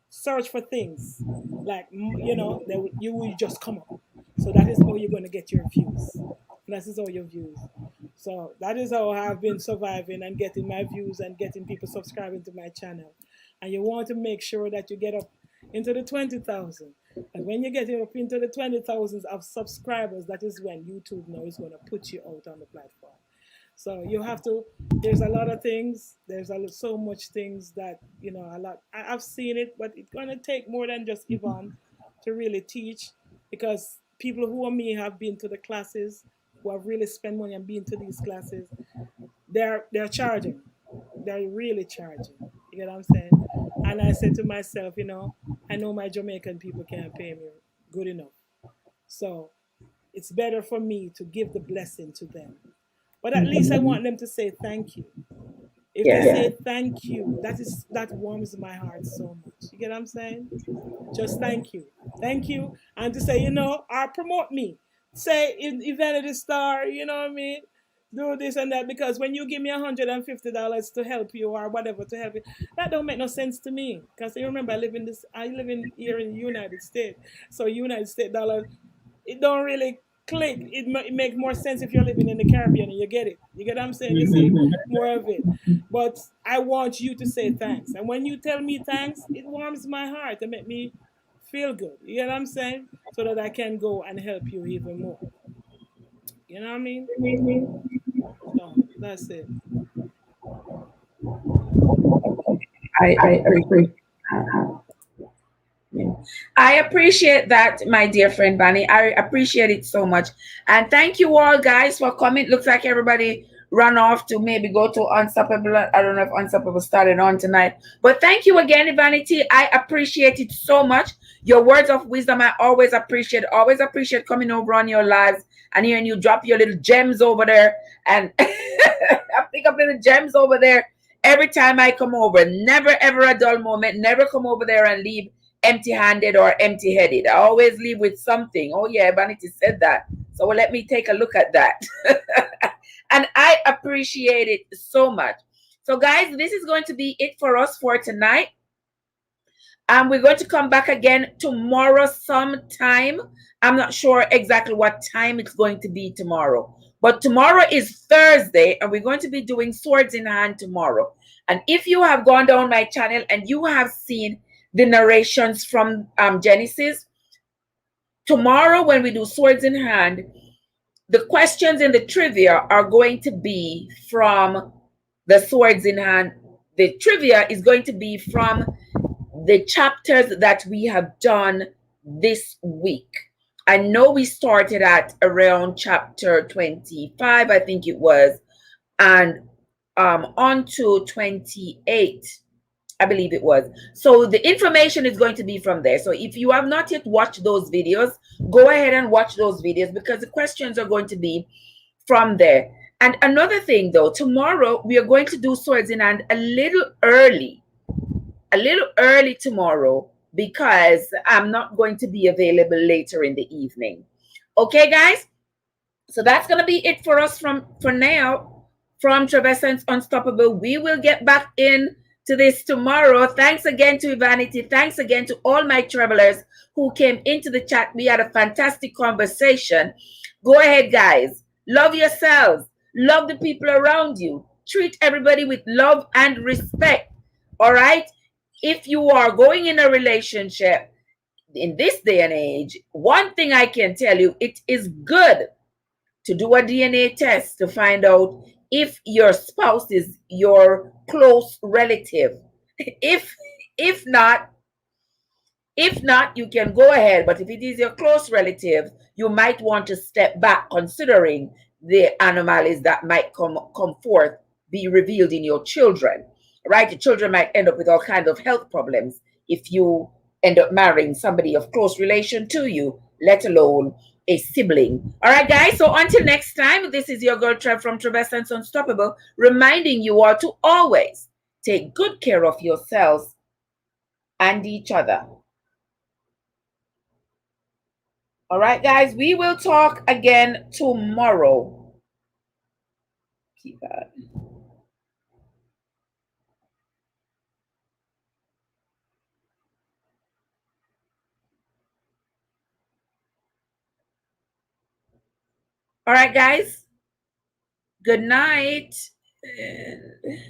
Speaker 5: search for things like you will just come up. So that is how you're going to get your views. That is all your views. So that is how I've been surviving and getting my views and getting people subscribing to my channel. And you want to make sure that you get up into the 20,000. And when you get up into the 20,000s of subscribers, that is when YouTube now is going to put you out on the platform. So you have to, there's a lot of things, so much things that, a lot, I've seen it, but it's going to take more than just Yvonne to really teach, because people who are me have been to the classes, who have really spent money and been to these classes, they're charging. They're really charging. You get what I'm saying? And I said to myself, I know my Jamaican people can't pay me good enough. So it's better for me to give the blessing to them. But at least I want them to say thank you. If they say thank you, that warms my heart so much. You get what I'm saying? Just thank you. Thank you. And to say, or promote me. Say Vanity Star, you know what I mean? Do this and that, because when you give me $150 to help you or whatever to help you, that don't make no sense to me. Because you remember, I live in here in the United States. So United States dollar, it don't really click. It makes more sense if you're living in the Caribbean and you get it. You get what I'm saying? You see more of it. But I want you to say thanks. And when you tell me thanks, it warms my heart and make me feel good. You get what I'm saying? So that I can go and help you even more. You know what I mean? So that's it.
Speaker 1: I appreciate. I appreciate that, my dear friend Bunny. I appreciate it so much. And thank you all guys for coming. Looks like everybody run off to maybe go to Unstoppable. I don't know if Unstoppable started on tonight. But thank you again, Vanity. I appreciate it so much. Your words of wisdom, I always appreciate. Always appreciate coming over on your lives and hearing you drop your little gems over there. And I pick up little gems over there every time I come over. Never ever a dull moment. Never come over there and leave empty-handed or empty-headed. I always leave with something. Oh yeah, Vanity said that. So let me take a look at that. And I appreciate it so much. So guys, this is going to be it for us for tonight. And we're going to come back again tomorrow sometime. I'm not sure exactly what time it's going to be tomorrow. But tomorrow is Thursday, and we're going to be doing Swords in Hand tomorrow. And if you have gone down my channel and you have seen the narrations from Genesis, tomorrow when we do Swords in Hand, the questions in the trivia are going to be from the Swords in Hand. The trivia is going to be from the chapters that we have done this week. I know we started at around chapter 25, I think it was, and on to 28, I believe it was. So the information is going to be from there. So if you have not yet watched those videos, go ahead and watch those videos because the questions are going to be from there. And another thing though, tomorrow we are going to do Swords in Hand a little early tomorrow because I'm not going to be available later in the evening. Okay, guys? So that's going to be it for us for now from Traversing Unstoppable. We will get back in to this tomorrow. Thanks again to Vanity. Thanks again to all my travelers who came into the chat. We had a fantastic conversation. Go ahead, guys. Love yourselves. Love the people around you. Treat everybody with love and respect. All right? If you are going in a relationship in this day and age, one thing I can tell you, it is good to do a DNA test to find out if your spouse is your close relative. If if not, if not, you can go ahead. But if it is your close relative, you might want to step back considering the anomalies that might come forth, be revealed in your children. Right? Your children might end up with all kinds of health problems if you end up marrying somebody of close relation to you, let alone a sibling. All right, guys. So until next time, this is your girl Trev from Traversing Unstoppable, reminding you all to always take good care of yourselves and each other. All right, guys, we will talk again tomorrow. Keep that. All right, guys. Good night.